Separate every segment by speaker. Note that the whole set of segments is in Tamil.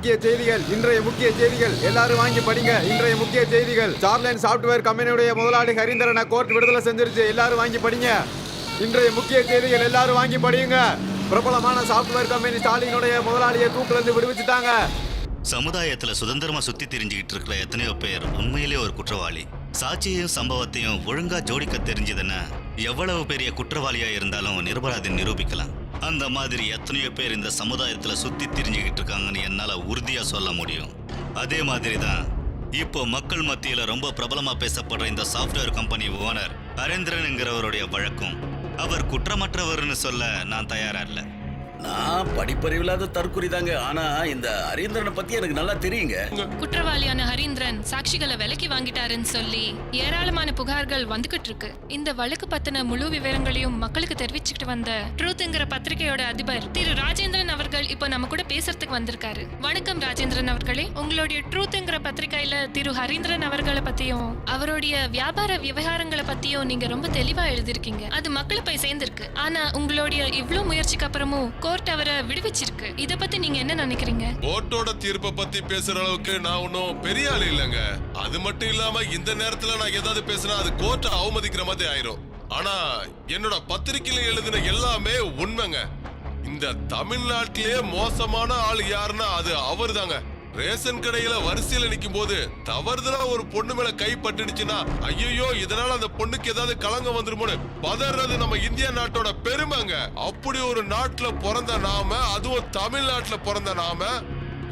Speaker 1: முக்கிய செய்திகள். இன்றைய முக்கிய செய்திகள் எல்லாரும் வாங்கி படிங்க. இன்றைய முக்கிய செய்திகள். ஸ்டார்லைன் சாப்ட்வேர் கம்பெனியுடைய முதலாளி ஹரீந்திரனை கோர்ட் விடுதலை செஞ்சிருச்சு. எல்லாரும் வாங்கி படிங்க. இன்றைய முக்கிய செய்திகள் எல்லாரும் வாங்கி படியுங்க. பிரபலமான சாப்ட்வேர் கம்பெனி ஸ்டாலினுடைய முதலாளியை தூக்குல இருந்து விடுவிச்சுட்டாங்க.
Speaker 2: சமுதாயத்துல சுதந்திரமா சுத்தி திரிஞ்சுக்கிட்டு இருக்கிற எத்தனையோ பேர் உண்மையிலே ஒரு குற்றவாளி. சாட்சியையும் சம்பவத்தையும் ஒழுங்கா ஜோடிக்க தெரிஞ்சதுன்னா எவ்வளவு பெரிய குற்றவாளியா இருந்தாலும் நிரபராதி நிரூபிக்கலாம். அந்த மாதிரி எத்தனையோ பேர் இந்த சமுதாயத்துல சுத்தி திரிஞ்சுக்கிட்டு இருக்காங்கன்னு என்னால உறுதியா சொல்ல முடியும். அதே மாதிரி தான் இப்போ மக்கள் மத்தியில ரொம்ப பிரபலமா பேசப்படுற இந்த சாஃப்ட்வேர் கம்பெனி ஓனர் ஹரீந்திரன்ங்கிறவருடைய வழக்கும் அவர் குற்றமற்றவர்னு சொல்ல நான் தயாரா இல்லை.
Speaker 3: நான் படிப்பறிவில்லாத தற்குறி தாங்க. ஆனா இந்த ஹரீந்திரனை பத்தி எனக்கு நல்லா தெரியுங்க.
Speaker 4: குற்றவாளியான ஹரீந்திரன் சாட்சிகளை விலைக்கு வாங்கிட்டாருன்னு சொல்லி ஏராளமான புகார்கள் வந்துகிட்டு இருக்கு. இந்த வழக்கு பத்தின முழு விவரங்களையும் மக்களுக்கு தெரிவிச்சுட்டு வந்த ட்ரூத்ங்கிற பத்திரிகையோட அதிபர் திரு ராஜேந்திரன் அவர்கள் இப்போ நம்ம கூட பேசுறதுக்கு வந்திருக்காரு. வணக்கம் ராஜேந்திரன் அவர்களே. உங்களுடைய ட்ரூத்ங்கிற பத்திரிகையில திரு ஹரீந்திரன் அவர்களை பத்தியும் அவருடைய வியாபார விவகாரங்களை பத்தியும் நீங்க ரொம்ப தெளிவா எழுதிருக்கீங்க. அது மக்களை போய் சேர்ந்திருக்கு. ஆனா உங்களுடைய இவ்ளோ முயற்சிக்கு அப்புறமும் கோர்ட் அவரை விடுவிச்சிருக்கு. இத பத்தி நீங்க என்ன நினைக்கிறீங்க?
Speaker 5: கோர்ட்டோட தீர்ப்பை பத்தி பேசுற அளவுக்கு நான் ஒன்னும் பெரிய ஆள் இல்லைங்க. அது மட்டும் இல்லாம இந்த நேரத்துல நான் ஏதாவது பேசினா அது கோர்ட்டை அவமதிக்கிற மாதிரி ஆயிரும். ஆனா என்னோட பத்திரிகையில எழுதின எல்லாமே உண்மைங்க. இந்த தமிழ்நாட்டிலேயே மோசமான ஆள் யாருன்னா அது அவர் தாங்க. ரேஷன் கடையில வரிசையில நிக்கும் போது தவறுதலா ஒரு பொண்ணு மேல கை பட்டுடுச்சுன்னா ஐயோ இதனால அந்த பொண்ணுக்கு ஏதாவது களங்கம் வந்துருமோன்னு பதறது நம்ம இந்தியா நாட்டோட பெருமைங்க. அப்படி ஒரு நாட்டுல பிறந்த நாம, அதுவும் தமிழ்நாட்டுல பிறந்த நாம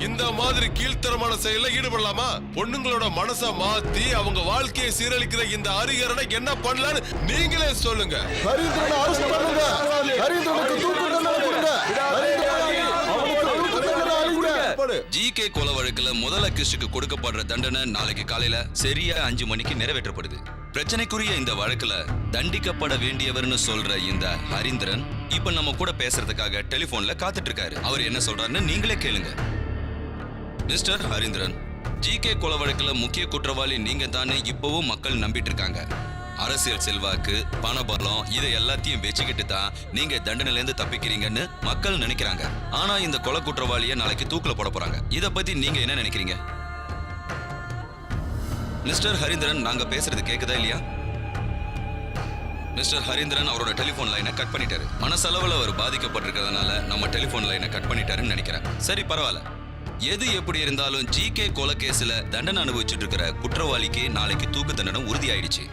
Speaker 5: இந்த மாதிரி கீழ்த்தரமான செயல ஈடுபடலாமா? பொண்ணுங்களோட மனசை மாத்தி அவங்க வாழ்க்கையை சீரழிக்கிற இந்த ஹரிஹரனை என்ன பண்ணலான்னு நீங்களே சொல்லுங்க.
Speaker 6: ஜிகே கொலை வழக்குல முதல் அக்யூஸ்டுக்கு கொடுக்கப்படுற தண்டனை நாளைக்கு காலையில சரியா 5 மணிக்கு நிறைவேற்றப்படுது. பிரச்சனைக்குரிய இந்த வழக்குல தண்டிக்கப்பட வேண்டியவர்னு சொல்ற இந்த ஹரீந்திரன் இப்ப நம்ம கூட பேசுறதுக்காக டெலிபோன்ல காத்துட்டு இருக்காரு. அவர் என்ன சொல்றாருன்னு நீங்களே கேளுங்க. மிஸ்டர் ஹரீந்திரன், ஜிகே கொலை வழக்குல முக்கிய குற்றவாளி நீங்க தானே இப்பவும் மக்கள் நம்பிட்டு இருக்காங்க. அரசியல் செல்வாக்கு, பணபலம் இதை எல்லாத்தையும் வச்சுக்கிட்டு தான் நீங்க தண்டனையிலேருந்து தப்பிக்கிறீங்கன்னு மக்கள் நினைக்கிறாங்க. ஆனா இந்த கொலை குற்றவாளியை நாளைக்கு தூக்குல போட போறாங்க. இத பத்தி நீங்க என்ன நினைக்கிறீங்க? மிஸ்டர் ஹரீந்திரன், நாங்க பேசுறது கேக்குதா இல்லையா? மிஸ்டர் ஹரீந்திரன் அவரோட டெலிபோன் லைனை கட் பண்ணிட்டாரு. மனசளவுல அவர் பாதிக்கப்பட்டிருக்கிறதுனால நம்ம டெலிபோன் லைனை கட் பண்ணிட்டாருன்னு நினைக்கிறேன். சரி, பரவாயில்ல. எது எப்படி இருந்தாலும் ஜிகே கொலை கேஸ்ல தண்டனை அனுபவிச்சுட்டு இருக்கிற குற்றவாளிக்கு நாளைக்கு தூக்கு தண்டனை உறுதியாயிடுச்சு.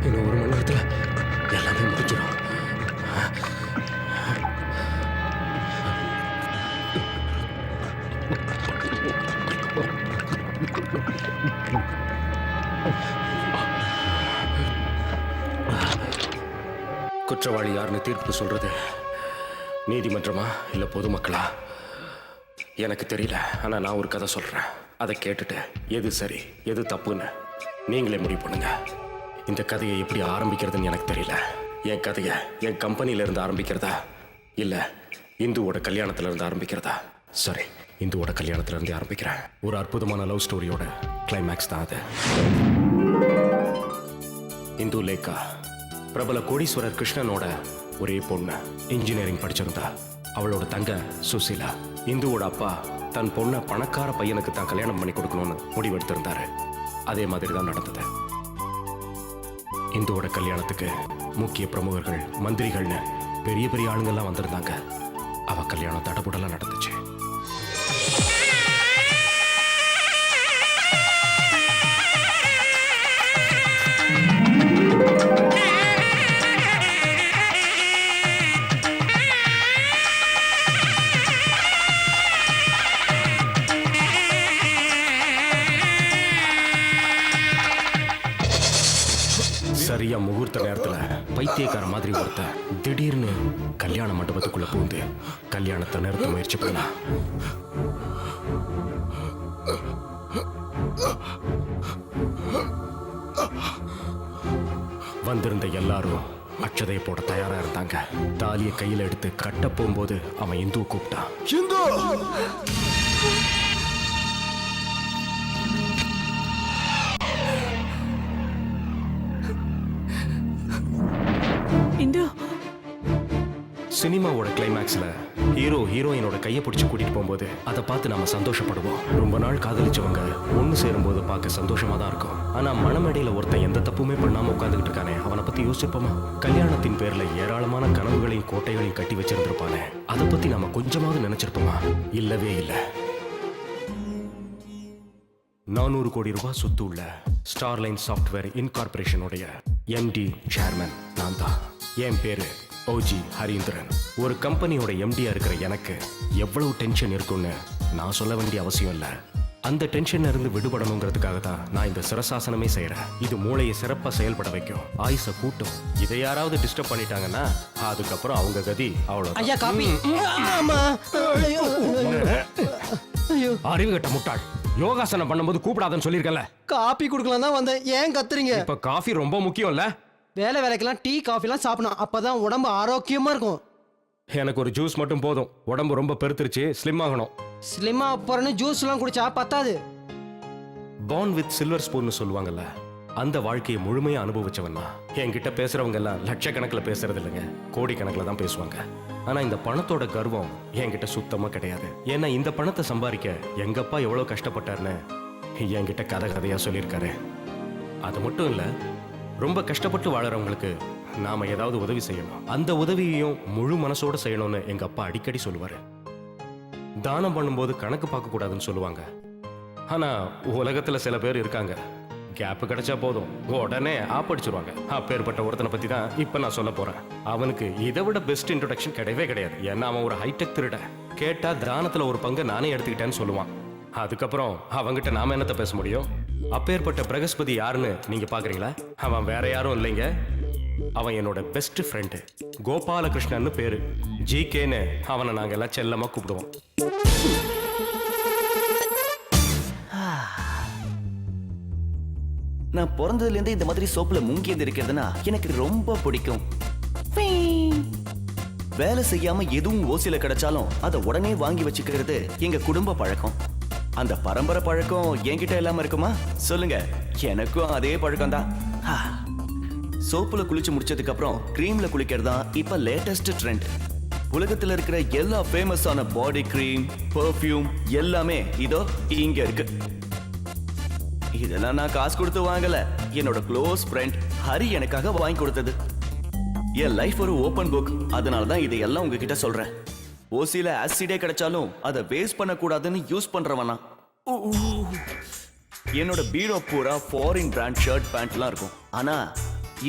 Speaker 7: இன்னும் 1 மணி நேரத்துல எல்லாமே முடிஞ்சிடும். குற்றவாளி யாருன்னு தீர்ப்பு சொல்றது நீதிமன்றமா இல்ல பொதுமக்களா எனக்கு தெரியல. ஆனா நான் ஒரு கதை சொல்றேன். அதை கேட்டுட்டு எது சரி எது தப்புன்னு நீங்களே முடிவு பண்ணுங்க. இந்த கதையை எப்படி ஆரம்பிக்கிறதுன்னு எனக்கு தெரியல. என் கதையை என் கம்பெனியில இருந்து ஆரம்பிக்கிறதா இல்ல இந்துவோட கல்யாணத்துல இருந்து ஆரம்பிக்கிறதா? சரி, இந்துவோட கல்யாணத்துல இருந்து ஆரம்பிக்கிறேன். ஒரு அற்புதமான லவ் ஸ்டோரியோட கிளைமேக்ஸ் தான் அது. இந்து லேக்கா பிரபல கோடீஸ்வரர் கிருஷ்ணனோட ஒரே பொண்ணு. இன்ஜினியரிங் படிச்சிருந்தா. அவளோட தங்க சுசீலா. இந்துவோட அப்பா தன் பொண்ணை பணக்கார பையனுக்கு தான் கல்யாணம் பண்ணி கொடுக்கணும்னு முடிவெடுத்திருந்தாரு. அதே மாதிரி தான் நடந்தது. இந்துவோட கல்யாணத்துக்கு முக்கிய பிரமுகர்கள், மந்திரிகள்னு பெரிய பெரிய ஆளுங்கள்லாம் வந்திருந்தாங்க. அவ கல்யாணம் தடபுடலாம் நடந்துச்சு. சரியா முகூர்த்த நேரத்துல பைத்தியக்கார மாதிரி ஒருத்தன் திடீர்னு கல்யாண மண்டபத்துக்குள்ள பூந்து கல்யாணத்தை நிறுத்த முயற்சி பண்ணா. வந்திருந்த எல்லாரும் அட்சதையை போட தயாரா இருந்தாங்க. தாலியை கையில எடுத்து கட்ட போகும்போது அவன் இந்துவை கூப்பிட்டான்.
Speaker 8: இந்து
Speaker 7: சினிமாவோட கிளைமேக்ஸ்ல ஹீரோ ஹீரோயினோட கையை பிடிச்சு கூட்டிட்டு போகும்போது அதை பார்த்து நாம சந்தோஷப்படுவோம். ரொம்ப நாள் காதலிச்சவங்க ஒன்று சேரும்போது பார்க்க சந்தோஷமா தான் இருக்கும். ஆனா மனமேடையில ஒருத்தன் எந்த தப்புமே பண்ணாம உட்காந்துக்கிட்டு இருக்கானே, அவனை பத்தி யோசிச்சிருப்போமா? கல்யாணத்தின் பேர்ல ஏராளமான கனவுகளையும் கோட்டைகளையும் கட்டி வச்சிருந்திருப்பானே, அதை பத்தி நாம கொஞ்சமாவது நினைச்சிருப்போமா? இல்லவே இல்லை. 400 கோடி ரூபாய் சொத்து உள்ள ஸ்டார்லைன் சாஃப்ட்வேர் இன்கார்பரேஷனுடைய எம்டி சேர்மன் நான் தான். என் பேரு ஓஜி ஹரீந்திரன். ஒரு கம்பெனியோட எம்டியா இருக்கிற எனக்கு எவ்வளவு டென்ஷன் இருக்குன்னு நான் சொல்ல வேண்டிய அவசியம் இல்லை. அந்த டென்ஷன்ல இருந்து விடுபடணுங்கிறதுக்காக தான் நான் இந்த சிரசாசனமே செய்யறேன். இது மூளையை சிறப்பா செயல்பட வைக்கும், ஆயுச கூட்டும். இதை யாராவது டிஸ்டர்ப் பண்ணிட்டாங்கன்னா அதுக்கப்புறம் அவங்க கதி அவ்வளவு.
Speaker 9: ஐயா காபி. ஆமா. ஐயோ
Speaker 7: அறிவு கட்ட முட்டாள், யோகாசனம் பண்ணும்போது கூப்பிடாதன்னு சொல்லியிருக்கல.
Speaker 9: காபி குடுக்கலாம் தான் வந்தேன். ஏன் கத்துறீங்க?
Speaker 7: இப்ப காஃபி ரொம்ப முக்கியம் இல்ல?
Speaker 9: வேலைக்கெல்லாம் டீ காஃபிலாம் சாப்பிடணும், அப்பதான் உடம்பு ஆரோக்கியமா இருக்கும்.
Speaker 7: எனக்கு ஒரு ஜூஸ் மட்டும் போதும். உடம்பு ரொம்ப பெருத்துருச்சு, ஸ்லிம் ஆகணும்.
Speaker 9: ஸ்லிம்மா போறேன்னு ஜூஸ் எல்லாம் குடிச்சா பத்தாது.
Speaker 7: பார்ன் வித் சில்வர் ஸ்பூன்னு சொல்லுவாங்கல்ல, அந்த வாழ்க்கையை முழுமையா அனுபவிச்சவன் தான். என்கிட்ட பேசுறவங்க எல்லாம் லட்சக்கணக்கில் பேசுறது இல்லைங்க, கோடிக்கணக்கில் தான் பேசுவாங்க. ஆனா இந்த பணத்தோட கர்வம் என்கிட்ட சுத்தமா கிடையாது. ஏன்னா இந்த பணத்தை சம்பாதிக்க எங்கப்பா எவ்வளவு கஷ்டப்பட்டாருன்னு என்கிட்ட கதை கதையா சொல்லியிருக்காரு. அது மட்டும் இல்ல, ரொம்ப கஷ்டப்பட்டு வாழறவங்களுக்கு நாம ஏதாவது உதவி செய்யணும், அந்த உதவியையும் முழு மனசோட செய்யணும்னு எங்க அப்பா அடிக்கடி சொல்லுவாரு. தானம் பண்ணும்போது கணக்கு பார்க்க கூடாதுன்னு சொல்லுவாங்க. ஆனா உலகத்துல சில பேர் இருக்காங்க, கேப் கிடைச்சா போதும் உடனே ஆப்படிச்சிருவாங்க. அப்பேற்பட்ட ஒருத்தனை பத்தி தான் இப்ப நான் சொல்ல போறேன். அவனுக்கு இதை விட பெஸ்ட் இன்ட்ரோடக்ஷன் கிடையவே கிடையாது. ஏன்னா அவன் ஒரு ஹைடெக் திருட. கேட்டா தானத்துல ஒரு பங்கு நானே எடுத்துக்கிட்டேன்னு சொல்லுவான். அதுக்கப்புறம் அவங்கிட்ட நாம என்னத்த பேச முடியும்? அப்பேற்பட்ட பிரகஸ்பதி யாருன்னு நீங்க பாக்குறீங்களா? அவன் வேற யாரும் இல்லைங்க, அவன் என்னோட பெஸ்ட் ஃப்ரெண்டு கோபாலகிருஷ்ணன் பேரு. ஜிகேன்னு அவனை நாங்க எல்லாம் செல்லமா கூப்பிடுவோம்.
Speaker 10: நான் பிறந்ததுல இருந்து இந்த மாதிரி சோப்புல முங்கி இருக்கிறதுனா எனக்கு ரொம்ப பிடிக்கும். வேலை செய்யாம எதுவும் ஓசில கிடைச்சாலும் அதை உடனே வாங்கி வச்சுக்கிறது எங்க குடும்ப பழக்கம். அந்த பரம்பரை பழக்கம் என்கிட்ட இல்லாம இருக்குமா சொல்லுங்க? எனக்கும் அதே பழக்கம் தான். சோப்புல குளிச்சு முடிச்சதுக்கு அப்புறம் கிரீம்ல குளிக்கிறது தான் இப்ப லேட்டஸ்ட் ட்ரெண்ட். உலகத்துல இருக்கிற எல்லா ஃபேமஸான பாடி கிரீம், பெர்ஃப்யூம் எல்லாமே இதோ இங்க இருக்கு. இதெல்லாம் நான் காசு கொடுத்து வாங்கல, என்னோட க்ளோஸ் ஃப்ரெண்ட் ஹரி எனக்காக வாங்கி கொடுத்தது. என் லைஃப் ஒரு ஓபன் புக், அதனால தான் இதையெல்லாம் உங்ககிட்ட சொல்றேன். ஓசில ஆசிடே கிடைச்சாலும் அதை வேஸ்ட் பண்ணக்கூடாதுன்னு யூஸ் பண்றவனா. என்னோட பீரோ பூரா ஃபாரின் பிராண்ட் ஷர்ட் பேண்ட்லாம் இருக்கும். ஆனா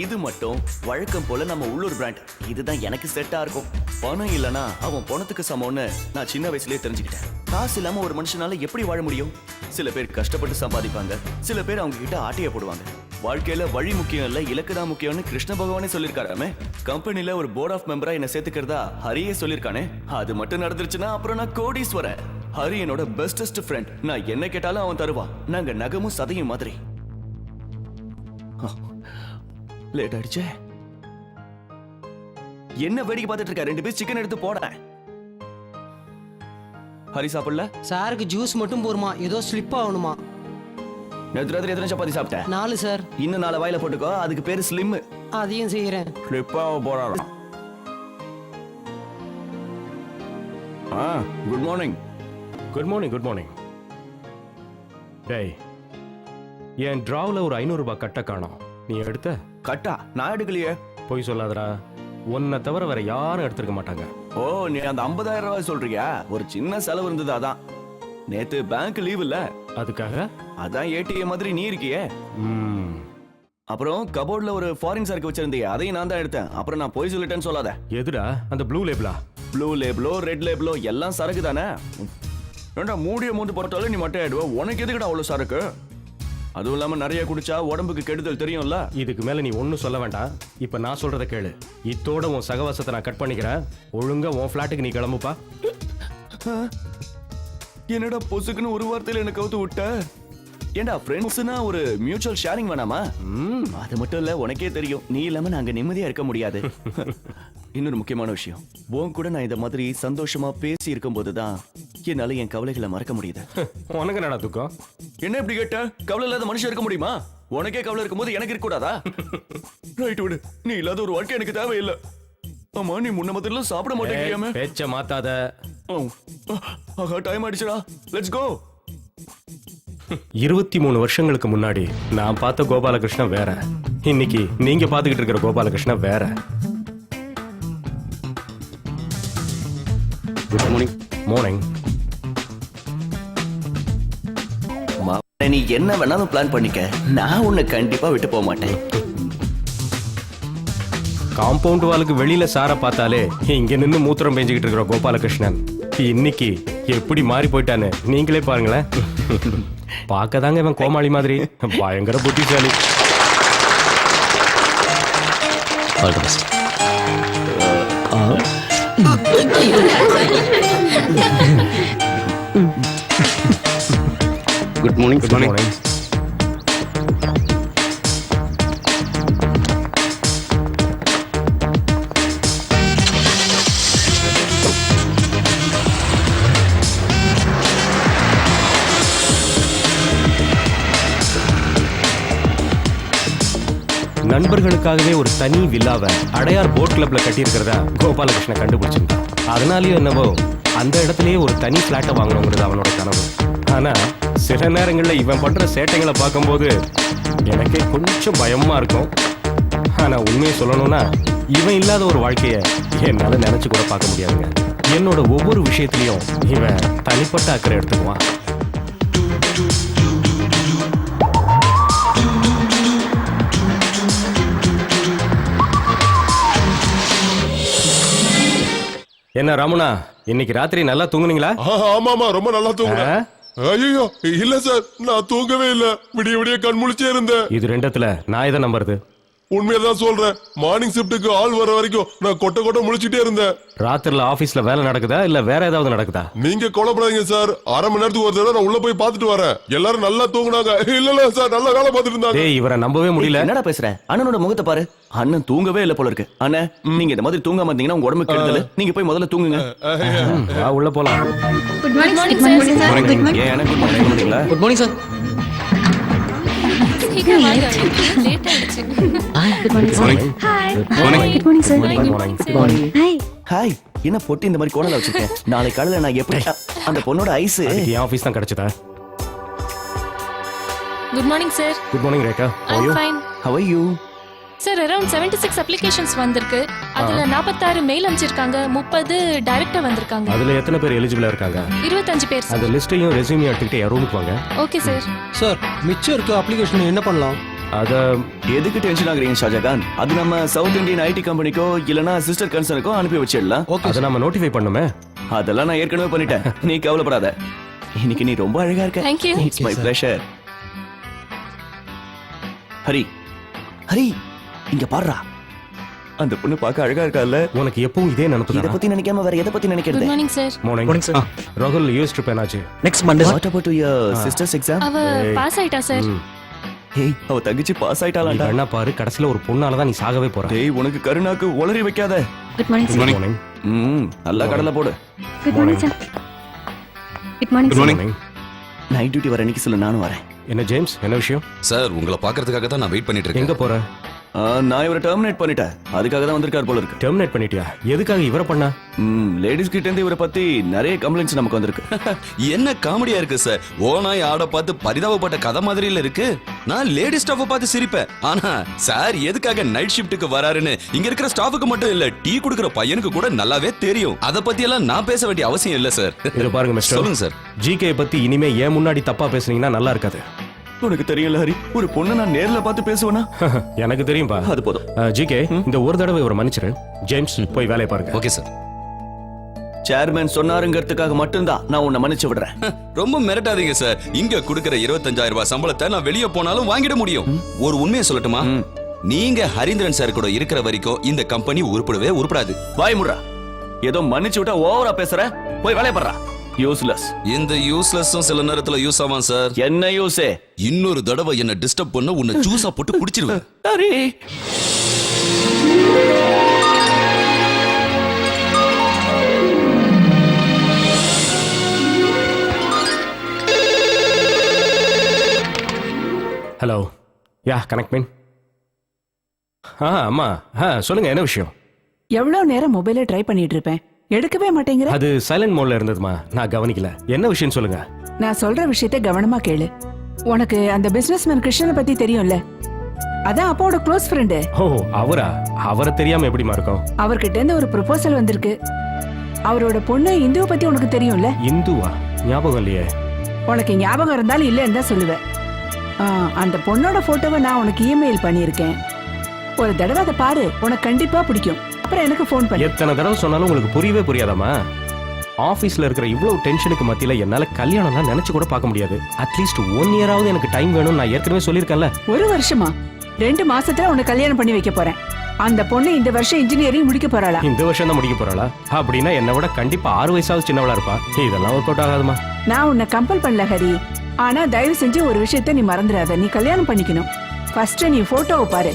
Speaker 10: இது மட்டும் வழக்கம் போல நம்ம உள்ளூர் பிராண்ட். இதுதான் எனக்கு செட்டா இருக்கும். பணம் இல்லனா அவன் பணத்துக்கு சமம்னு நான் சின்ன வயசுலயே தெரிஞ்சுக்கிட்டேன். காசு இல்லாம ஒரு மனுஷனால எப்படி வாழ முடியும்? சில பேர் கஷ்டப்பட்டு சம்பாதிப்பாங்க, சில பேர் அவங்க கிட்ட ஆட்டைய போடுவாங்க. வாழ்க்கையில வழி முக்கியம் இல்ல, இலக்கு தான் முக்கியம்னு கிருஷ்ண பகவானே சொல்லிருக்காராமே. கம்பெனில ஒரு போர்ட் ஆஃப் மெம்பரா என்ன சேர்த்துக்கிறதா ஹரியே சொல்லிருக்கானே. அது மட்டும் நடந்துருச்சுன்னா அப்புறம் நான் கோடீஸ்வரன். ஹரி என்னோட பெஸ்டஸ்ட் ஃப்ரெண்ட். நான் என்ன கேட்டாலும் அவன் தருவான். நாங்க நகமும் சதையும் மாதிரி. லேட் ஆயிடுச்சே. என்ன வேடிக்கை பார்த்துட்டு இருக்க? 2 பீஸ் சிக்கன் எடுத்து போட. ஹரி சாப்பிடல?
Speaker 9: சாருக்கு ஜூஸ் மட்டும் போருமா, ஏதோ ஸ்லிப் ஆகணுமா?
Speaker 10: நேற்று ராத்திரி எத்தனை சப்பாத்தி சாப்பிட்டேன்?
Speaker 9: 4 சார்.
Speaker 10: இன்னும் 4 வாயில போட்டுக்கோ, அதுக்கு பேரு ஸ்லிம்.
Speaker 9: அதையும் செய்யறேன்.
Speaker 10: ஸ்லிப்பாக போறாராம். Good morning.
Speaker 7: Good morning, good morning. டேய், என் டிராவில் ஒரு 500 ரூபாய் கட்ட காணோம். நீ எடுத்த?
Speaker 10: கட்டா நான் எடுக்கலையே.
Speaker 7: போய் சொல்லாதடா, உன்னை தவிர வேற யாரும் எடுத்திருக்க மாட்டாங்க.
Speaker 10: ஓ, நீ அந்த 50,000 ரூபாய் சொல்றியா? ஒரு சின்ன செலவு இருந்தது, அதான். நேத்து பேங்க் லீவ் இல்ல,
Speaker 7: அதுக்காக
Speaker 10: அதான் ஏடிஎம் மாதிரி நீ இருக்கியே. அப்புறம் கபோர்ட்ல ஒரு ஃபாரின் சரக்கு வச்சிருந்தியே, அதையும் நான் தான் எடுத்தேன். அப்புறம் நான் போய் சொல்லிட்டேன்னு சொல்லாத.
Speaker 7: எதுடா அந்த ப்ளூ லேபிளா?
Speaker 10: ப்ளூ லேபிளோ ரெட் லேபிளோ எல்லாம் சரக்கு தானே. ரெண்டா மூடிய மூந்து போட்டாலும் நீ மட்டும் ஆயிடுவ. உனக்கு எதுக்குடா அவ்வளவு சரக்கு? அதுவும் இல்லாம நிறைய குடிச்சா உடம்புக்கு கெடுதல் தெரியும்ல.
Speaker 7: இதுக்கு மேல நீ ஒன்றும் சொல்ல வேண்டாம். இப்ப நான் சொல்றத கேளு. இத்தோட உன் சகவாசத்தை நான் கட் பண்ணிக்கிறேன். ஒழுங்கா உன் ஃபிளாட்டுக்கு நீ கிளம்புப்பா.
Speaker 10: என்னடா பொசுக்குன்னு ஒரு வார்த்தையில என்ன கவுத்து விட்ட? ஏண்டா ஃப்ரெண்ட்ஸ்னா ஒரு மியூச்சுவல் ஷேரிங் வேணாமா? அது மட்டும் இல்ல, உனக்கே தெரியும் நீ இல்லாம நாங்க நிம்மதியா இருக்க முடியாது. இன்னொரு முக்கியமான விஷயம், உன் கூட நான் இந்த மாதிரி சந்தோஷமா பேசி இருக்கும் போதுதான் என்னால என் கவலைகளை மறக்க முடியுது.
Speaker 7: உனக்கு என்னடா துக்கம்?
Speaker 10: என்ன இப்படி கேட்ட? கவலை இல்லாத மனுஷன் இருக்க முடியுமா? உனக்கே கவலை இருக்கும்போது எனக்கு இருக்க கூடாதா? ரைட் விடு, நீ இல்லாத ஒரு வாழ்க்கை எனக்கு தேவையில்லை. ஆமா, நீ முன்ன மாதிரிலாம் சாப்பிட மாட்டேங்கிறியாமே.
Speaker 7: பேச்ச மாத்தாத.
Speaker 10: ஆஹா, டைம் ஆயிடுச்சுடா, லெட்ஸ் கோ.
Speaker 7: 23 வருஷங்களுக்கு முன்னாடி நான் பார்த்த கோபாலகிருஷ்ணன் வேற. இன்னைக்கு நீங்க பாத்துக்கிட்டு இருக்கிற கோபாலகிருஷ்ணன் வேற. Good morning. மார்னிங்.
Speaker 10: நீ என்ன வேணாலும் பிளான் பண்ணிக்க, நான் உன்னை கண்டிப்பா விட்டு போக மாட்டேன்.
Speaker 7: காம்பவுண்ட் வாலுக்கு வெளியில சார பார்த்தாலே இங்க நின்னு மூத்திரம் பெஞ்சுக்கிட்டு இருக்கிற கோபாலகிருஷ்ணன் இன்னைக்கு எப்படி மாறி போயிட்டான்னு நீங்களே பாருங்களேன். பார்க்கதாங்க இவன் கோமாளி மாதிரி, பயங்கர புத்திசாலி.
Speaker 8: Good morning.
Speaker 7: Good morning. நண்பர்களுக்காகவே ஒரு தனி வில்லாவை அடையார் போட் கிளப்ல கட்டியிருக்கிறதா கோபாலகிருஷ்ணன் கண்டுபிடிச்சிருந்தான். அதனாலயும் என்னவோ அந்த இடத்துலயே ஒரு தனி பிளாட்டை வாங்கணுங்கிறது அவனோட கனவு. ஆனா சில நேரங்கள்ல இவன் பண்ற சேட்டைகளை பார்க்கும்போது எனக்கே கொஞ்சம் பயமா இருக்கும். ஆனா உண்மையை சொல்லணும்னா இவன் இல்லாத ஒரு வாழ்க்கைய என்னால நினைச்சு கூட பார்க்க முடியாதுங்க. என்னோட ஒவ்வொரு விஷயத்திலையும் இவன் தனிப்பட்ட அக்கறை எடுத்துக்குவான். என்ன ராமுனா, இன்னைக்கு ராத்திரி நல்லா தூங்குனீங்களா?
Speaker 5: ஆமாமா, ரொம்ப நல்லா தூங்குனேன். ஐயோ இல்ல சார், நான் தூங்கவே இல்ல. விடிய விடிய கண் முழிச்சே இருந்தேன்.
Speaker 7: இது ரெண்டத்துல நான் எதை நம்புறது?
Speaker 5: உண்மையதான் சொல்றேன். மார்னிங் ஷிப்டுக்கு ஆள் வர வரைக்கும் நான் கொட்ட கொட்ட முழிச்சிட்டே இருந்தேன்.
Speaker 7: ராத்திரில ஆபீஸ்ல வேலை நடக்குதா இல்ல வேற ஏதாவது நடக்குதா?
Speaker 5: நீங்க கொலைப்படாதீங்க சார். அரை மணி நேரத்துக்கு ஒரு தடவை நான் உள்ள போய் பாத்துட்டு வரேன். எல்லாரும் நல்லா தூங்குனாங்க. இல்ல சார், நல்லா வேலை பார்த்துட்டு இருந்தாங்க.
Speaker 7: டேய், இவரை நம்பவே முடியல.
Speaker 10: என்னடா பேசுற? அண்ணனோட முகத்தை பாரு. அண்ணன் தூங்கவே இல்ல போல இருக்கு. அண்ணன், நீங்க இந்த மாதிரி தூங்காம இருந்தீங்கன்னா உங்க உடம்பு கெடுதல். நீங்க போய் முதல்ல தூங்குங்க.
Speaker 7: வா, உள்ள போலாம்.
Speaker 11: Good morning sir. Good morning.
Speaker 10: ஏன் எனக்கு குட் மார்னிங் சொல்றீங்களா?
Speaker 8: Good morning sir.
Speaker 4: சீக்கிரம் வாங்க, லேட் ஆயிடுச்சு.
Speaker 11: Good morning sir. Hi. Good morning sir.
Speaker 7: Good morning.
Speaker 11: Hi.
Speaker 10: Hi. என்ன பொட்டி இந்த மாதிரி கோணல வச்சிருக்கேன்? நாளை காலையில நான் எப்படி அந்த பொண்ணோட ஐஸ்
Speaker 7: என் ஆபீஸ் தான் கிடைச்சதா?
Speaker 4: Good morning sir.
Speaker 7: Good morning Rekha.
Speaker 4: I am fine.
Speaker 10: How are you?
Speaker 4: Sir, around 76 applications வந்திருக்கு. அதுல 46 மெயில் அனுப்பிச்சிருக்காங்க, 30 டைரக்டா வந்திருக்காங்க.
Speaker 7: அதுல எத்தனை பேர் எலிஜிபிளா இருக்காங்க?
Speaker 4: 25 பேர் சார்.
Speaker 7: அந்த லிஸ்டையும் ரெஸ்யூமையும் எடுத்துக்கிட்டு என் ரூமுக்கு வாங்க.
Speaker 4: Okay sir.
Speaker 9: சார், மிச்சம் இருக்க அப்ளிகேஷன் என்ன பண்ணலாம்?
Speaker 7: அத
Speaker 10: எதுக்கு டென்ஷன் ஆகுறீங்க ஷாஜகான்? அது நம்ம சவுத் இந்தியன் ஐடி கம்பெனிக்கோ இல்லனா சிஸ்டர் கன்சர்னுக்கோ அனுப்பி வச்சிடலாம்.
Speaker 7: அதை நம்ம நோட்டிஃபை பண்ணுமே.
Speaker 10: அதெல்லாம் நான் ஏற்கனவே பண்ணிட்டேன். நீ கவலைப்படாத. இன்னைக்கு நீ ரொம்ப அழகா இருக்க.
Speaker 4: Thank you.
Speaker 10: It's my pleasure. Hari, Hari, இங்க பாருடா. அந்த பொண்ணு பார்க்க அழகா இருக்கால.
Speaker 7: உனக்கு எப்பவும் இதே நினைப்பு
Speaker 10: இத
Speaker 7: தானா?
Speaker 10: பத்தி நினைக்காம வேற எதை பத்தி நினைக்கிறது?
Speaker 4: Good morning sir.
Speaker 7: Morning sir. ராகுல் யூஎஸ் ட்ரிப் என்னாச்சு?
Speaker 8: Next Monday.
Speaker 10: What about your sister's exam?
Speaker 4: அவ பாஸ் ஆயிட்டா சார்.
Speaker 10: ஹேய், அவ தங்கச்சி பாஸ்
Speaker 7: நீ
Speaker 10: ஆயிட்டாளாடா.
Speaker 7: கண்ணா பாரு, கடைசில ஒரு பொண்ணால தான் நீ சாகவே போற.
Speaker 10: டேய், உனக்கு கருணாக்கு உளறி வைக்காத.
Speaker 11: Good morning sir.
Speaker 7: மார்னிங்.
Speaker 10: நல்லா கடலை போடு.
Speaker 11: Good morning sir. Good morning sir.
Speaker 10: Night duty வர அன்னைக்கு சொல்லு, நானும் வரேன்.
Speaker 7: என்ன ஜேம்ஸ், என்ன விஷயம்?
Speaker 6: சார், உங்களை பார்க்கறதுக்காக தான் நான் வெயிட் பண்ணிட்டு இருக்கேன்.
Speaker 7: எங்க போற?
Speaker 10: நான் இவரை டெர்மினேட் பண்ணிட்டேன். அதுக்காக தான் வந்திருக்கார் போல இருக்கு.
Speaker 7: டெர்மினேட் பண்ணிட்டியா? எதுக்காக இவரை பண்ணா?
Speaker 10: லேடிஸ் கிட்ட இருந்து இவரை பத்தி நிறைய கம்ப்ளைண்ட்ஸ் நமக்கு வந்திருக்கு.
Speaker 6: என்ன காமெடியா இருக்கு சார். ஓனாய் ஆட பார்த்து பரிதாபப்பட்ட கதை மாதிரி இல்ல இருக்கு. நான் லேடி ஸ்டாஃபை பார்த்து சிரிப்பேன். ஆனா சார் எதுக்காக நைட் ஷிஃப்ட்டுக்கு வராருன்னு இங்க இருக்கிற ஸ்டாஃபுக்கு மட்டும் இல்ல, டீ குடுக்கிற பையனுக்கு கூட நல்லாவே தெரியும். அத பத்தி எல்லாம் நான் பேச வேண்டிய அவசியம் இல்ல சார்.
Speaker 7: இத பாருங்க மிஸ்டர்.
Speaker 6: சொல்லுங்க சார்.
Speaker 7: ஜிகே பத்தி இனிமே ஏன் முன்னாடி தப்பா பேசுனீங்கன்னா நல்லா இருக்காது.
Speaker 10: உனக்கு தெரியல ஹரி, ஒரு பொண்ணு நான் நேர்ல பார்த்து பேசுவேனா?
Speaker 7: எனக்கு தெரியும்பா.
Speaker 10: அது போதும்.
Speaker 7: ஜிகே, இந்த ஒரு தடவை இவரை மன்னிச்சிரு. ஜேம்ஸ், போய் வேலையை பாருங்க.
Speaker 6: Okay sir.
Speaker 10: சேர்மேன் சொன்னாருங்கிறதுக்காக மட்டும்தான் நான் உன்னை மன்னிச்சு விடுறேன்.
Speaker 6: ரொம்ப மிரட்டாதீங்க சார். இங்க கொடுக்கிற 25,000 ரூபாய் சம்பளத்தை நான் வெளியே போனாலும் வாங்கிட முடியும். ஒரு உண்மையை சொல்லட்டுமா? நீங்க ஹரீந்திரன் சார் கூட இருக்கிற வரைக்கும் இந்த கம்பெனி உருப்படவே உருப்படாது.
Speaker 10: வாய் முடுறா. ஏதோ மன்னிச்சு விட்டா ஓவரா பேசுற. போய் வேலைய பண்றா. யூஸ்லெஸ்.
Speaker 6: இந்த யூஸ்லெஸ்ஸும் சில நேரத்துல யூஸ் ஆவான் சார்.
Speaker 10: என்ன யூஸே?
Speaker 6: இன்னொரு தடவை என்ன டிஸ்டர்ப் பண்ண உன்னை ஜூஸா போட்டு குடிச்சிருவேன்.
Speaker 10: சரி.
Speaker 7: ஹலோ, யா கனெக்ட் மீன். அம்மா, சொல்லுங்க, என்ன விஷயம்?
Speaker 8: எவ்வளவு நேரம் மொபைலை ட்ரை பண்ணிட்டு இருப்பேன், எடுக்கவே மாட்டேங்கிற.
Speaker 7: அது சைலண்ட் மோட்ல இருந்ததுமா, நான் கவனிக்கல. என்ன விஷயம் சொல்லுங்க.
Speaker 8: நான் சொல்ற விஷயத்தை கவனமா கேளு. உனக்கு அந்த பிசினஸ்மேன் கிருஷ்ணனை பத்தி தெரியும்ல? அதான் அப்பாவோட க்ளோஸ் ஃப்ரெண்டு.
Speaker 7: ஓ, அவரா? அவரை தெரியாம எப்படிமா இருக்கும்?
Speaker 8: அவர்கிட்ட இருந்து ஒரு ப்ரொபோசல் வந்திருக்கு. அவரோட பொண்ணு இந்துவை பத்தி உனக்கு தெரியும்ல?
Speaker 7: இந்துவா? ஞாபகம் இல்லையே.
Speaker 8: உனக்கு ஞாபகம் இருந்தாலும் இல்லைன்னு தான் சொல்லுவேன். அந்த பொண்ணோட போட்டோவை நான் உனக்கு இமெயில் பண்ணியிருக்கேன். ஒரு தடவை அதை பாரு, உனக்கு கண்டிப்பா பிடிக்கும். அப்புறம் எனக்கு ஃபோன் பண்ணு.
Speaker 7: எத்தனை தடவை சொன்னாலும் உங்களுக்கு புரியவே புரியாதாமா? ஆபீஸ்ல இருக்கிற இவ்வளவு டென்ஷனுக்கு மத்தியில என்னால கல்யாணம்லாம் நினைச்சு கூட பார்க்க முடியாது. அட்லீஸ்ட் 1 இயராவது எனக்கு டைம் வேணும். நான் ஏற்கனவே சொல்லியிருக்கேன்ல.
Speaker 8: 1 வருஷமா? 2 மாசத்துல உனக்கு கல்யாணம் பண்ணி வைக்க போறேன். அந்த பொண்ணு இந்த வருஷம் இன்ஜினியரிங் முடிக்க போறாளா?
Speaker 7: இந்த வருஷம் தான் முடிக்க போறாளா? அப்படின்னா என்னை விட கண்டிப்பா 6 வயசாவது சின்னவளா இருப்பா. இதெல்லாம் ஒர்க் அவுட் ஆகாதுமா.
Speaker 8: நான் உன்னை கம்பல் பண்ணல ஹரி. ஆனா தயவு செஞ்சு ஒரு விஷயத்த நீ மறந்துடாத. நீ கல்யாணம் பண்ணிக்கணும். ஃபர்ஸ்ட் நீ போட்டோவை பாரு.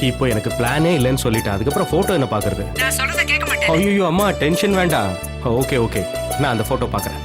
Speaker 7: இப்போ எனக்கு பிளானே இல்லைன்னு சொல்லிட்டேன். அதுக்கப்புறம் போட்டோ என்ன பாக்குறது?
Speaker 8: நான் சொல்றத கேட்க மாட்டேன்.
Speaker 7: ஐயோ அம்மா, டென்ஷன் வேண்டாம். ஓகே ஓகே, நான் அந்த போட்டோ பாக்குறேன்.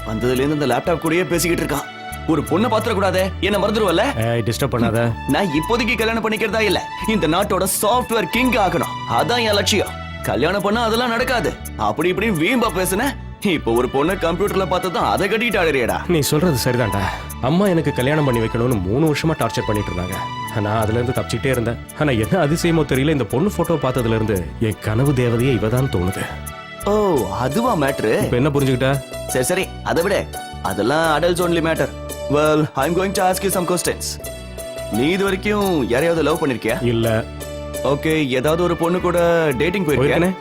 Speaker 10: வந்ததுல இருந்து இந்த லேப்டாப் கூடயே பேசிக்கிட்டு இருக்கான். ஒரு பொண்ணை பாத்திர கூடாதே, என்ன மறந்துடுவல்ல?
Speaker 7: டிஸ்டர்ப் பண்ணாத.
Speaker 10: நான் இப்போதைக்கு கல்யாணம் பண்ணிக்கிறதா இல்ல, இந்த நாட்டோட சாஃப்ட்வேர் கிங் ஆகணும். அதான் என் லட்சியம். கல்யாணம் பண்ணா அதெல்லாம் நடக்காது. அப்படி இப்படி வீம்பா பேசுன. இப்போ ஒரு பொண்ணை கம்ப்யூட்டர்ல பார்த்ததான் அதை கட்டிட்டு ஆடுறியடா.
Speaker 7: நீ சொல்றது சரிதான்டா. அம்மா எனக்கு கல்யாணம் பண்ணி வைக்கணும்னு 3 வருஷமா டார்ச்சர் பண்ணிட்டு இருந்தாங்க. நான் அதுல இருந்து தப்பிச்சுட்டே இருந்தேன். ஆனா என்ன அதிசயமோ தெரியல, இந்த பொண்ணு போட்டோ பார்த்ததுல இருந்து என் கனவு தேவதையே இவதான் தோணுது.
Speaker 10: ஓ, அதுவா மேட்டர்?
Speaker 7: இப்ப என்ன புரிஞ்சுக்கிட்ட?
Speaker 10: சரி சரி, அதை விட அதெல்லாம் adults only matter. Well, I am going to ask you some questions. நீ இது வரைக்கும் யாரையாவது லவ் பண்ணிருக்கியா?
Speaker 7: இல்ல.
Speaker 10: ஓகே, ஏதாவது ஒரு பொண்ணு கூட டேட்டிங் போயிருக்கியா?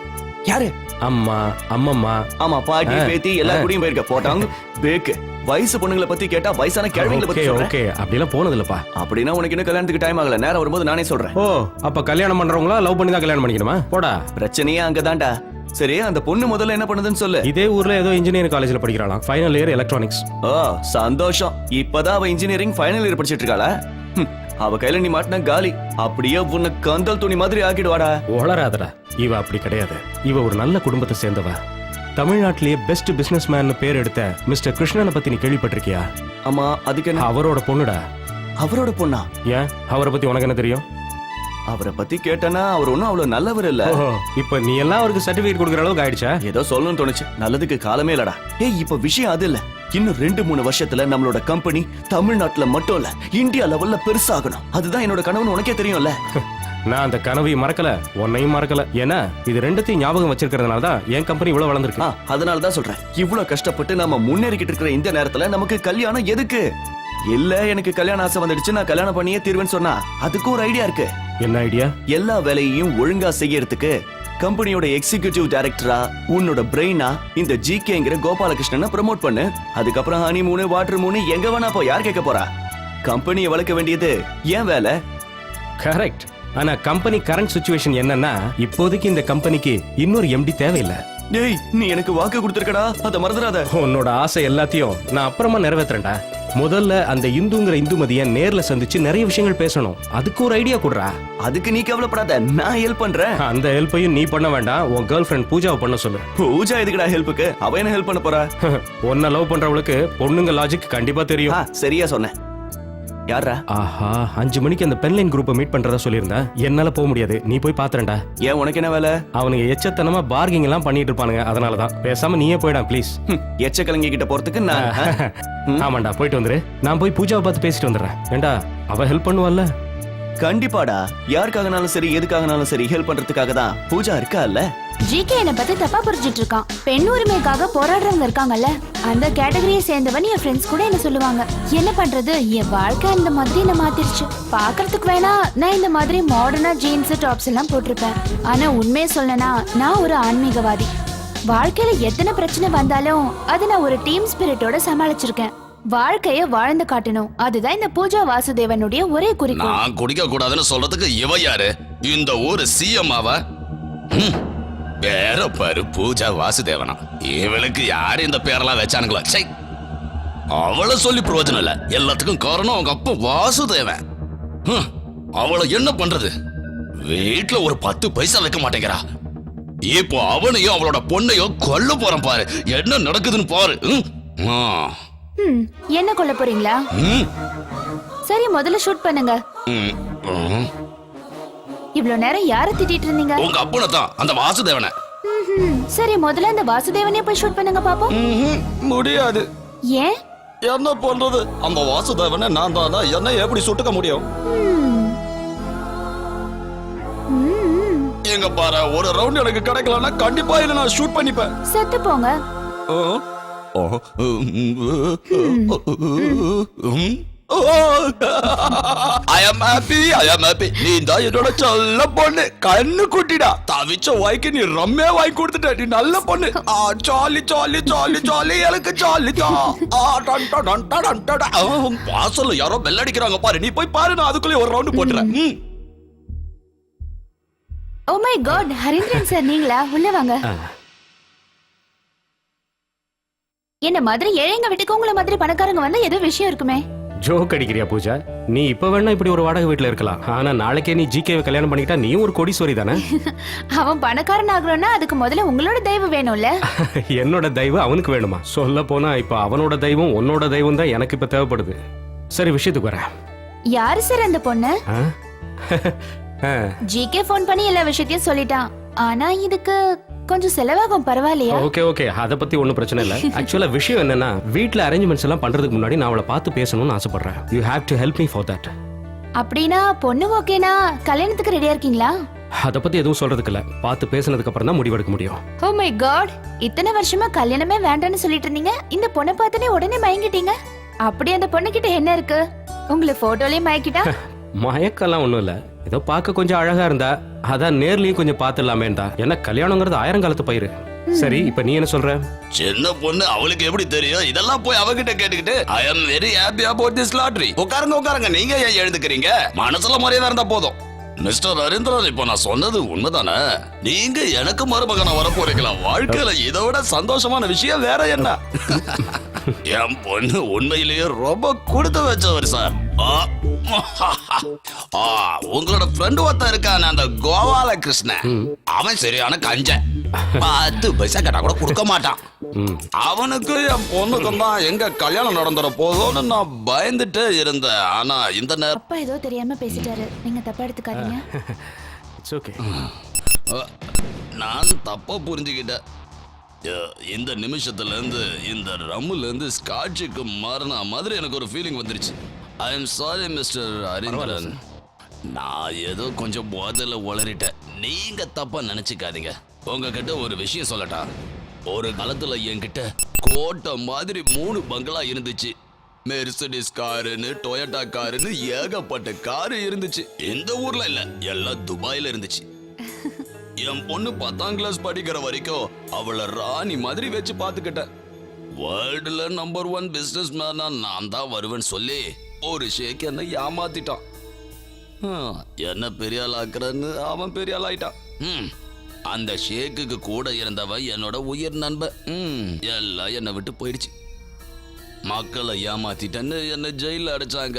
Speaker 10: யாரு?
Speaker 7: அம்மா, அம்மம்மா.
Speaker 10: ஆமா, பாட்டி பேத்தி எல்லா கூடயும் போயிருக்க. போட்டாங்க பேக்கு. வயசு பொண்ணுங்களை பத்தி கேட்டா வயசான கிழவிங்களை பத்தி சொல்றேன்.
Speaker 7: ஓகே, அப்படிலாம் போனது இல்லப்பா.
Speaker 10: அப்படின்னா உனக்கு இன்னும் கல்யாணத்துக்கு டைம் ஆகல. நேரம் வரும்போது நானே சொல்றேன்.
Speaker 7: ஓ, அப்ப கல்யாணம் பண்றவங்களா லவ் பண்ணி தான் கல்யாணம் பண்ணிக்கணுமா? போடா.
Speaker 10: பிரச்சனையே அங்கதான்டா. சரி, அந்த பொண்ணு முதல்ல என்ன பண்ணுதுன்னு சொல்லு.
Speaker 7: இதே ஊர்ல ஏதோ இன்ஜினியரிங் காலேஜ்ல படிக்கிறாளாம். Final year electronics.
Speaker 10: ஓ, சந்தோஷம். இப்பதான் அவ இன்ஜினியரிங் ஃபைனல் இயர் படிச்சிட்டு இருக்காளா? அவ கையில நீ மாட்டின காலி. அப்படியே உன்னை கந்தல் துணி மாதிரி ஆக்கிடுவாடா.
Speaker 7: ஒளராதடா. இவ அப்படி கிடையாது. இவ ஒரு நல்ல குடும்பத்தை சேர்ந்தவ. தமிழ்நாட்டிலேயே பெஸ்ட் பிசினஸ் மேன் பேர் எடுத்த மிஸ்டர் கிருஷ்ணனை பத்தி நீ கேள்விப்பட்டிருக்கியா?
Speaker 10: ஆமா, அதுக்கு என்ன?
Speaker 7: அவரோட பொண்ணுடா.
Speaker 10: அவரோட பொண்ணா?
Speaker 7: ஏன், அவரை பத்தி உனக்கு என்ன தெரியும்?
Speaker 10: அவரை பத்தி கேட்டனா அவர் ஒன்னும் அவ்வளவு நல்லவர் இல்ல.
Speaker 7: இப்ப நீ எல்லாம் அவருக்கு சர்டிபிகேட் கொடுக்கற அளவுக்கு ஆயிடுச்சா?
Speaker 10: ஏதோ சொல்லணும்னு தோணுச்சு. நல்லதுக்கு காலமே இல்லடா. ஏய், இப்ப விஷயம் அது இல்ல. இன்னும் 2-3 வருஷத்துல நம்மளோட கம்பெனி தமிழ்நாட்டுல மட்டும் இல்ல, இந்தியா லெவல்ல பெருசாகணும். அதுதான் என்னோட கனவுன்னு உனக்கே தெரியும்ல.
Speaker 7: நான் அந்த கனவையும் மறக்கல, உன்னையும் மறக்கல. ஏன்னா இது ரெண்டுத்தையும் ஞாபகம் வச்சிருக்கிறதுனால தான் என் கம்பெனி இவ்வளவு வளர்ந்துருக்கு.
Speaker 10: அதனால தான் சொல்றேன், இவ்வளவு கஷ்டப்பட்டு நம்ம முன்னேறிக்கிட்டு இருக்கிற இந்த நேரத்துல நமக்கு கல்யாணம் எதுக்கு? இல்ல, எனக்கு கல்யாண ஆசை வந்துடுச்சு, நான் கல்யாணம் பண்ணியே தீர்வேன்னு சொன்னா அதுக்கு ஒரு ஐடியா இருக்கு.
Speaker 7: என்ன ஐடியா?
Speaker 10: எல்லா வேலையையும் ஒழுங்கா செய்யறதுக்கு கம்பெனியோட எக்ஸிகியூட்டிவ் டைரக்டரா உன்னோட பிரெயினா இந்த ஜிகேங்கிற கோபாலகிருஷ்ணனை ப்ரமோட் பண்ணு. அதுக்கப்புறம் ஹனி மூணு வாட்டர் மூணு எங்க வேணா போ. யார் கேட்க போறா? கம்பெனியை வளர்க்க வேண்டியது ஏன் வேலை.
Speaker 7: கரெக்ட். ஆனா கம்பெனி கரண்ட் சிச்சுவேஷன் என்னன்னா, இப்போதைக்கு இந்த கம்பெனிக்கு இன்னொரு எம்டி தேவையில்லை.
Speaker 10: டேய், நீ எனக்கு வாக்கு கொடுத்திருக்கடா, அதை மறந்துடாத.
Speaker 7: உன்னோட ஆசை எல்லாத்தையும் நான் அப்புறமா நிறைவேற்றுறேன்டா. முதல்ல அந்த இந்துங்கிற இந்துமதியை நேர்ல சந்திச்சு நிறைய விஷயங்கள் பேசணும். அதுக்கு ஒரு ஐடியா கொடுறா.
Speaker 10: அதுக்கு நீ கவலைப்படாத, நான் ஹெல்ப் பண்றேன்.
Speaker 7: அந்த ஹெல்ப்பையும் நீ பண்ண வேண்டாம், உன் கேர்ள் ஃப்ரெண்ட் பூஜாவை பண்ண சொல்லு.
Speaker 10: பூஜா எதுக்குடா ஹெல்ப்புக்கு? அவ என்ன ஹெல்ப் பண்ண போறா?
Speaker 7: உன்னை லவ் பண்றவளுக்கு பொண்ணுங்க லாஜிக் கண்டிப்பா தெரியும்.
Speaker 10: சரியா சொன்ன. யாரா?
Speaker 7: ஆஹா, 5 மணிக்கு அந்த பென்லைன் குரூப்பை மீட் பண்றதா சொல்லியிருந்தா. என்னால போக முடியாது, நீ போய் பாத்துறேன்டா.
Speaker 10: ஏன், உனக்கு என்ன வேலை?
Speaker 7: அவனுங்க எச்சத்தனமா பார்கிங் எல்லாம் பண்ணிட்டு இருப்பானுங்க, அதனாலதான். பேசாம நீயே போயிடா ப்ளீஸ்.
Speaker 10: எச்ச கலங்கி கிட்ட போறதுக்கு நான்
Speaker 7: ஆமாண்டா, போயிட்டு வந்துரு. நான் போய் பூஜாவை பார்த்து பேசிட்டு வந்துடுறேன். ஏண்டா, அவ ஹெல்ப் பண்ணுவாள்ல?
Speaker 10: கண்டிப்பாடா. யாருக்காகனாலும் சரி, எதுக்காகனாலும் சரி, ஹெல்ப் பண்றதுக்காக தான் பூஜா இருக்கா இல்ல.
Speaker 11: ஜிகே என்ன பத்தி தப்பா புரிஞ்சிட்டு இருக்கான். பெண் உரிமைக்காக போராடுறவங்க இருக்காங்கல்ல, அந்த கேட்டகரியை சேர்ந்தவன் என் ஃப்ரெண்ட்ஸ் கூட என்ன சொல்லுவாங்க. என்ன பண்றது, என் வாழ்க்கை இந்த மாதிரி என்ன மாத்திருச்சு. பாக்குறதுக்கு வேணா நான் இந்த மாதிரி மாடர்னா ஜீன்ஸ் டாப்ஸ் எல்லாம் போட்டிருப்பேன். ஆனா உண்மையை சொல்லனா, நான் ஒரு ஆன்மீகவாதி. வாழ்க்கையில எத்தனை பிரச்சனை வந்தாலும் அதை நான் ஒரு டீம் ஸ்பிரிட்டோட சமாளிச்சிருக்கேன். வாழ்க்கைய வாழ்ந்து காட்டணும், அதுதான் இந்த பூஜா வாசுதேவனுடைய ஒரே குறிக்கோள்.
Speaker 6: நான் குடிக்க கூடாதுன்னு சொல்றதுக்கு இவ யாரு? இந்த ஊரு சிஎம் ஆவ? பேர பாரு, பூஜா வாசுதேவனா. இவளுக்கு யாரு இந்த பேரெல்லாம் வச்சானுங்களா? சை, அவளை சொல்லி பிரயோஜனம் இல்ல. எல்லாத்துக்கும் காரணம் அவங்க அப்பா வாசுதேவன். அவளை என்ன பண்றது? வீட்டுல ஒரு 10 பைசா வைக்க மாட்டேங்கிறா. இப்போ அவனையும் அவளோட பொண்ணையும் கொல்ல போறான் பாரு. என்ன நடக்குதுன்னு பாரு.
Speaker 11: என்ன கொல்ல போறீங்களா? சரி, முதல்ல ஷூட் பண்ணுங்க. இவ்ளோ நேரம் யார திட்டிட்டு இருந்தீங்க?
Speaker 6: உங்க அப்பனை தான், அந்த வாசுதேவனை.
Speaker 11: சரி, முதல்ல அந்த வாசுதேவனே போய் ஷூட் பண்ணுங்க பாப்போம்.
Speaker 6: முடியாது.
Speaker 11: ஏன்?
Speaker 6: என்ன பண்றது? அந்த வாசுதேவனை நான் தானா, என்ன எப்படி சுட்டுக்க முடியும்? எங்க பாரு, ஒரு ரவுண்ட் எனக்கு கிடைக்கலன்னா கண்டிப்பா இல்ல நான் ஷூட் பண்ணிப்பேன்.
Speaker 11: செத்து போங்க.
Speaker 6: I am happy. நீ தான் என்னோட சொல்ல பொண்ணு, கண்ணு குட்டிடா. தவிச்ச வாய்க்கு நீ ரம்மே வாங்கி கொடுத்துட்ட. நீ நல்ல பொண்ணு. ஜாலி ஜாலி ஜாலி ஜாலி, எனக்கு ஜாலி தான். வாசல்ல யாரோ பெல் அடிக்கிறாங்க பாரு, நீ போய் பாரு. நான் அதுக்குள்ளே ஒரு ரவுண்ட் போட்டுறேன்.
Speaker 11: Oh my God, Harindran sir நீங்களா? உள்ள வாங்க. என்ன மாதிரி ஏழைங்க வீட்டுக்கு உங்களை மாதிரி பணக்காரங்க வந்தா ஏதோ விஷயம் இருக்குமே.
Speaker 7: ஜோக் அடிக்கிறியா பூஜா? நீ இப்ப வேணா இப்படி ஒரு வாடகை வீட்டுல இருக்கலாம், ஆனா நாளைக்கே நீ ஜிகேவை கல்யாணம் பண்ணிக்கிட்டா நீ ஒரு கோடீஸ்வரி தானே.
Speaker 11: அவன் பணக்காரன் ஆகணும்னா அதுக்கு முதல்ல உங்களோட தெய்வம் வேணும்ல.
Speaker 7: என்னோட தெய்வம் அவனுக்கு வேணுமா? சொல்ல போனா இப்ப அவனோட தெய்வம் உன்னோட தெய்வம் தான் எனக்கு இப்ப தேவைப்படுது. சரி, விஷயத்துக்கு வரேன்.
Speaker 11: யாரு சார் அந்த பொண்ணு? ஜிகே போன் பண்ணி எல்லா விஷயத்தையும் சொல்லிட்டான். ஆனா இதுக்கு கொஞ்சம் செலவாகும், பரவாயில்லையா?
Speaker 7: ஓகே, அத பத்தி ஒண்ணும் பிரச்சனை இல்ல. ஆக்சுவலா விஷயம் என்னன்னா, வீட்ல அரேஞ்ச்மெண்ட்ஸ் எல்லாம் பண்றதுக்கு முன்னாடி நான் அவளை பார்த்து பேசணும்னு ஆசைப்படுறேன். You have to help me for that.
Speaker 11: அப்படினா பொண்ணு ஓகேனா கல்யாணத்துக்கு ரெடியா இருக்கீங்களா?
Speaker 7: அத பத்தி எதுவும் சொல்றதுக்கு இல்ல. பார்த்து பேசினதுக்கு அப்புறம் தான் முடிவெடுக்க முடியும்.
Speaker 11: ஓ மை காட், இத்தனை வருஷமா கல்யாணமே வேண்டாம்னு சொல்லிட்டு இருந்தீங்க. இந்த பொண்ணை பார்த்தனே உடனே மயங்கிட்டீங்க. அப்படி அந்த பொண்ணு கிட்ட என்ன இருக்கு? உங்களை போட்டோலயே மயக்கிட்டா?
Speaker 7: மயக்கெல்லாம் ஒண்ணும் இல்ல. ஏதோ பார்க்க கொஞ்சம் அழகா இருந்தா, அதான் நேர்லயும் கொஞ்சம் பாத்துடலாமேண்டா. ஏன்னா கல்யாணங்கிறது 1000 காலத்து பயிரு. சரி, இப்ப நீ என்ன சொல்ற?
Speaker 6: சின்ன பொண்ணு, அவளுக்கு எப்படி தெரியும் இதெல்லாம்? போய் அவகிட்ட கேட்டுக்கிட்டு I am very happy about this lottery. உட்காருங்க, நீங்க ஏன் எழுதுக்கிறீங்க? மனசுல மரியாதை இருந்தா போதும். மிஸ்டர் ஹரிந்திரன், இப்போ நான் சொன்னது உண்மைதானே? நீங்க எனக்கு மருமகனா வர போறீங்களா? வாழ்க்கையில இதை விட சந்தோஷமான விஷயம் வேற என்ன? என் பொண்ணு உண்மையிலேயே ரொம்ப கொடுத்து வச்சவர் சார். உங்களோட ஃப்ரெண்ட் ஒருத்தன் இருக்கான, அந்த கோபால கிருஷ்ணன். அவன் சரியான கஞ்சன். 10 பைசா கேட்டா கூட கொடுக்க மாட்டான். அவனுக்கு என் பொண்ணுக்கும் தான் எங்க கல்யாணம் நடந்துற போதும்னு நான் பயந்துட்டே இருந்தேன். ஆனா இந்த நேரம்
Speaker 11: அப்பா ஏதோ தெரியாம பேசிட்டாரு, நீங்க தப்பா எடுத்துக்காதீங்க.
Speaker 7: It's okay.
Speaker 6: நான் தப்பா புரிஞ்சுக்கிட்டேன். இந்த நிமிஷத்துல இருந்து இந்த ரம்முல இருந்து ஸ்காட்சுக்கு மாறின மாதிரி எனக்கு ஒரு ஃபீலிங் வந்துருச்சு. I am sorry mister Harindran. நான் ஏதோ கொஞ்சம் போதையில உளறிட்டேன். நீங்க தப்பா நினைச்சுக்காதீங்க. உங்ககிட்ட ஒரு விஷயம் சொல்லட்டா? ஒரு காலத்துல என்கிட்ட கோட்டை மாதிரி 3 பங்களா இருந்துச்சு. மெர்சிடிஸ் காருன்னு, டொயோட்டா காருன்னு ஏகப்பட்ட காரு இருந்துச்சு. இந்த ஊர்ல இல்ல, எல்லாம் துபாயில இருந்துச்சு. என் பொண்ணு 10ஆம் கிளாஸ் படிக்கிற வரைக்கும் அவளை ராணி மாதிரி வச்சு பாத்துக்கிட்டேன். வேர்ல்டுல நம்பர் 1 பிசினஸ் மேனா நான் தான் வருவேன்னு சொல்லி ஒரு ஷேக் என்ன ஏமாத்திட்டான். என்ன பெரிய ஆள் ஆக்குறன்னு அவன் பெரிய ஆள் ஆயிட்டான். அந்த ஷேக்குக்கு கூட இருந்தவன் என்னோட உயிர் நண்பன். எல்லாம் என்னை விட்டு போயிடுச்சு. மக்களை ஏமாத்திட்டேன்னு என்ன ஜெயில அடைச்சாங்க.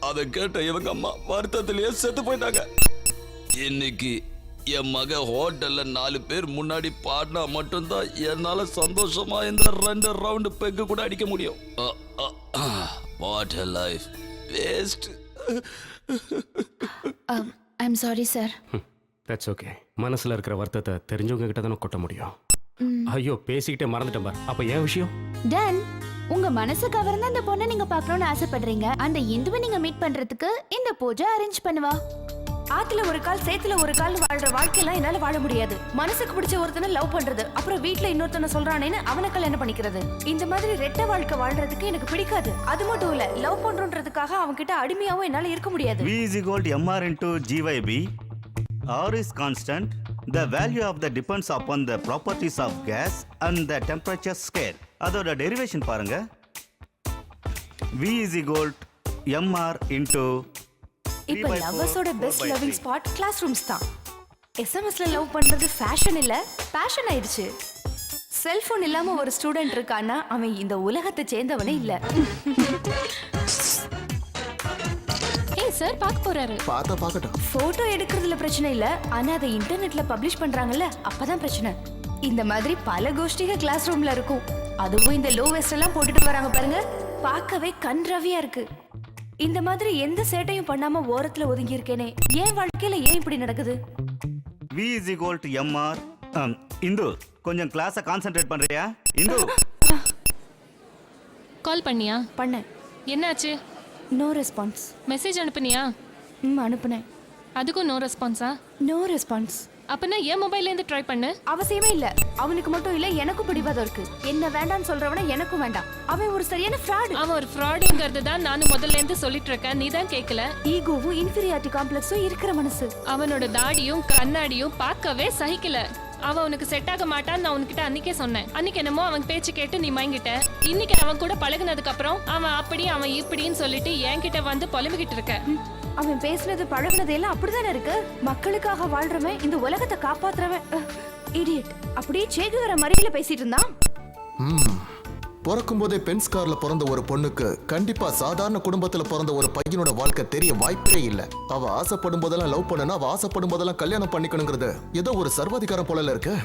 Speaker 6: அதை கேட்ட இவங்க அம்மா வருத்தத்திலேயே செத்து போயிட்டாங்க. இன்னைக்கு என் மக ஹோட்டல்ல 4 பேர் முன்னாடி பாடினா மட்டும்தான் என்னால சந்தோஷமா இந்த 2 ரவுண்டு பெக்கு கூட அடிக்க முடியும். What a life waste.
Speaker 11: I'm sorry sir.
Speaker 7: That's okay. மனசுல இருக்கிற வருத்தத்தை தெரிஞ்சவங்க கிட்ட தானே கொட்ட முடியும். ஐயோ பேசிக்கிட்டே மறந்துட்டேன் பார். அப்ப ஏன் விஷயம்?
Speaker 11: டன், உங்க மனசு கவர்ந்த அந்த பொண்ணை நீங்க பார்க்கணும்னு ஆசைப்படுறீங்க. அந்த இந்துவை நீங்க மீட் பண்றதுக்கு இந்த பூஜை அரேஞ்ச் பண்ணுவா.
Speaker 12: ஆத்துல ஒரு கால் சேத்துல ஒரு கால் வாழ்ற வாழ்க்கையெல்லாம் என்னால வாழ முடியாது. மனசுக்கு பிடிச்ச ஒருத்தனை லவ் பண்றது, அப்புறம் வீட்டுல இன்னொருத்தனை சொல்றானேன்னு அவனை கல்யாணம் பண்ணிக்கிறது, இந்த மாதிரி ரெட்டை வாழ்க்கை வாழ்றதுக்கு எனக்கு பிடிக்காது. அது மட்டும் இல்ல, லவ் பண்றோன்றதுக்காக அவன் கிட்ட அடிமையாவும் என்னால இருக்க முடியாது.
Speaker 2: V is equal to mr into gyb. R is constant. The value of the depends upon the properties of gas and the temperature scale. அதோட டெரிவேஷன் பாருங்க. V is equal to mr into
Speaker 12: இப்ப லவ்வர்ஸோட best loving spot class rooms தான். எஸ்எம்எஸ்ல லவ் பண்றது ஃபேஷன் இல்ல, பேஷன் ஆயிடுச்சு. செல்போன் இல்லாம ஒரு ஸ்டூடெண்ட் இருக்கான்னா அவன் இந்த உலகத்தை சேர்ந்தவனே இல்ல.
Speaker 4: ஏய் சார் பார்க்க போறாரு.
Speaker 1: பார்க்கட்டும்.
Speaker 12: போட்டோ எடுக்கிறதுல பிரச்சனை இல்ல, ஆனா அதை இன்டர்நெட்ல பப்ளிஷ் பண்றாங்கல்ல, அப்பதான் பிரச்சனை. இந்த மாதிரி பல கோஷ்டிக கிளாஸ் ரூம்ல இருக்கும். அதுவும் இந்த லோ வெஸ்ட் எல்லாம் போட்டுட்டு வராங்க பாருங்க, பார்க்கவே கண்ரவியா இருக்கு. இந்த மாதிரி எந்த சேட்டையும் பண்ணாம ஓரத்துல ஒதுங்கி இருக்கேனே, என் வாழ்க்கையில ஏன் இப்படி நடக்குது?
Speaker 2: V is equal to mr. Hindu கொஞ்சம் கிளாஸை கான்சென்ட்ரேட் பண்றியா? இந்து
Speaker 4: கால் பண்ணியா?
Speaker 12: பண்ணேன்.
Speaker 4: என்னாச்சு?
Speaker 12: No response.
Speaker 4: மெசேஜ் அனுப்புனியா?
Speaker 12: அனுப்புனேன்.
Speaker 4: அதுக்கும் நோ ரெஸ்பான்ஸா?
Speaker 12: No response.
Speaker 4: அப்பனா என் மொபைல்ல இருந்து ட்ரை பண்ணு.
Speaker 12: அவசியமே இல்ல. அவனுக்கு மட்டும் இல்ல, எனக்கும் பிடிவாதம் இருக்கு. என்ன வேண்டாம்னு சொல்றவன எனக்கும் வேண்டாம். அவன் ஒரு சரியான ஃப்ராட்.
Speaker 4: அவன் ஒரு ஃப்ராடுங்கிறது தான் நானும் முதல்ல இருந்து சொல்லிட்டு இருக்கேன், நீ தான் கேட்கல.
Speaker 12: ஈகோவும் இன்ஃபீரியாரிட்டி காம்ப்ளெக்ஸும் இருக்கிற மனசு.
Speaker 4: அவனோட தாடியும் கண்ணாடியும் பார்க்கவே சகிக்கல. அவன் உனக்கு செட் ஆக மாட்டான்னு நான் உன்கிட்ட அன்னைக்கே சொன்னேன். அன்னைக்கு என்னமோ அவன் பேச்சு கேட்டு நீ மயங்கிட்ட. இன்னைக்கு அவன் கூட பழகுனதுக்கு அப்புறம் அவன் அப்படி அவன் இப்படின்னு சொல்லிட்டு என்கிட்ட வந்து புலம்பிக்கிட்டு இருக்க.
Speaker 12: அவன் பேசுனது பழகுனது எல்லாம் அப்படிதானே இருக்கு. மக்களுக்காக வாழ்றவன், இந்த உலகத்தை காப்பாத்துறவன். இடியட். அப்படியே சேகுவர மறியல பேசிட்டு இருந்தான்.
Speaker 1: பிறக்கும் போதே பென்ஸ் கார்ல பிறந்த ஒரு பொண்ணுக்கு கண்டிப்பா சாதாரண குடும்பத்துல பிறந்த ஒரு பையனோட வாழ்க்கை தெரிய வாய்ப்பே இல்ல. அவ ஆசைப்படும் போதெல்லாம் லவ் பண்ணனா, அவ ஆசைப்படும் போதெல்லாம் கல்யாணம் பண்ணிக்கணுங்கிறது ஏதோ ஒரு சர்வாதிகாரம் போல இருக்கு.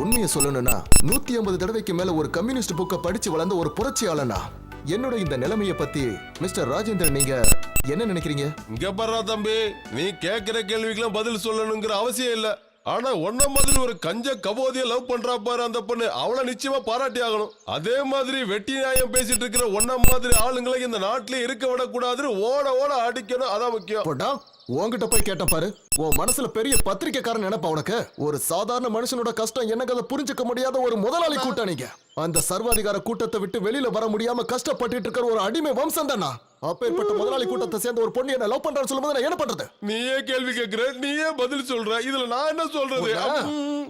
Speaker 1: உண்மையை சொல்லணும்னா 150 தடவைக்கு மேல ஒரு கம்யூனிஸ்ட் புக்கை படிச்சு வளர்ந்த ஒரு புரட்சியாளனா என்னோட இந்த நிலைமையை பத்தி மிஸ்டர் ராஜேந்திரன் நீங்க என்ன நினைக்கிறீங்க?
Speaker 5: இங்க பாரு தம்பி, நீ கேட்கிற கேள்விக்கெல்லாம் பதில் சொல்லணுங்கிற அவசியம் இல்ல. ஆனா ஒன்ன மாதிரி ஒரு கஞ்ச கபோதிய லவ் பண்றா பாரு அந்த பொண்ணு, அவளை நிச்சயமா பாராட்டி ஆகணும். அதே மாதிரி வெட்டி நியாயம் பேசிட்டு இருக்கிற ஒன்ன மாதிரி ஆளுங்களை இந்த நாட்டிலே இருக்க விடக்கூடாதுன்னு ஓட ஓட அடிக்கணும், அதான் முக்கியம்.
Speaker 1: உன்கிட்ட போய் கேட்ட பாரு, உன் மனசுல பெரிய பத்திரிக்கைக்காரன் நினைப்பா உனக்கு. ஒரு சாதாரண மனுஷனோட கஷ்டம் என்னங்கிறத புரிஞ்சுக்க முடியாத ஒரு முதலாளி கூட்டம் நீங்க. அந்த சர்வாதிகார கூட்டத்தை விட்டு வெளியில வர முடியாம கஷ்டப்பட்டு இருக்கிற ஒரு அடிமை வம்சம் தானா? அப்பேற்பட்ட முதலாளி கூட்டத்தை சேர்ந்த ஒரு பொண்ணு என்ன லவ் பண்றான்னு சொல்லும்போது நான் என்ன பண்றது?
Speaker 5: நீயே கேள்வி கேட்கிற, நீயே பதில் சொல்ற, இதுல நான் என்ன சொல்றது?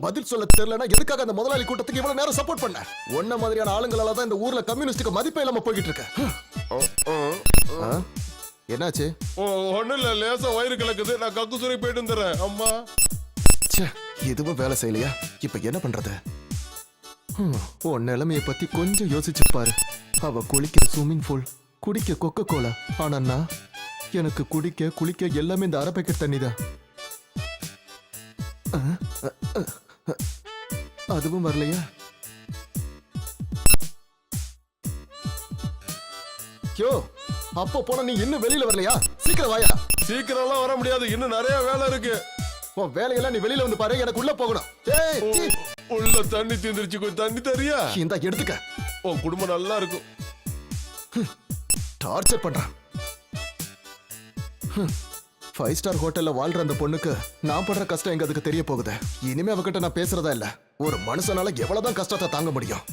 Speaker 1: பதில் சொல்ல தெரியலனா எதுக்காக அந்த முதலாளி கூட்டத்துக்கு இவ்வளவு நேரம் சப்போர்ட் பண்ண? ஒன்ன மாதிரியான ஆளுங்களால தான் இந்த ஊர்ல கம்யூனிஸ்டுக்கு மதிப்பே இல்லாம போய்கிட்டு இருக்கு. என்னாச்சு?
Speaker 5: ஒண்ணு இல்ல, லேசா வயிறு கலக்குது, நான் கக்குசுரை போயிட்டு வந்துடுறேன். அம்மா
Speaker 1: எதுவும் வேலை செய்யலையா? இப்ப என்ன பண்றது? உன் நிலைமைய பத்தி கொஞ்சம் யோசிச்சு பாரு. அவ குளிக்கிற ஸ்விம்மிங் பூல், குடிக்க கொக்கோ கோலா. ஆனா எனக்கு குடிக்க குளிக்க எல்லாமே இந்த அரை பேக்கெட் தண்ணி தான். அதுவும் வரலையா? யோ, அப்போ போன நீ இன்னும் வெளியில வரலையா? சீக்கிரம் வாயா.
Speaker 5: சீக்கிரம் எல்லாம் வர முடியாது, இன்னும் நிறைய வேலை இருக்கு.
Speaker 1: உன் வேலையெல்லாம் நீ வெளியில வந்து பாரு, எனக்கு உள்ள போகணும்.
Speaker 5: உள்ள தண்ணி தீந்துருச்சு, கொஞ்சம் தண்ணி தரியா?
Speaker 1: இந்த எடுத்துக்க.
Speaker 5: உன் குடும்பம் நல்லா இருக்கும்.
Speaker 1: டார்ச்சர் பண்றான். 5 ஸ்டார் ஹோட்டல்ல வாழ்ற அந்த பொண்ணுக்கு நான் படுற கஷ்டம் எங்க அதுக்கு தெரிய போகுது. இனிமே அவகிட்ட நான் பேசுறதா இல்ல. ஒரு மனுஷனால எவ்வளவுதான் கஷ்டத்தை தாங்க முடியும்?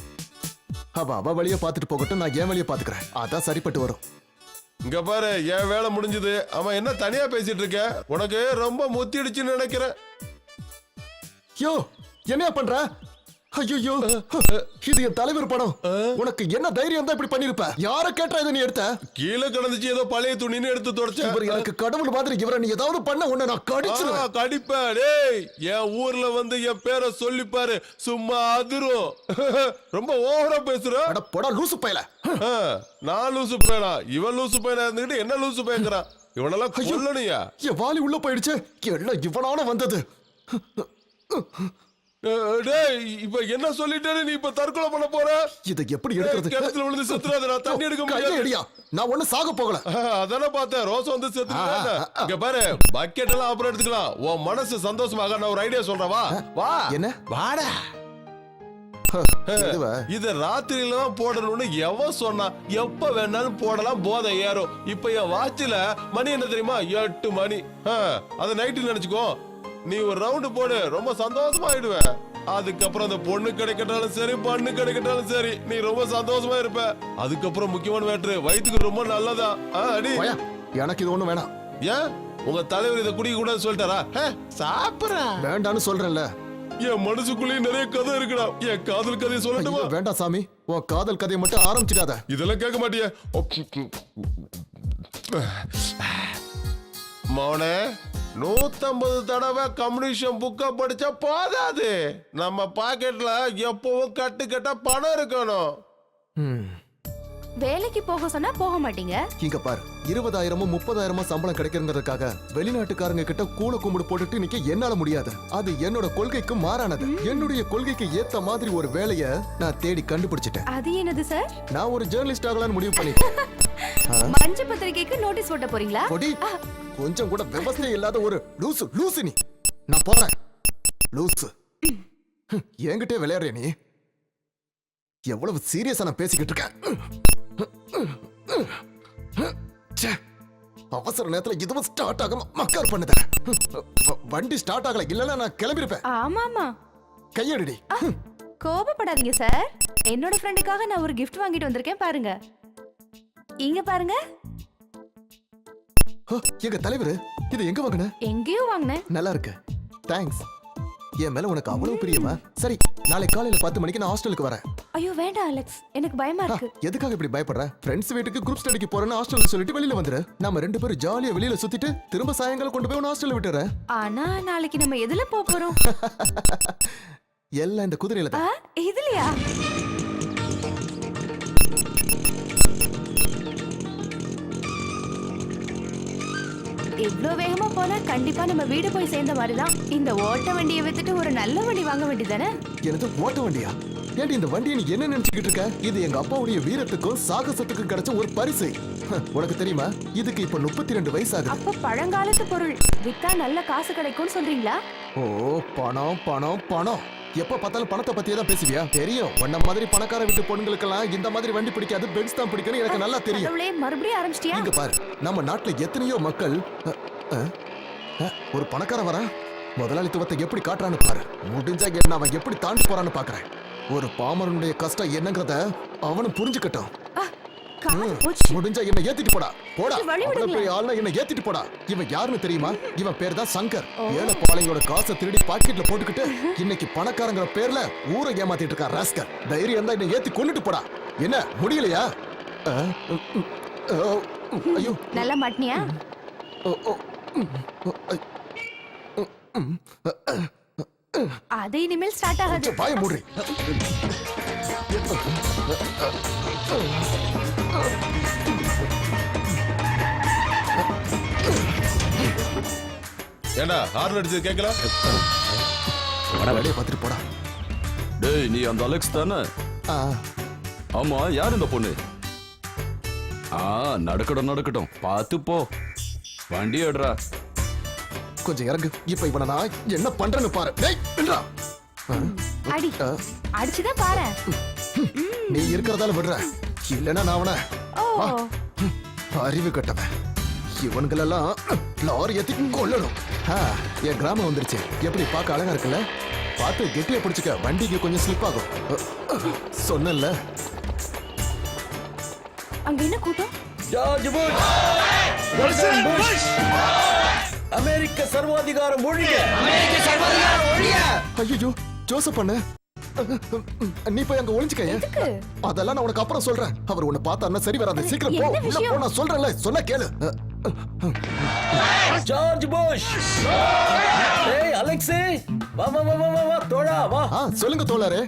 Speaker 1: அவ வழிய பாத்துட்டு போகட்டும், நான் என் வழிய பாத்துக்கிறேன். அதான் சரிப்பட்டு வரும்.
Speaker 5: இங்க பாரு, என் வேலை முடிஞ்சது. அவன் என்ன தனியா பேசிட்டு இருக்க? உனக்கு ரொம்ப முத்திடுச்சுன்னு நினைக்கிறேன்.
Speaker 1: யோ, என்னையா பண்ற?
Speaker 13: ஐயோ இது என் தலைவர் படம். உனக்கு என்ன தைரியம் தான் இப்படி பண்ணிருப்ப? யார கேட்டா இதை நீ எடுத்த?
Speaker 5: கீழே கிடந்துச்சு ஏதோ பழைய துணின்னு எடுத்து தொடச்சேன்.
Speaker 13: இவர் எனக்கு கடவுள் மாதிரி. இவரை நீ ஏதாவது பண்ண உன்னை நான் கடிச்சிருவேன்.
Speaker 5: கடிப்பேன். டேய், என் ஊர்ல வந்து என் பேரை சொல்லிப்பாரு, சும்மா அதிரும். ரொம்ப ஓவரா பேசுற.
Speaker 13: அட போடா லூசு பயல.
Speaker 5: நான் லூசு பையனா? இவன் லூசு பையனா இருந்துகிட்டு என்ன லூசு பையங்கிறான்? இவனெல்லாம் கொல்லணுயா?
Speaker 13: என் வாலி உள்ள போயிடுச்சு. எல்லாம் இவனால வந்தது.
Speaker 5: டேய், இப்ப என்ன சொல்லிட்டேன்னு நீ இப்ப தற்கொலை பண்ண போற?
Speaker 13: இதை எப்படி எடுக்கிறது?
Speaker 5: கிணத்துல விழுந்து செத்துறாத. நான் தண்ணி எடுக்க முடியாது.
Speaker 13: நான் ஒண்ணு சாக போகல.
Speaker 5: அதானே பார்த்தேன். ரோஸ் வந்து செத்துறாங்க. இங்க பாரு, பக்கெட் எல்லாம் அப்புறம் எடுத்துக்கலாம். உன் மனசு சந்தோஷமாக நான் ஒரு ஐடியா சொல்றேன். வா.
Speaker 13: என்ன?
Speaker 5: வாடா. இத ராத்திரியில தான் போடணும்னு எவன் சொன்னா? எப்ப வேணாலும் போடலாம், போதை ஏறும். இப்ப என் வாட்சில மணி என்ன தெரியுமா? 8 மணி. அத நைட்டு நினைச்சுக்கோ. நீ ஒரு ரவுண்டு போடு, ரொம்ப சந்தோஷமா ஆயிடுவேன். அதுக்கப்புறம் அந்த பொண்ணு கிடைக்கட்டாலும் சரி, பண்ணு கிடைக்கட்டாலும் சரி, நீ ரொம்ப சந்தோஷமா இருப்ப. அதுக்கப்புறம் முக்கியமான மேட்ரு, வயிற்றுக்கு ரொம்ப நல்லதா. அடி,
Speaker 13: எனக்கு இது ஒண்ணு வேணாம்.
Speaker 5: ஏன் உங்க தலைவர் இதை குடிக்க கூடாது சொல்லிட்டாரா? சாப்பிடுறேன்
Speaker 13: வேண்டான்னு சொல்றேன்ல.
Speaker 5: என் மனசுக்குள்ளேயும் நிறைய கதை இருக்குடா. என் காதல் கதையை சொல்லட்டுமா?
Speaker 13: வேண்டாம் சாமி, உன் காதல் கதையை மட்டும் ஆரம்பிச்சுக்காத.
Speaker 5: இதெல்லாம் கேட்க மாட்டிய மோனே. 150 தடவை கம்யூனிஷன் புக்க படிச்சா போதாது. நம்ம பாக்கெட்ல எப்பவும் கட்டு கட்ட பணம் இருக்கணும்.
Speaker 12: வேலைக்கு போக சொன்னா போக மாட்டீங்க.
Speaker 13: இங்க பாரு, 20,000 30,000 சம்பளம் கிடைக்கிறதுக்காக வெளிநாட்டுக்காரங்க கிட்ட கூல கும்பிடு போட்டுட்டு நிக்க என்னால முடியாது. அது என்னோட கொள்கைக்கு மாறானது. என்னுடைய கொள்கைக்கு ஏத்த மாதிரி ஒரு வேலைய நான் தேடி கண்டுபிடிச்சிட்டேன்.
Speaker 12: அது என்னது சார்?
Speaker 13: நான் ஒரு ஜேர்னலிஸ்ட் ஆகலாம்னு முடிவு பண்ணிட்டேன்.
Speaker 12: மஞ்ச பத்திரிகைக்கு நோட்டீஸ் போட்ட போறீங்களா?
Speaker 13: கொஞ்சம் கூட விவசாயம் இல்லாத ஒரு லூசு நீ. நான் போறேன். லூசு என்கிட்டே விளையாடுற நீ. எவ்வளவு சீரியஸா நான் பேசிக்கிட்டு இருக்கேன். அவசர நேரத்துல இதுவும் ஸ்டார்ட் ஆகாம மக்கார் பண்ணுத. வண்டி ஸ்டார்ட் ஆகல, இல்லன்னா நான் கிளம்பிருப்பேன்.
Speaker 12: ஆமாமா.
Speaker 13: கையடிடி.
Speaker 12: கோபப்படாதீங்க சார். என்னோட ஃப்ரெண்டுக்காக நான் ஒரு gift வாங்கிட்டு வந்திருக்கேன் பாருங்க. இங்க பாருங்க.
Speaker 13: எங்க தலைவர் இது எங்க வாங்குன?
Speaker 12: எங்கேயோ வாங்குனேன்.
Speaker 13: நல்லா இருக்கு. தேங்க்ஸ். என் மேல உனக்கு அவ்வளவு பிரியமா? சரி, நாளை காலையில 10 மணிக்கு நான் ஹாஸ்டலுக்கு வரேன்.
Speaker 12: ஐயோ வேண்டாம் அலெக்ஸ், எனக்கு பயமா இருக்கு.
Speaker 13: எதுக்காக இப்படி பயப்படுற? ஃப்ரெண்ட்ஸ் வீட்டுக்கு குரூப் ஸ்டடிக்கு போறேன்னு ஹாஸ்டல்ல சொல்லிட்டு வெளியில வந்துரு. நாம 2 பேரும் ஜாலியா வெளியில சுத்திட்டு திரும்ப சாயங்காலம் கொண்டு போய் ஹாஸ்டல்ல விட்டுறேன்.
Speaker 12: ஆனா நாளைக்கு நம்ம எதுல போறோம்?
Speaker 13: எல்லாம் இந்த குதிரையில தான்.
Speaker 12: இதுலயா? இவ்ளோ வேகமா போனா கண்டிப்பா நம்ம வீடு போய் சேர்ந்த மாதிரிதான். இந்த ஓட்ட வண்டியை வித்துட்டு ஒரு நல்ல வண்டி வாங்க வேண்டியதானே?
Speaker 13: எனது ஓட்ட வண்டியா? ஏன்டி இந்த வண்டியை நீ என்ன நினைச்சுக்கிட்டு இருக்க? இது எங்க அப்பாவுடைய வீரத்துக்கும் சாகசத்துக்கும் கிடைச்ச ஒரு பரிசு. உனக்கு தெரியுமா, இதுக்கு இப்ப 32 வயசு ஆகுது.
Speaker 12: அப்ப பழங்காலத்து பொருள் வித்தா நல்ல காசு கிடைக்கும்னு சொல்றீங்களா?
Speaker 13: ஓ, பணம் பணம் பணம். எப்ப பார்த்தாலும் பணத்தை பத்தியே தான் பேசுவியா? தெரியும், உன்ன மாதிரி பணக்கார வீட்டு பொண்ணுங்களுக்கெல்லாம் இந்த மாதிரி வண்டி பிடிக்காது, பென்ஸ் தான் பிடிக்கணும். எனக்கு நல்லா தெரியும்.
Speaker 12: மறுபடியும் ஆரம்பிச்சிட்டியா?
Speaker 13: இங்க பாரு, நம்ம நாட்டுல எத்தனையோ மக்கள். ஒரு பணக்கார வரா, முதலாளித்துவத்தை எப்படி காட்டுறான்னு பாரு. முடிஞ்சா என்ன அவன் எப்படி தாண்டி போறான்னு பாக்குறேன். ஒரு பாமரனுடைய கஷ்டம் என்னங்கறத அவனும் புரிஞ்சுக்கட்டும். முடிஞ்சா என்ன ஏத்திட்டு போடா. போடா, ஆள்னா என்ன ஏத்திட்டு போடா. இவன் யாருன்னு தெரியுமா? இவன் பேர் தான் சங்கர். ஏழை பாளையோட காசை திருடி பாக்கெட்ல போட்டுக்கிட்டு இன்னைக்கு பணக்காரங்கிற பேர்ல ஊரை ஏமாத்திட்டு இருக்கான் ராஸ்கர். தைரியம் தான் என்ன ஏத்தி கொண்டுட்டு போடா. என்ன முடியலையா? ஐயோ,
Speaker 12: நல்லா மாட்டினியா? அது இனிமேல் ஸ்டார்ட் ஆகாது.
Speaker 13: வாய மூடி.
Speaker 5: ஏண்டா ஹார்ன் அடிச்சது கேட்கல?
Speaker 13: வேலையை பார்த்துட்டு போடா.
Speaker 6: டேய், நீ அந்த அலெக்ஸ் தானே? ஆமா, யார் இந்த பொண்ணு? நடக்கட்டும், பார்த்து போ. வண்டி எடுறா.
Speaker 13: கொஞ்சம் இறங்கு. இப்ப இவனை நான் என்ன பண்றேன்னு பாரு.
Speaker 12: அடி, அடிச்சுதான் பாரு.
Speaker 13: நீ இருக்கிறதால விடுற, இல்லன்னா நான் அவனை. அறிவு கட்டவன். இவன்களெல்லாம் லாரி ஏத்தி கொல்லணும். என் கிராமம் வந்துருச்சு. எப்படி பார்க்க அழகா இருக்குல்ல? பார்த்து கெட்டியா பிடிச்சுக்க, வண்டிக்கு கொஞ்சம் ஸ்லிப் ஆகும். சொன்னல.
Speaker 12: அங்க என்ன கூட்டம்?
Speaker 3: ஜார்ஜ் புஷ், அமெரிக்க சர்வாதிகாரம் ஒழிக.
Speaker 13: ஐயோ, ஜோசப் பண்ண நீ போய் அங்க ஒளிஞ்சுக்க. அதெல்லாம் நான் உனக்கு அப்புறம் சொல்றேன். அவர் உன்னை பார்த்தா சரி வராது. சீக்கிரம் போ. உள்ள போ, நான் சொல்றேன்ல, சொன்னா கேளு.
Speaker 3: George Bush. ஏய் அலெக்ஸே, வா வா வா வா வா தோழா வா.
Speaker 13: சொல்லுங்க தோழரே.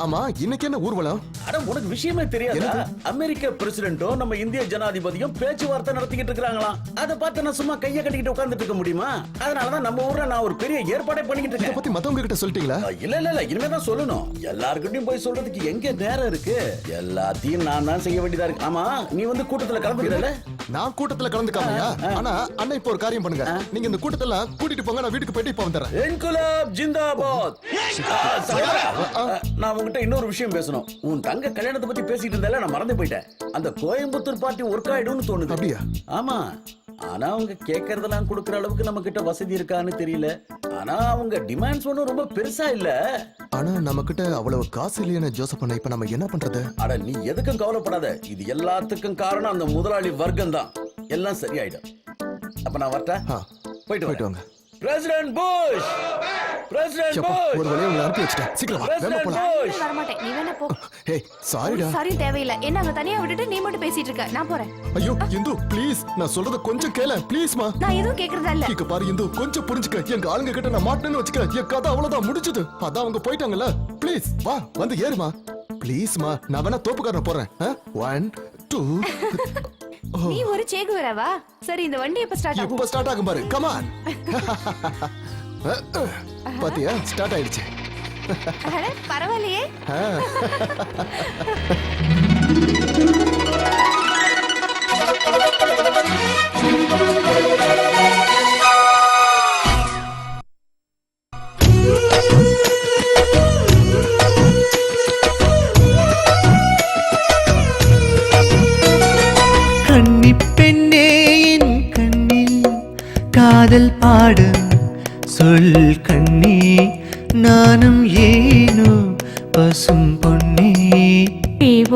Speaker 13: ஆமா, இன்னைக்கு என்ன ஊர்வலம்?
Speaker 3: அட உனக்கு விஷயமே தெரியாதா? அமெரிக்க பிரசிடென்ட்டும் நம்ம இந்திய ஜனாதிபதியும் பேச்சுவார்த்தை நடத்திக்கிட்டு இருக்காங்களாம். அத பார்த்து நான் சும்மா கைய கட்டிக்கிட்டு உட்கார்ந்துட்டு இருக்க முடியுமா? அதனாலதான் நம்ம ஊர்ல நான் ஒரு பெரிய ஏற்பாடை பண்ணிக்கிட்டு இருக்கேன்.
Speaker 13: பத்தி மத்தவங்க கிட்ட சொல்லிட்டீங்களா?
Speaker 3: இல்ல இனிமே தான் சொல்லணும். எல்லார்கிட்டயும் போய் சொல்றதுக்கு எங்க நேரம் இருக்கு? எல்லாத்தையும் நான் தான் செய்ய வேண்டியதா இருக்கு. ஆமா, நீ வந்து கூட்டத்துல கலந்துக்கல?
Speaker 13: நான் கூட்டத்துல கலந்துக்காமையா? ஆனா அண்ணா இப்போ ஒரு காரியம் பண்ணுங்க. நீங்க இந்த கூட்டத்துல கூட்டிட்டு போங்க, நான் வீட்டுக்கு போயிட்டு இப்ப வந்துடுறேன்.
Speaker 3: இன்குலாப் ஜிந்தாபாத். நான் உங்ககிட்ட இன்னொரு விஷயம் பேசணும். உன் தங்க கல்யாணத்தை பத்தி பேசிட்டு இருந்தால நான் மறந்து போயிட்டேன். அந்த கோயம்புத்தூர் பார்ட்டி ஒர்க் ஆயிடும்னு தோணுது.
Speaker 13: அப்படியா?
Speaker 3: ஆமா. ஆனா அவங்க கேட்கறதெல்லாம் கொடுக்கற அளவுக்கு நம்ம கிட்ட வசதி இருக்கான்னு தெரியல. ஆனா அவங்க டிமாண்ட்ஸ் ஒன்றும் ரொம்ப பெருசா இல்ல.
Speaker 13: ஆனா நம்ம கிட்ட அவ்வளவு காசு இல்லைன்னு ஜோசப் பண்ண, இப்ப நம்ம என்ன பண்றது?
Speaker 3: அட நீ எதுக்கும் கவலைப்படாத. இது எல்லாத்துக்கும் காரணம் அந்த முதலாளி வர்க்கம் தான். எல்லாம் சரியாயிடும். அப்ப நான் வரட்டா? போயிட்டு வாங்க. President Bush. President Bush.
Speaker 13: ஒரு வழியா உங்களை அனுப்பி வச்சிட்டேன். சீக்கிரம் வா. வேகமா போலாம்.
Speaker 12: வர மாட்டேன். நீ வேணா போ.
Speaker 13: ஏய் சாரிடா.
Speaker 12: சாரி தேவையில்லை. என்ன அங்க தனியா விட்டுட்டு நீ மட்டும் பேசிட்டு இருக்க. நான் போறேன்.
Speaker 13: ஐயோ இந்து ப்ளீஸ், நான் சொல்றத கொஞ்சம் கேள ப்ளீஸ்மா.
Speaker 12: நான் எதுவும் கேக்குறதா இல்ல.
Speaker 13: இங்க பாரு இந்து, கொஞ்சம் புரிஞ்சுக்க. எங்க ஆளுங்க கிட்ட நான் மாட்டேன்னு வச்சுக்க. என் கதை அவ்வளவுதான் முடிஞ்சது. அதான் அவங்க போயிட்டாங்கல்ல. ப்ளீஸ் வா, வந்து ஏறுமா ப்ளீஸ்மா. நான் வேணா தோப்புக்காரன் போறேன். 1 2.
Speaker 12: நீ ஒரு சேகுவரவா? சரி, இந்த வண்டி எப்ப ஸ்டார்ட் ஆகும்?
Speaker 13: இப்ப ஸ்டார்ட் ஆகும் பாரு. Come on. பாத்தியா, ஸ்டார்ட் ஆயிடுச்சு.
Speaker 12: அட பரவாயில்லையே.
Speaker 14: கன்னி பெண்ணே என் கண்ணில் காதல் பாடும் சொல் கண்ணே, நானும் ஏனோ பசும் பொன்னே.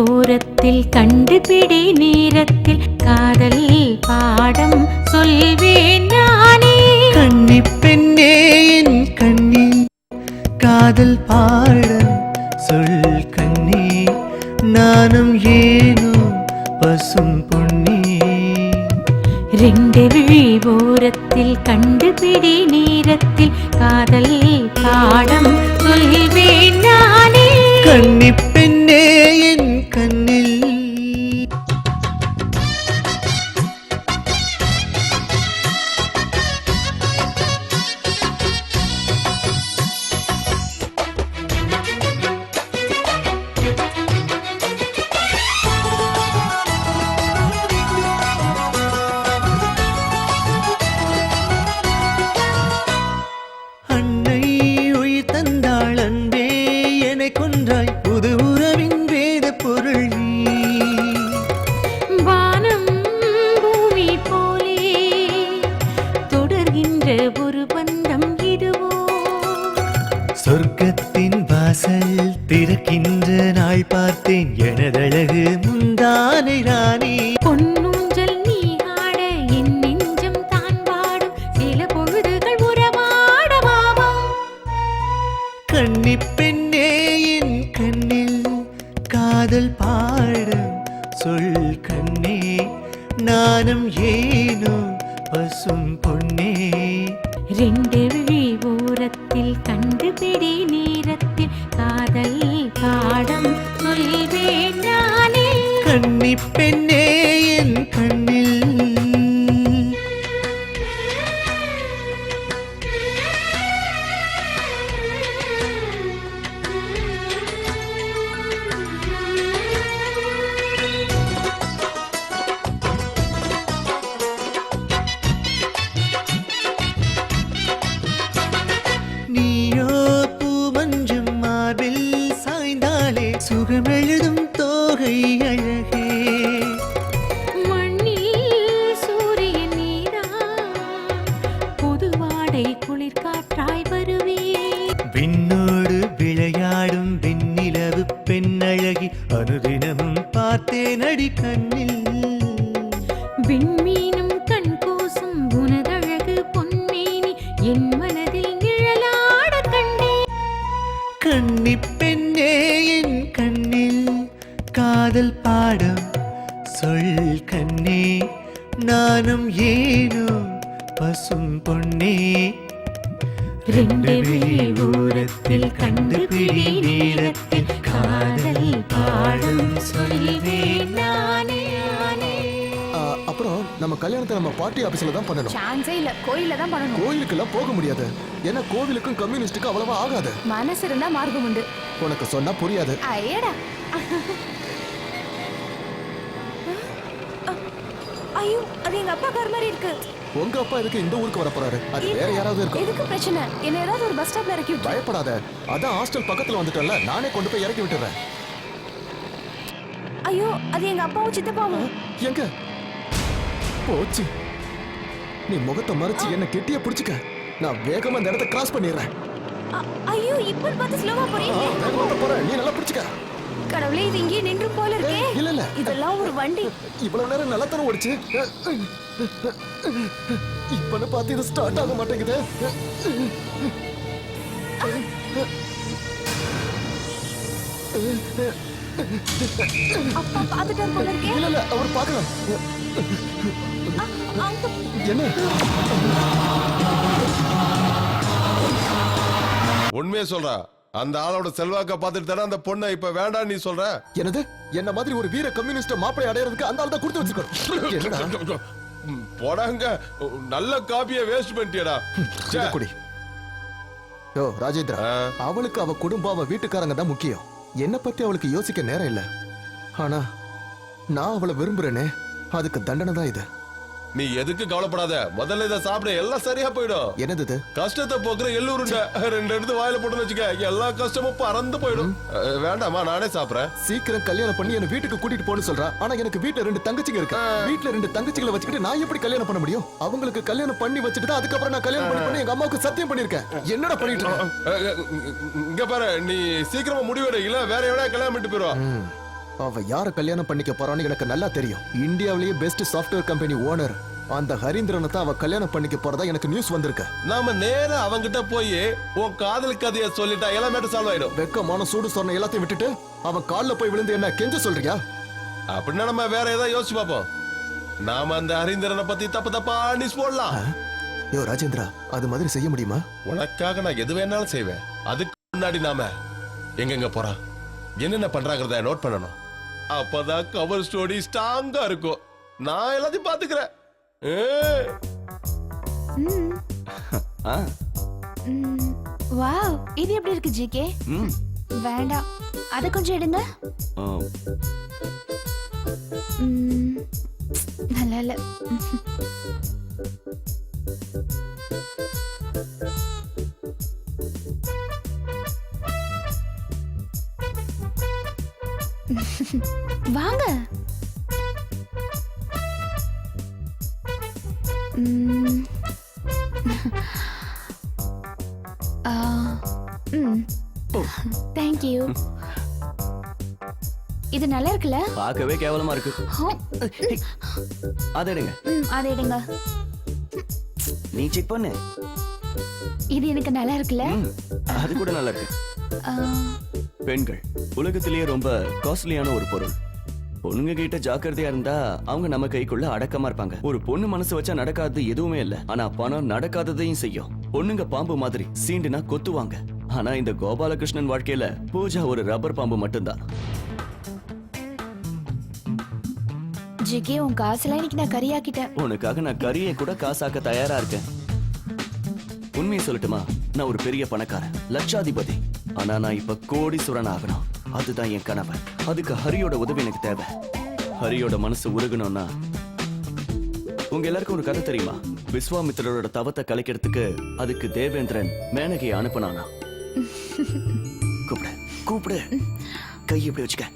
Speaker 11: ஓரத்தில் கண்டுபிடி நேரத்தில் காதல் பாடம் சொல்வேன் நானே.
Speaker 14: கன்னி பெண்ணே என் கண்ணில் காதல் பாடும் சொல் கண்ணே, நானும் ஏனோ பசும் பொன்னே.
Speaker 11: ரெண்டு விழி ஓரத்தில் கண்டுபிடி நேரத்தில் காதல் பாடம் சொல்வேன் நானே.
Speaker 14: கன்னி பெண்ணே என் கண்ணில். சொர்க்கத்தின் வாசல் திறக்கின்ற நாள் பார்த்தேன், எனதழகு முந்தானை ராணி.
Speaker 11: பொன்னூஞ்சல் நீ ஆட என் நெஞ்சம் தான் பாடும், சில பொழுதுகள் உறவாடவாவா.
Speaker 14: கன்னி பெண்ணே என் கண்ணில் காதல் பாடும் சொல் கண்ணே, நானும் ஏனோ பசும் பொன்னே.
Speaker 11: ரெண்டு விழி ஓரத்தில் கண்டுபிடி நேரத்தில் காதல் பாடம் சொல்வேன் நானே.
Speaker 14: கன்னி பெண்ணே என் கண்ணில். நீயோ பூமஞ்சம் மார்பில் சாய்ந்தாலே சுகமெழுதும் தோகை அழகே.
Speaker 11: மண்ணில் சூரியன் நீதான், புதுவாடை குளிர் காற்றாய் வருவே.
Speaker 14: விண்ணோடு விளையாடும் வெண்ணிலவு பெண்ணழகி, அனுதினமும் பார்த்தேன் அடி கண்ணில்.
Speaker 11: விண்மீனும் கண் கூசும் உனதழகு பொன்மேனி, என் மனதில் நிழலாட கண்டே.
Speaker 14: கன்னி பெண்ணே என் கண்ணில் காதல் பாடம் சொல் கண்ணே நானும் ஏனோ பசும் பொன்னே ரெண்டு விழி ஊரத்தில் கண்டுபிடி நேரத்தில் காதல் பாடும் சொல்வேன் நானே
Speaker 13: அப்புறம் நம்ம கல்யாணத்தை நம்ம பார்ட்டி ஆபீஸ்ல தான் பண்ணணும்.
Speaker 12: சான்ஸே இல்ல, கோயில்ல தான் பண்ணணும்.
Speaker 13: கோயிலுக்கெல்லாம் போக முடியாது. ஏன்னா கோவிலுக்கும் கம்யூனிஸ்டுக்கும் அவ்வளவா ஆகாது.
Speaker 12: மனசு இருந்தா மார்க்கம் உண்டு.
Speaker 13: உனக்கு சொன்னா புரியாது.
Speaker 12: ஐயடா. ஐயோ, அது எங்க அப்பா கார் மாதிரி இருக்கு.
Speaker 13: உங்க அப்பா எதுக்கு இந்த ஊருக்கு வர போறாரு? அது வேற யாராவது இருக்கும்.
Speaker 12: எதுக்கு பிரச்சனை? என்ன ஏதாவது ஒரு பஸ் ஸ்டாப்ல இறக்கி விட்டு.
Speaker 13: பயப்படாத, அதான் ஹாஸ்டல் பக்கத்துல வந்துட்டல, நானே கொண்டு போய் இறக்கி விட்டுறேன்.
Speaker 12: ஐயோ, அது எங்க அப்பாவும் சித்தப்பாவும்.
Speaker 13: எங்க போச்சு? நீ முகத்தை மறைச்சு என்ன கெட்டியா பிடிச்சுக்க. நான் வேகமா இந்த இடத்தை கிராஸ் பண்ணிடுறேன்.
Speaker 12: ஐயோ, இப்ப பார்த்து ஸ்லோவா போறீங்க.
Speaker 13: வேகமா போறேன், நீ நல்லா பிடிச்சுக்க.
Speaker 12: கடவுளே, இது இங்கே நின்று போல இருக்கே.
Speaker 13: இல்ல இல்ல,
Speaker 12: இதெல்லாம் ஒரு வண்டி.
Speaker 13: இவ்வளவு நேரம் நல்லா தானே ஓடிச்சு. இப்பன்னு பார்த்து இது ஸ்டார்ட் ஆக மாட்டேங்குது.
Speaker 12: அப்பா பாத்துட்டார் போல இருக்கே.
Speaker 13: இல்ல இல்ல, அவர் பார்க்கல. என்ன
Speaker 5: உண்மையை சொல்றா, அந்த ஆளோட செல்வாக்க பார்த்துட்டு தானே அந்த பொண்ணை இப்ப வேண்டாம் நீ சொல்ற.
Speaker 13: என்னது? என்ன மாதிரி ஒரு வீர கம்யூனிஸ்ட் மாப்பிளை அடையறதுக்கு அந்த ஆள் தான் கொடுத்து வச்சிருக்கோம். என்னடா
Speaker 5: போடாங்க, நல்ல காப்பியை வேஸ்ட் பண்ணிட்டியடா.
Speaker 13: குடி. யோ ராஜேந்திரா, அவளுக்கு அவ குடும்பம் அவ வீட்டுக்காரங்க தான் முக்கியம். என்ன பத்தி அவளுக்கு யோசிக்க நேரம் இல்ல. ஆனா நான் அவளை விரும்புறேனே, அதுக்கு தண்டனை தான் இது.
Speaker 5: நீ எதுக்கு கவலைப்படாத, முதல்ல இதை சாப்பிட எல்லாம் சரியா போயிடும்.
Speaker 13: என்னது இது?
Speaker 5: கஷ்டத்தை போக்குற எள்ளூருண்ட ரெண்டு எடுத்து வாயில போட்டுன்னு வச்சுக்க, எல்லா கஷ்டமும் பறந்து போயிடும். வேண்டாமா, நானே சாப்பிடுறேன்.
Speaker 13: சீக்கிரம் கல்யாணம் பண்ணி என்ன வீட்டுக்கு கூட்டிட்டு போன்னு சொல்றா. ஆனா எனக்கு வீட்டுல 2 தங்கச்சிங்க இருக்கு. வீட்டுல 2 தங்கச்சிகளை வச்சுக்கிட்டு நான் எப்படி கல்யாணம் பண்ண முடியும்? அவங்களுக்கு கல்யாணம் பண்ணி வச்சுட்டு அதுக்கப்புறம் நான் கல்யாணம் பண்ணி எங்க அம்மாவுக்கு சத்தியம் பண்ணிருக்கேன். என்னடா பண்ணிட்டு இருக்க?
Speaker 5: இங்க பாரு, நீ சீக்கிரமா முடிவெடு, இல்ல வேற எவனா கல்யாணம் பண்ணிட்டு போயிடுவா.
Speaker 13: அவ யார கல்யாணம் பண்ணிக்க போறான்னு எனக்கு நல்லா தெரியும். இந்தியாவிலேயே பெஸ்ட் சாஃப்ட்வேர் கம்பெனி ஓனர் அந்த ஹரீந்திரனை தான் அவ கல்யாணம் பண்ணிக்க போறதா எனக்கு நியூஸ் வந்திருக்கு.
Speaker 5: நாம நேரா அவங்கிட்ட போய் உன் காதல் கதைய சொல்லிட்டா எல்லாம் மேட்டர் சால்வ் ஆயிடும்.
Speaker 13: வெக்கமான சூடு சொன்ன எல்லாத்தையும் விட்டுட்டு அவன் கால்ல போய் விழுந்து என்ன கெஞ்ச சொல்றியா?
Speaker 5: அப்படின்னா நம்ம வேற ஏதாவது யோசிச்சு பார்ப்போம். நாம அந்த ஹரீந்திரனை பத்தி தப்பா நியூஸ் போடலாம்.
Speaker 13: யோ ராஜேந்திரா, அது மாதிரி செய்ய முடியுமா?
Speaker 5: உனக்காக நான் எது வேணாலும் செய்வேன். அதுக்கு முன்னாடி நாம எங்கெங்க போறோம், என்னென்ன பண்றாங்கிறத நோட் பண்ணணும். அப்பதான் கவர் ஸ்டோரி ஸ்ட்ராங்கா இருக்கும். நான் எல்லாத்தையும் பாத்துக்கிறேன்.
Speaker 11: வாவ், இது எப்படி இருக்கு ஜிகே? வேண்டாம், அத கொஞ்சம் எடுங்க. நல்லா இல்ல. வாங்க. Thank you. இது நல்லா இருக்குல்ல?
Speaker 10: பார்க்கவே கேவலமா இருக்கு. அதை எடுங்க.
Speaker 11: அதை எடுங்க.
Speaker 10: நீ செக் பண்ணு.
Speaker 11: இது எனக்கு நல்லா இருக்குல்ல?
Speaker 10: அது கூட நல்லா இருக்கு. பெண்கள் உலகத்திலேயே ரொம்ப காஸ்ட்லியான ஒரு பொருள். பொண்ணுங்க கிட்ட ஜாக்கிரதையா இருந்தா அவங்க நம்ம கைக்குள்ள அடக்கமா இருப்பாங்க. ஒரு பொண்ணு மனசு வச்சா நடக்காதது எதுவுமே இல்ல. ஆனா பணம் நடக்காததையும் செய்யும். பொண்ணுங்க பாம்பு மாதிரி சீண்டுனா கொத்துவாங்க. ஆனா இந்த கோபாலகிருஷ்ணன் வாழ்க்கையில பூஜா ஒரு ரப்பர் பாம்பு மட்டும்தான்.
Speaker 11: ஜிகே, உன் காசுலாம் இன்னைக்கு நான் கறியாக்கிட்டேன்.
Speaker 10: உனக்காக நான் கறியை கூட காசாக்க தயாரா இருக்கேன். உண்மையை சொல்லட்டுமா, நான் ஒரு பெரிய பணக்காரன், லட்சாதிபதி. ஆனா நான் இப்ப கோடீஸ்வரன் ஆகணும். அதுதான் என் கனவு. அதுக்கு ஹரியோட உதவி எனக்கு தேவை. ஹரியோட மனசு உருகணும்னா, உங்க எல்லாருக்கும் ஒரு கதை தெரியுமா? விஸ்வாமித்திரரோட தவத்தை கலைக்கிறதுக்கு அதுக்கு தேவேந்திரன் மேனகையை அனுப்பினானா. கூப்பிடு கூப்பிடு. கை இப்படி வச்சுக்க,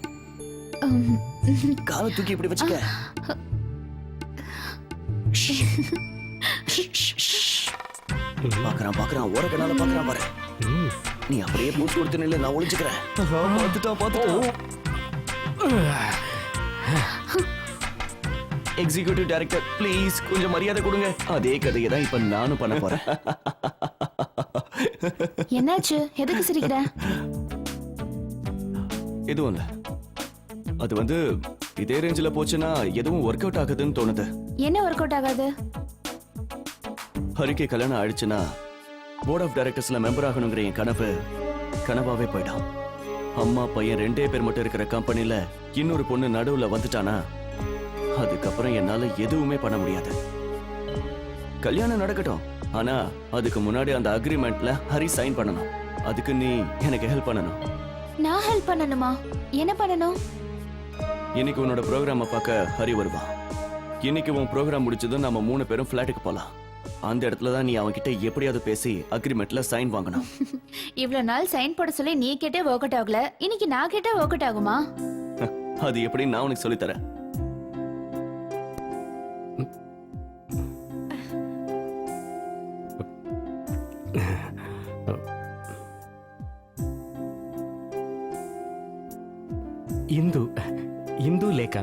Speaker 10: காலை தூக்கி இப்படி வச்சுக்க. பாக்குறான் ஓரக்கனால பாக்குறான் பாரு. நீ அப்படியே பூத்து கொடுத்து நில்ல, நான் ஒளிஞ்சுக்கிறேன். பாத்துட்டா. எக்ஸிகியூட்டிவ் டைரக்டர் ப்ளீஸ் கொஞ்சம் மரியாதை கொடுங்க. அதே கதையை தான் இப்ப நானும் பண்ண போறேன்.
Speaker 11: என்னாச்சு? எதுக்கு சிரிக்கிற?
Speaker 10: எதுவும் இல்ல. அது வந்து இதே ரேஞ்சில் போச்சுன்னா எதுவும் ஒர்க் அவுட் ஆகுதுன்னு தோணுது.
Speaker 11: என்ன ஒர்க் அவுட் ஆகாது?
Speaker 10: ஹரிக்கு கல்யாணம் ஆயிடுச்சுன்னா போர்ட் ஆஃப் டைரக்டர்ஸ்ல மெம்பர் ஆகணுங்கிற என் கனவு கனவாவே போயிடும். அம்மா பையன் 2 பேர் மட்டும் இருக்கிற கம்பெனில இன்னொரு பொண்ணு நடுவுல வந்துட்டானா அதுக்கப்புறம் என்னால எதுவுமே பண்ண முடியாது. கல்யாணம் நடக்கட்டும், ஆனா அதுக்கு முன்னாடி அந்த அக்ரிமெண்ட்ல ஹரி சைன் பண்ணணும். அதுக்கு நீ எனக்கு ஹெல்ப் பண்ணணும்.
Speaker 11: நான் ஹெல்ப் பண்ணணுமா? என்ன பண்ணணும்?
Speaker 10: இன்னைக்கு உன்னோட ப்ரோக்ராம பார்க்க ஹரி வருவான். இன்னைக்கு உன் ப்ரோக்ராம் முடிச்சதும் நம்ம 3 பேரும் ஃபிளாட்டுக்கு போலாம். அந்த இடத்துல தான் நீ அவன்கிட்ட எப்படியாவது பேசி அக்ரிமெண்ட்ல சைன் வாங்கணும்.
Speaker 11: இவ்வளவு நாள் சைன் போட சொல்லி நீ கேட்டே ஒர்க் அவுட் ஆகல, இன்னைக்கு நான் கேட்டே ஒர்க் அவுட் ஆகுமா?
Speaker 10: அது எப்படி நான் உனக்கு சொல்லி தரேன்.
Speaker 7: Hindu Hindu Lekha,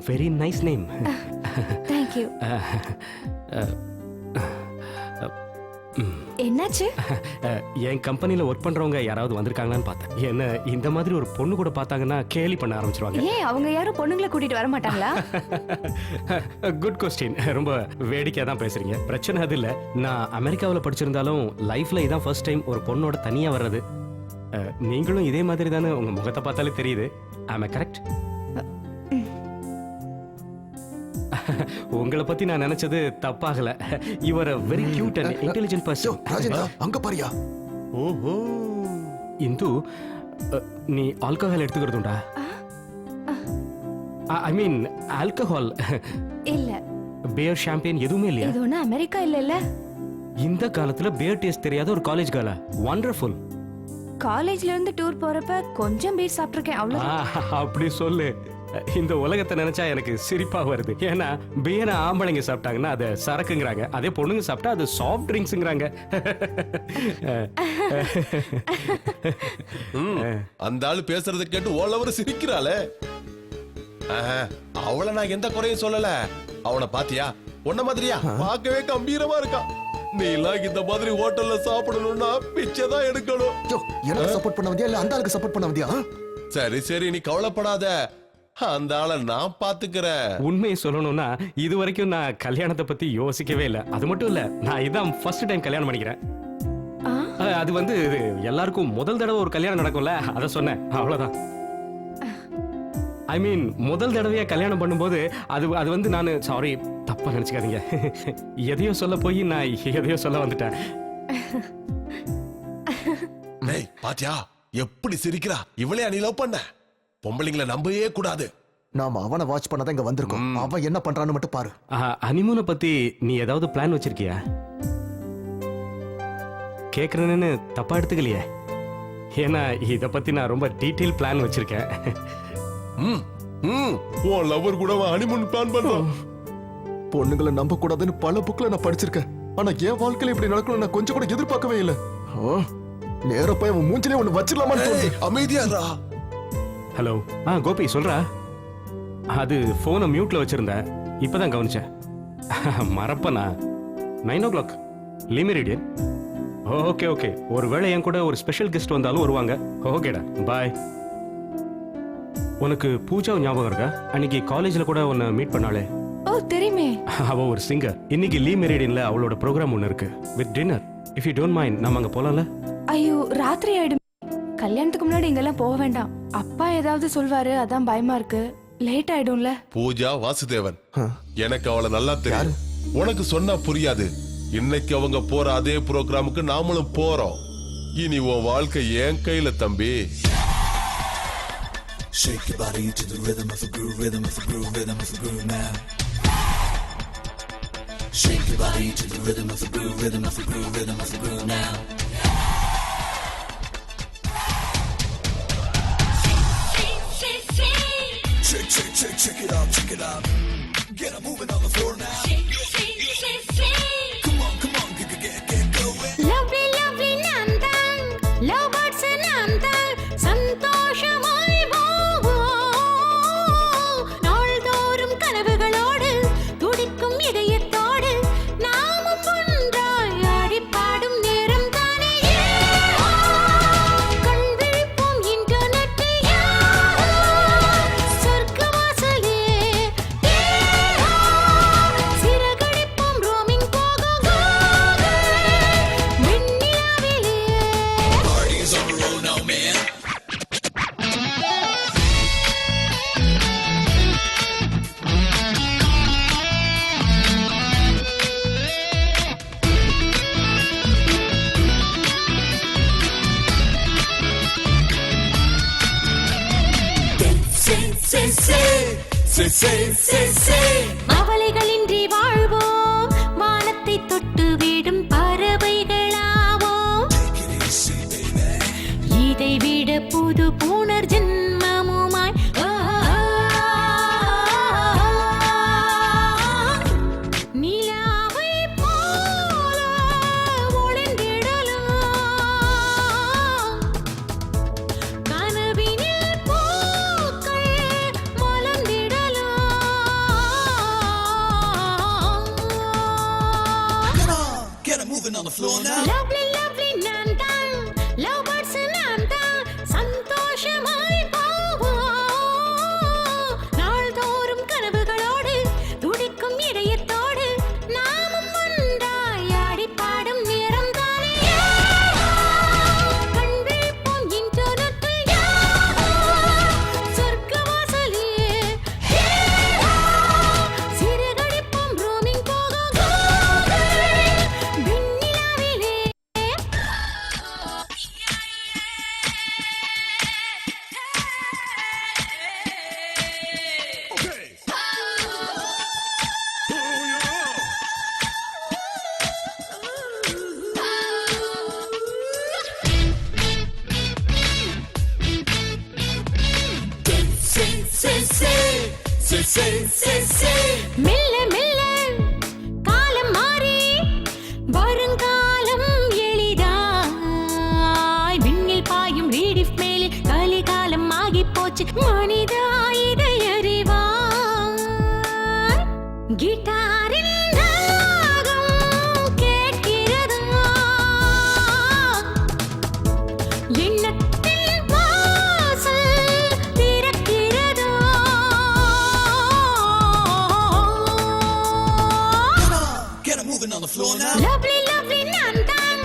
Speaker 7: very nice name.
Speaker 12: Thank you. என்னாச்சு?
Speaker 7: என் கம்பெனியில் ஒர்க் பண்றவங்க யாராவது வந்திருக்காங்களான்னு பார்த்தேன். என்ன இந்த மாதிரி ஒரு பொண்ணு கூட பார்த்தாங்கன்னா கேலி பண்ண ஆரம்பிச்சிருவாங்க.
Speaker 12: ஏன் அவங்க யாரும் பொண்ணுங்களை கூட்டிட்டு வர மாட்டாங்களா?
Speaker 7: Good question. ரொம்ப வேடிக்கையா தான் பேசுறீங்க. பிரச்சனை அது இல்ல. நான் அமெரிக்காவில் படிச்சிருந்தாலும் லைஃப்ல இதான் ஃபர்ஸ்ட் டைம் ஒரு பொண்ணோட தனியா வர்றது. நீங்களும் இதே மாதிரி தானே, உங்க முகத்தை பார்த்தாலே தெரியுது. ஆமா கரெக்ட். உங்களை பத்தி நான் நினைச்சது தப்பாகல. You are a very cute and intelligent person.
Speaker 13: Rajendra அங்க பாரியா.
Speaker 7: ஓஹோ இந்து, நீ ஆல்கஹால் எடுத்துக்கிறதுண்டா? ஐ மீன் ஆல்கஹால்
Speaker 12: இல்ல.
Speaker 7: பியர் ஷாம்பெயின் எதுவுமே இல்லையா?
Speaker 12: இது ஒண்ணு அமெரிக்கா இல்லல்ல.
Speaker 7: இந்த காலத்துல பியர் டேஸ்ட் தெரியாத ஒரு காலேஜ் கேர்ளா? வண்டர்ஃபுல்.
Speaker 12: காலேஜ்ல இருந்து டூர் போறப்ப கொஞ்சம் பீர் சாப்பிட்டிருக்கேன், அவ்வளவு.
Speaker 7: அப்படி சொல்லு. இந்த உலகத்தை நினைச்சா எனக்கு சிரிப்பா வருது. ஏன்னா பியரை ஆம்பளைங்க சாப்பிட்டாங்கன்னா அதை சரக்குங்கிறாங்க, அதே பொண்ணுங்க சாப்பிட்டா அது சாஃப்ட் ட்ரிங்க்ஸ்ங்கிறாங்க.
Speaker 5: அந்த ஆளு பேசுறத கேட்டு ஓலவர் சிரிக்கிறாளே. அவளை நான் எந்த குறையும் சொல்லல. அவனை பாத்தியா? உன்ன மாதிரியா? பார்க்கவே கம்பீரமா இருக்கா. நீ எல்லாம் இந்த மாதிரி ஹோட்டல்ல சாப்பிடணும்னா பிச்சை தான் எடுக்கணும்.
Speaker 13: எனக்கு சப்போர்ட் பண்ண வந்தியா இல்ல அந்த ஆளுக்கு சப்போர்ட் பண்ண வந்தியா?
Speaker 5: சரி சரி, நீ கவலைப்படாத. அந்த ஆளை நான் பாத்துக்கிறேன்.
Speaker 7: உண்மையை சொல்லணும்னா இது வரைக்கும் நான் கல்யாணத்தை பத்தி யோசிக்கவே இல்லை. அது மட்டும் இல்ல, நான் இதான் ஃபர்ஸ்ட் டைம் கல்யாணம் பண்ணிக்கிறேன். அது வந்து எல்லாருக்கும் முதல் தடவை ஒரு கல்யாணம் நடக்கும்ல, அதை சொன்னேன், அவ்வளவுதான். ஐ மீன் முதல் தடவையா கல்யாணம் பண்ணும்போது அது வந்து நான் சாரி தப்பா நினைச்சுக்காதீங்க. எதையோ சொல்ல போய் நான் எதையோ சொல்ல வந்துட்டேன்.
Speaker 5: பாத்தியா எப்படி சிரிக்கிறா? இவளே நீ லவ் பண்ண? பொம்பளைங்களை நம்பவே கூடாது.
Speaker 13: நாம அவனை வாட்ச் பண்ணதான் இங்க வந்திருக்கோம். அவன் என்ன பண்றான்னு மட்டும் பாரு.
Speaker 7: ஹனிமூனை பத்தி நீ ஏதாவது பிளான் வச்சிருக்கியா? கேக்குறேன்னு தப்பா எடுத்துக்கலையே. ஏன்னா இத பத்தி நான் ரொம்ப டீடைல் பிளான் வச்சிருக்கேன்.
Speaker 5: உன் லவர் கூட ஹனிமூன் பிளான் பண்றான்.
Speaker 13: பொண்ணுங்களை நம்ப கூடாதுன்னு பல புக்ல நான் படிச்சிருக்கேன். ஆனா என் வாழ்க்கையில இப்படி நடக்கணும் நான் கொஞ்சம் கூட எதிர்பார்க்கவே இல்லை. நேர போய் அவன் மூஞ்சிலே ஒண்ணு வச்சிடலாமான்னு தோணுது.
Speaker 5: அமைதியாரா.
Speaker 7: ஹலோ. கோபி சொல்றா. அது போனை மியூட்ல வச்சிருந்தேன், இப்பதான் கவனிச்சேன். மறப்பனா? 9 o'clock லிமிரிடியன். Okay okay. ஒருவேளை என் கூட ஒரு ஸ்பெஷல் கெஸ்ட் வந்தாலும் வருவாங்க. ஓகேடா, பாய். உனக்கு பூஜா ஞாபகம் இருக்கா? அன்னைக்கு காலேஜ்ல கூட உன்னை மீட் பண்ணாலே.
Speaker 12: ஓ தெரியுமே.
Speaker 7: அவ ஒரு சிங்கர். இன்னைக்கு லீ மெரிடியன்ல அவளோட ப்ரோக்ராம் ஒன்னு இருக்கு with dinner. If you don't mind நம்ம அங்க போலாம்ல?
Speaker 12: ஐயோ ராத்திரி ஆயிடும். கல்யாணத்துக்கு முன்னாடி இங்கெல்லாம் போக வேண்டாம். அப்பா ஏதாவது சொல்வாரு, அதான் பயமா இருக்கு. லேட் ஆயிடும்ல.
Speaker 5: பூஜா வாசுதேவன், எனக்கு அவளை நல்லா தெரியும். உனக்கு சொன்னா புரியாது. இன்னைக்கு அவங்க போற அதே ப்ரோக்ராமுக்கு நாமளும் போறோம். இனி உன் வாழ்க்கை என் கையில தம்பி.
Speaker 15: Shake your body to the rhythm of a groove, rhythm of a groove, rhythm of a groove now. Shake your body to the rhythm of a groove, rhythm of a groove, rhythm of a groove now. Shake, shake, shake, shake it out, check it out. Get up moving on the floor now. Shake, shake, shake, shake. Come on, come on, get going.
Speaker 11: Lovely, lovely Nandan, love birds Nandan, சந்தோஷமாய் நாள்தோறும் கனவுகளோடு துடிக்கும் இதயத்தோடு நாமும் ஒன்றாய் ஆடி பாடும் நேரம் தானே. கண் விழிப்போம் இன்டர்நெட். அவளைகளின்றி வாழ்வோம், வானத்தை தொட்டு விடும் பறவைகளாவோம். இதை விட புது புனர் ஜென்மமுமாய் நிலாவை போல ஒளிந்திடலாம். கனவினில் பூக்கள் மலர்ந்திடலாம்.
Speaker 15: Get 'em moving on the floor now.
Speaker 11: Lovely, lovely நான் தான், love birds நான் தான், சந்தோஷமாய் போவோம். நாள்தோறும் கனவுகளோடு துடிக்கும் இதயத்தோடு நாமும் ஒன்றாய் ஆடி பாடும் நேரம் தானே. கண் விழிப்போம் இன்டர்நெட்டில் சொர்க்கவாசலிலே. சிறகடிப்போம் roaming போக விண்ணிலாவிலே. மெல்ல மெல்ல காலம் மாறி வருங்காலம் எளிதாய் விண்ணில் பாயும் ரீடிஃப் மேலில் கலிகாலம் ஆகி போச்சு மனிதா இதை அறிவாய். கிட்டாரின் ராகம் கேட்கிறதா, எண்ணத்தின் வாசல் திறக்கிறதா.
Speaker 15: Get 'em moving on the floor now.
Speaker 11: Lovely, lovely நான் தான்,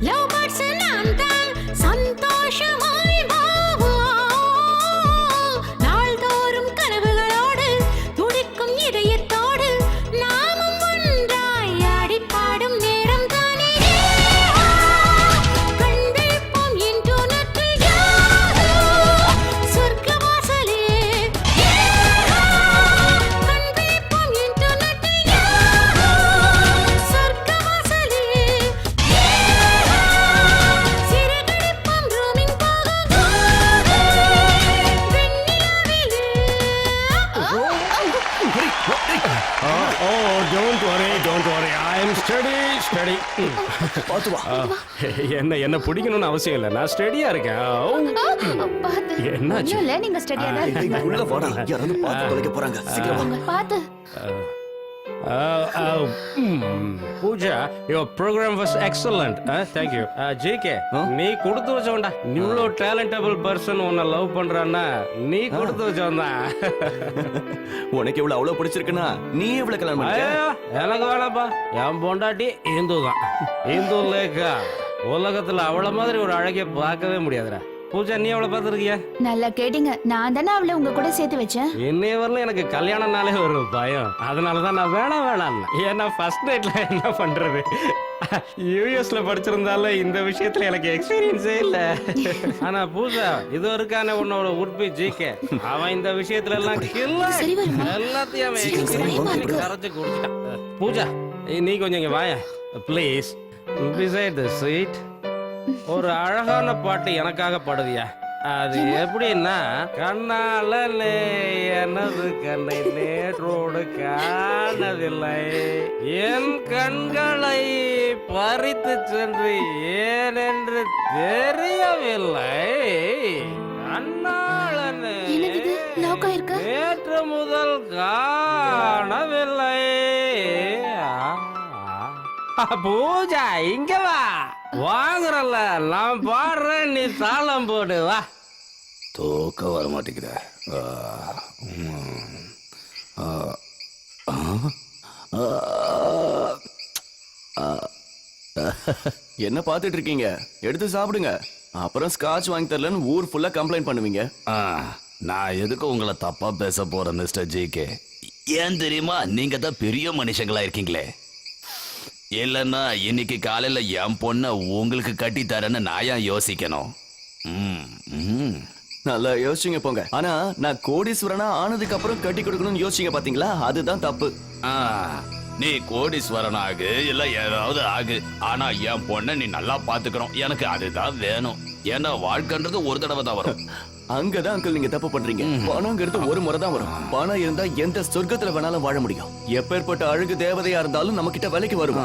Speaker 11: love birds நான் தான், சந்தோஷமாய் போவோம். நாள்தோறும் கனவுகளோடு துடிக்கும் இதயத்தோடு நாமும் ஒன்றாய் ஆடி பாடும் நேரம் தானே. கண் விழிப்போம் இன்டர்நெட்டில் சொர்க்கவாசலே. கண் விழிப்போம் இன்டர்நெட்டில் சொர்க்கவாசலே. சிறகடிப்போம் roaming போக
Speaker 7: என்ன பிடிக்கணும்னு அவசியம் இல்லை, நான் ஸ்டெடியா இருக்கேன். என்னாச்சு?
Speaker 11: இல்ல, நீங்க ஸ்டடியா தான் இருக்கீங்க.
Speaker 10: உள்ள வாடா, யாராவது பார்த்து தொலைக்க போறாங்க. சீக்கிரம் வாங்க.
Speaker 11: பாத்து
Speaker 7: Pooja, your program was excellent. Thank you. JK, நீ கொடுத்து வச்சவன்டா. இவ்வளோ டேலண்டபிள் பர்சன் உன்னை லவ் பண்றான்னா நீ கொடுத்து வச்சவன் தான்.
Speaker 10: உனக்கு இவ்வளவு அவ்வளவு பிடிச்சிருக்குன்னா நீ எவ்வளவு கல்யாணம் பண்ணிக்க?
Speaker 7: எனக்கு வேணாப்பா, என் பொண்டாட்டி இந்து தான். இந்து லேக்கா உலகத்துல அவளை மாதிரி ஒரு அழகிய பார்க்கவே முடியாதுடா. பூஜா, நீ அவளை பார்த்துருக்கியா?
Speaker 11: நல்லா கேட்டீங்க. நான் தானே அவளை உங்க கூட சேர்த்து வச்சேன்.
Speaker 7: இன்னைய வரல எனக்கு கல்யாணம்னாலே ஒரு பயம். அதனாலதான் நான் வேணாம். ஏன்னா ஃபர்ஸ்ட் நைட்ல என்ன பண்றது? யூஎஸ்ல படிச்சிருந்தாலும் இந்த விஷயத்துல எனக்கு எக்ஸ்பீரியன்ஸே இல்ல. ஆனா பூஜா, இது வரைக்கான உன்னோட உறுப்பி ஜிகே, அவன் இந்த விஷயத்துல எல்லாம் எல்லாத்தையும் அவன் எக்ஸ்பீரியன்ஸ் கரைச்சு கொடுத்துட்டான். பூஜா, நீ கொஞ்சம் இங்க வாய ப்ளீஸ். பிசைட் தி சீட் ஒரு அழகான பாட்டு எனக்காக பாடுவியா? அது எப்படின்னா, கண்ணால எனது கண்ணை நேற்றோடு காணவில்லை, என் கண்களை பறித்து சென்று ஏனென்று தெரியவில்லை, கண்ணாளனே நேற்று முதல் காணவில்லை. பூஜா, இங்க வா. வாங்குறல்ல, நான் பாடுறேன், நீ தாளம் போடு. வா.
Speaker 3: தூக்க வர மாட்டேங்கிற.
Speaker 10: என்ன பார்த்துட்டு இருக்கீங்க? எடுத்து சாப்பிடுங்க. அப்புறம் ஸ்காட்ச் வாங்கி தரலன்னு ஊர் ஃபுல்லா கம்ப்ளைண்ட் பண்ணுவீங்க.
Speaker 3: நான் எதுக்கு உங்களை தப்பா பேச போறேன் மிஸ்டர் ஜிகே? ஏன் தெரியுமா, நீங்க தான் பெரிய மனுஷங்களா இருக்கீங்களே. இல்லைன்னா இன்னைக்கு காலையில என் பொண்ணை உங்களுக்கு கட்டி தரேன்னு நான் ஏன் யோசிக்கணும்?
Speaker 10: நல்லா யோசிச்சுங்க போங்க. ஆனா நான் கோடீஸ்வரனா ஆனதுக்கு அப்புறம் கட்டி கொடுக்கணும்னு யோசிச்சீங்க பாத்தீங்களா, அதுதான் தப்பு.
Speaker 16: நீ கோடீஸ்வரன் ஆகு இல்ல ஏதாவது ஆகு, ஆனா என் பொண்ணை நீ நல்லா பாத்துக்கணும். எனக்கு அதுதான் வேணும். ஏன்னா வாழ்க்கைன்றது ஒரு தடவை தான் வரும்.
Speaker 10: அங்கதான் அங்கிள் நீங்க தப்பு பண்றீங்க. பணங்கிறது ஒரு முறை தான் வரும். பணம் இருந்தா எந்த சொர்க்கத்துல வேணாலும் வாழ முடியும். எப்பேற்பட்ட அழகு தேவதையா இருந்தாலும் நம்ம கிட்ட வேலைக்கு வரும்.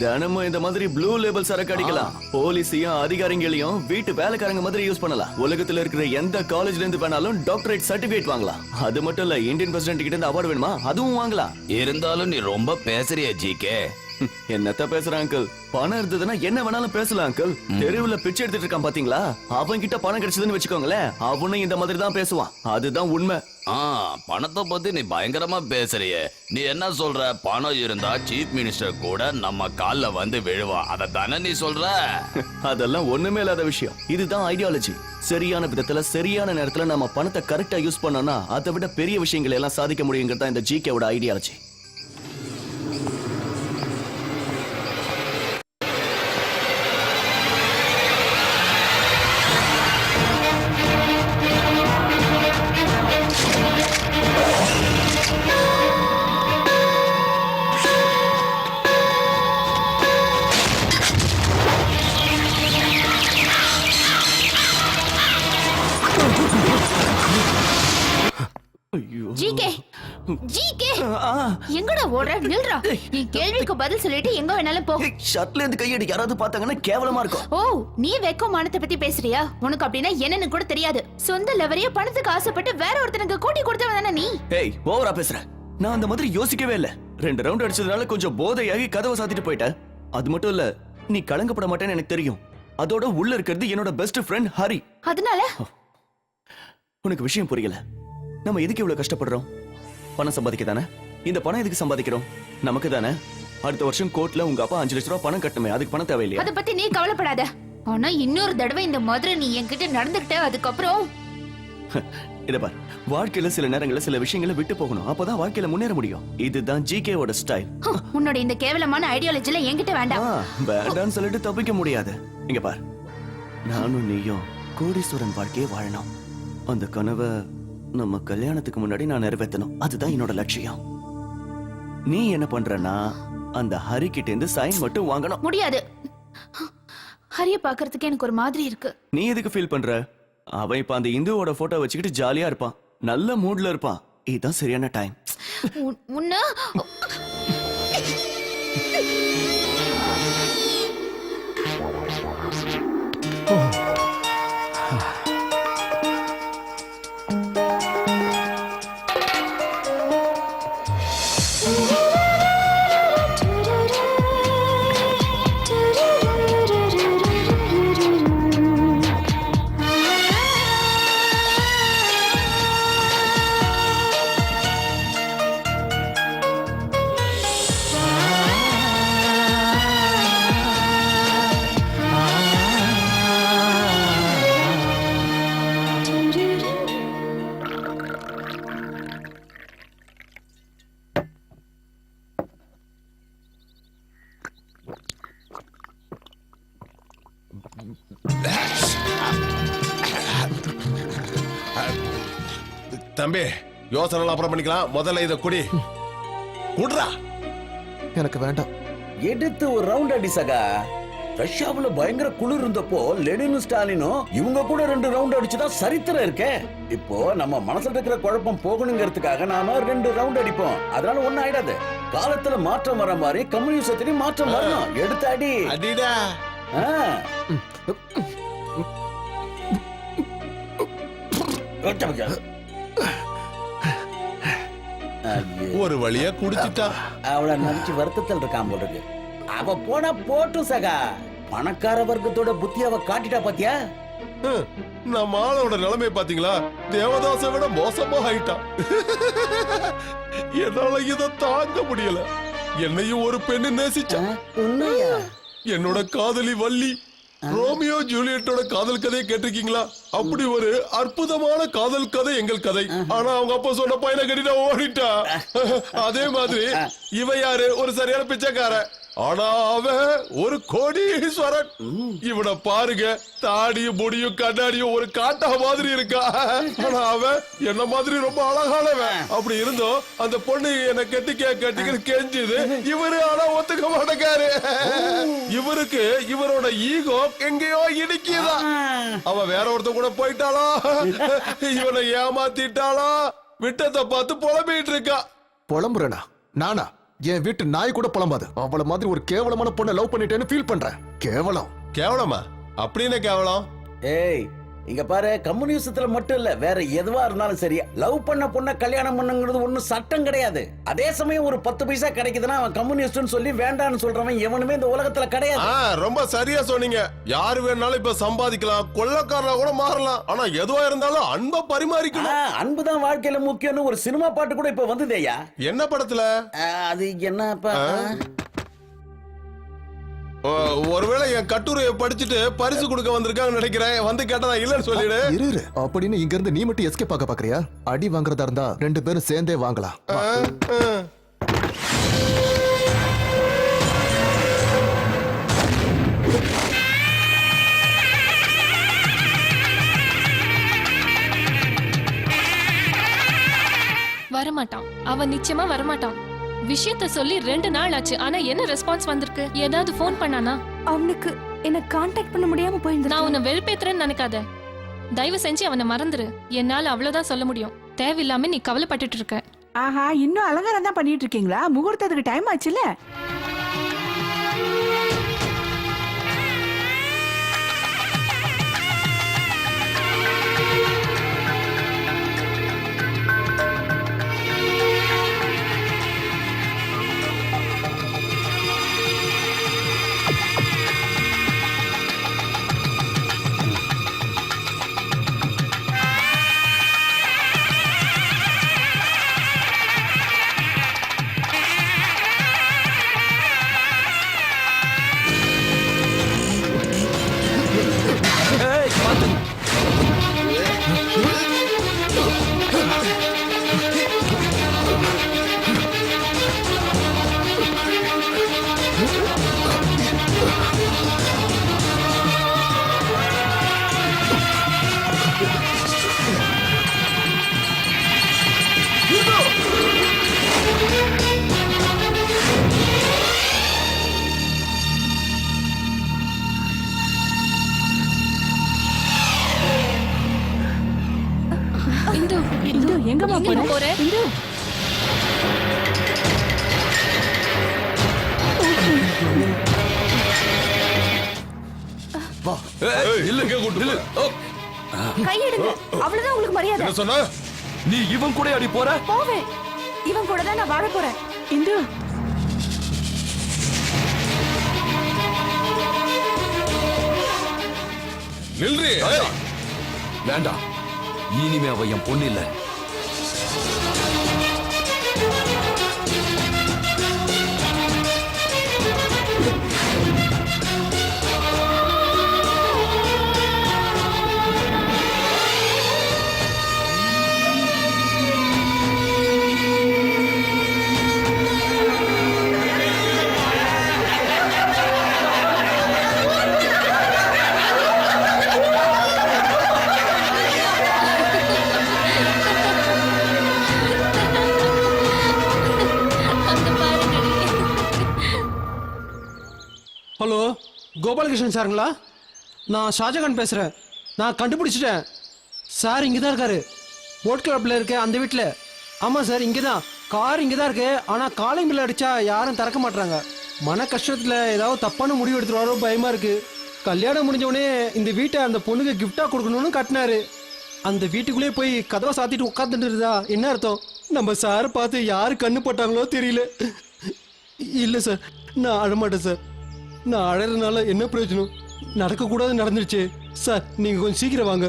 Speaker 10: தினமும் இந்த மாதிரி ப்ளூ லேபிள் சரக்கு அடிக்கலாம். போலீஸையும் அதிகாரிகளையும் வீட்டு வேலைக்காரங்க மாதிரி யூஸ் பண்ணலாம். உலகத்துல இருக்கிற எந்த காலேஜ்ல இருந்து வேணாலும் டாக்டரேட் சர்டிபிகேட் வாங்கலாம். அது மட்டும் இல்ல, இந்தியன் பிரசிடென்ட் கிட்ட இருந்து அவார்டு வேணுமா அதுவும் வாங்கலாம்.
Speaker 16: இருந்தாலும் நீ ரொம்ப பேசுறிய ஜிகே.
Speaker 10: என்னத்த பேசுற அங்கிள்? பணம் இருந்ததுன்னா என்ன வேணாலும் பேசலாம் அங்கிள். தெருவுல பிச்சை எடுத்துட்டு இருக்கான் பாத்தீங்களா, அவன் கிட்ட பணம் கிடைச்சதுன்னு வச்சுக்கோங்களேன், அவனும் இந்த மாதிரி தான் பேசுவான். அதுதான் உண்மை.
Speaker 16: பணத்தை பத்தி நீ பயங்கரமா பேசுறிய. நீ என்ன சொல்ற? பணம் இருந்தா சீஃப் மினிஸ்டர் கூட நம்ம கால்ல வந்து விழுவா, அத தானே நீ சொல்ற?
Speaker 10: அதெல்லாம் ஒண்ணுமே இல்லாத விஷயம். இதுதான் ஐடியாலஜி. சரியான விதத்துல சரியான நேரத்துல நம்ம பணத்தை கரெக்டா யூஸ் பண்ணோம்னா அதை விட பெரிய விஷயங்களை எல்லாம் சாதிக்க முடியுங்கிறதா இந்த ஜிகேவோட ஐடியாலஜி.
Speaker 11: ஜிகே ஜிகே எங்கடா ஓடுற? நில்றா. என் கேள்விக்கு பதில் சொல்லிட்டு எங்க வேணாலும் போ.
Speaker 10: ஷர்ட்ல இருந்து கையடி யாராவது பார்த்தாங்கன்னா கேவலமா இருக்கும்.
Speaker 11: ஓ, நீ வெக்கம் மானத்தை பத்தி பேசுறியா? உனக்கு அப்படின்னா என்னன்னு கூட தெரியாது. சொந்த லவரைய பணத்துக்கு ஆசைப்பட்டு வேற ஒருத்தனுக்கு கூட்டி கொடுத்தவன் தானே நீ.
Speaker 10: ஏய், ஓவரா பேசுற. நான் அந்த மாதிரி யோசிக்கவே இல்ல. 2 ரவுண்ட் அடிச்சதுனால கொஞ்சம் போதையாகி கதவை சாத்திட்டு போயிட்டேன். அது மட்டும் இல்ல, நீ கலங்கப்பட மாட்டேன்னு எனக்கு தெரியும். அதோட உள்ள இருக்கிறது என்னோட பெஸ்ட் ஃப்ரெண்ட் ஹரி.
Speaker 11: அதனால
Speaker 10: உனக்கு விஷயம் புரியல. நம்ம எதுக்கு இவ்வளவு கஷ்டப்படுறோம்? பணம் சம்பாதிக்க தானே. இந்த பணம் எதுக்கு சம்பாதிக்கிறோம்? நமக்கு தானே. அடுத்த வருஷம் கோர்ட்ல உங்க அப்பா 5 லட்சம் ரூபாய் பணம் கட்டணுமே, அதுக்கு பணம் தேவையில்லையா?
Speaker 11: அத பத்தி நீ கவலைப்படாத. ஆனா இன்னொரு தடவை இந்த மாதிரி நீ என்கிட்ட நடந்துக்கிட்ட அதுக்கப்புறம்
Speaker 10: இத பார், வாழ்க்கையில சில நேரங்கள்ல சில விஷயங்களை விட்டு போகணும். அப்பதான் வாழ்க்கையில முன்னேற முடியும். இதுதான் ஜிகேவோட ஸ்டைல்.
Speaker 11: உன்னோட இந்த கேவலமான ஐடியாலஜில என்கிட்ட வேண்டாம்.
Speaker 10: வேண்டான்னு சொல்லிட்டு தப்பிக்க முடியாது. இங்க பார், நானும் நீயும் கோடீஸ்வரன் வாழ்க்கையை வாழணும். அந்த கனவை நம்ம கல்யாணத்துக்கு முன்னாடி நான் நிறைவேற்றணும். அதுதான் என்னோட லட்சியம். நீ என்ன பண்றனா, அந்த ஹரி கிட்ட இருந்து சைன் மட்டும் வாங்கணும்.
Speaker 11: முடியாது. ஹரிய பாக்குறதுக்கு எனக்கு ஒரு மாதிரி இருக்கு.
Speaker 10: நீ எதுக்கு ஃபீல் பண்ற? அவன் இப்ப அந்த இந்துவோட போட்டோ வச்சுக்கிட்டு ஜாலியா இருப்பான், நல்ல மூட்ல இருப்பான். இதுதான் சரியான டைம்.
Speaker 11: உன்ன
Speaker 5: தம்பி, யோசனை அப்புறம் பண்ணிக்கலாம். முதல்ல இத குடி. குடுறா.
Speaker 13: எனக்கு வேண்டாம்.
Speaker 3: எடுத்து ஒரு ரவுண்ட் அடி சகா. ரஷ்யாவுல பயங்கர குளிர் இருந்தப்போ லெனினும் ஸ்டாலினும் இவங்க கூட 2 ரவுண்ட் அடிச்சுதான் சரித்திரம் இருக்கே. இப்போ நம்ம மனசுல இருக்கிற குழப்பம் போகணுங்கிறதுக்காக நாம 2 ரவுண்ட் அடிப்போம். அதனால ஒண்ணும் ஆயிடாது. காலத்துல மாற்றம் வர மாதிரி கம்யூனிசத்திலையும் மாற்றம் வரணும். எடுத்து அடி.
Speaker 5: அடிடா. ஒரு வழியா குடிச்சிட்டா.
Speaker 3: அவளை நினைச்சு வருத்தத்தில் இருக்கான் போல இருக்கு. அவ போனா போட்டும் சகா. பணக்கார வர்க்கத்தோட புத்தி அவ காட்டிட்டா பாத்தியா?
Speaker 5: நம்ம ஆளோட நிலைமை பாத்தீங்களா? தேவதாசை விட மோசமா ஆயிட்டான். என்னால இத தாங்க முடியல. என்னையும் ஒரு பெண்ணு நேசிச்சா. என்னோட காதலி வள்ளி. ரோமியோ ஜூலியட்டோட காதல் கதையை கேட்டிருக்கீங்களா? அப்படி ஒரு அற்புதமான காதல் கதை எங்கள் கதை. ஆனா அவங்க அப்பா சொன்ன பையனை கட்டிட்டு ஓடிட்டா. அதே மாதிரி இவ யாரு? ஒரு சரியான பிச்சைக்கார. ஆனா அவன் ஒரு கோடீஸ்வரன். இவனை பாருங்க, தாடியும் முடியும் கண்ணாடியும் ஒரு காட்டா மாதிரி இருக்கா. ஆனா அவன் என்ன மாதிரி ரொம்ப அழகானவன். அப்படி இருந்தோம் அந்த பொண்ணு என்ன கெட்டிக்க கெஞ்சுது. இவரு ஆனா ஒத்துக்க மாட்டேங்காரு. இவருக்கு இவரோட ஈகோ எங்கேயோ இடிக்குதா. அவன் வேற ஒருத்த கூட போயிட்டாளா, இவனை ஏமாத்திட்டாளா, விட்டத்தை பார்த்து புலம்பிட்டு இருக்கா.
Speaker 13: புலம்புறனா? நானா? என் வீட்டு நாய் கூட புலம்பாது. அவள மாதிரி ஒரு கேவலமான பொண்ணை லவ் பண்ணிட்டேன்னு ஃபீல் பண்றேன். கேவலம்.
Speaker 5: கேவலமா? அப்படின்னு கேவலம்?
Speaker 3: ஏய் இங்க பாரு, கம்யூனிசத்துல மட்டும் இல்ல, வேற எதுவா இருந்தாலும் சரி, லவ் பண்ண பொண்ண கல்யாணம் பண்ணுங்கிறது ஒண்ணும் சட்டம் கிடையாது. அதே சமயம் ஒரு 10 பைசா கிடைக்குதுன்னா அவன் கம்யூனிஸ்ட்னு சொல்லி வேண்டான்னு சொல்றவன் எவனுமே இந்த உலகத்துல கிடையாது.
Speaker 5: ரொம்ப சரியா சொன்னீங்க. யாரு வேணாலும் இப்ப சம்பாதிக்கலாம், கொள்ளக்காரனா கூட மாறலாம். ஆனா எதுவா இருந்தாலும் அன்பை பரிமாறிக்கணும்.
Speaker 3: அன்புதான் வாழ்க்கையில முக்கியம்னு ஒரு சினிமா பாட்டு கூட இப்ப வந்ததேயா.
Speaker 5: என்ன படத்துல?
Speaker 3: அது என்னப்பா?
Speaker 5: ஒருவேளை என் கட்டுரையை படிச்சுட்டு பரிசு கொடுக்க வந்திருக்காங்க நினைக்கிறேன். வந்து கேட்டதா இல்லன்னு சொல்லிடு.
Speaker 13: இரு அப்படின்னு இங்க இருந்து நீ மட்டும் எஸ்கேப் ஆக பாக்குறியா? அடி வாங்குறதா இருந்தா 2 பேரும் சேர்ந்தே வாங்கலாம்.
Speaker 4: வரமாட்டான், அவன் நிச்சயமா வரமாட்டான். விஷயத்த சொல்லி 2 நாள் ஆச்சு, ஆனா என்ன ரெஸ்பான்ஸ் வந்திருக்கு? ஏதாவது ஃபோன் பண்ணானா?
Speaker 12: அவனுக்கு என்ன காண்டாக்ட் பண்ண முடியாம போயிருந்தா.
Speaker 4: நான் உன்னை வெறுப்பேத்துறேன்னு நினைக்காத. தயவு செஞ்சு அவனை மறந்துரு. என்னால அவ்வளவுதான் சொல்ல முடியும். தேவையில்லாம நீ கவலைப்பட்டுட்டு இருக்க.
Speaker 8: ஆஹா, இன்னும் அலங்காரம் தான் பண்ணிட்டு இருக்கீங்களா? முகூர்த்தத்துக்கு டைம் ஆச்சுல. எங்கம்மா போற? இந்து
Speaker 5: வா. இல்லங்க கூட்டு
Speaker 12: கையெடுங்க. அவ்வளவுதான் உங்களுக்கு மரியாதை.
Speaker 5: என்ன சொன்ன?
Speaker 10: நீ இவன் கூட அடி போற?
Speaker 12: போவேன். இவன் கூட தான் நான் வாழ போறேன்.
Speaker 8: இந்து
Speaker 5: நில்றி.
Speaker 10: வேண்டாம், இனிமே அவ என் பொண்ணு இல்ல.
Speaker 9: ஹலோ, கோபாலகிருஷ்ணன் சாருங்களா? நான் ஷாஜகான் பேசுகிறேன். நான் கண்டுபிடிச்சிட்டேன் சார். இங்கே தான் இருக்காரு, போட் கிளப்பில் இருக்க அந்த வீட்டில். ஆமாம் சார், இங்கே தான். கார் இங்கே தான் இருக்கு. ஆனால் காலிங் பில் அடித்தா யாரும் திறக்க மாட்டாங்க. மன கஷ்டத்தில் ஏதாவது தப்பான முடிவு எடுத்துருவாரோ பயமாக இருக்குது. கல்யாணம் முடிஞ்சவொடனே இந்த வீட்டை அந்த பொண்ணுக்கு கிஃப்டாக கொடுக்கணும்னு கட்டினாரு. அந்த வீட்டுக்குள்ளேயே போய் கதவை சாத்திட்டு உட்காந்துட்டு இருந்தா என்ன அர்த்தம்? நம்ம சார் பார்த்து யார் கண்ணு போட்டாங்களோ தெரியல. இல்லை சார், நான் அழமாட்டேன் சார். நான் அழறதுனால என்ன பிரயோஜனம்? நடக்கக்கூடாது நடந்துருச்சு சார். நீங்க கொஞ்சம் சீக்கிரம் வாங்க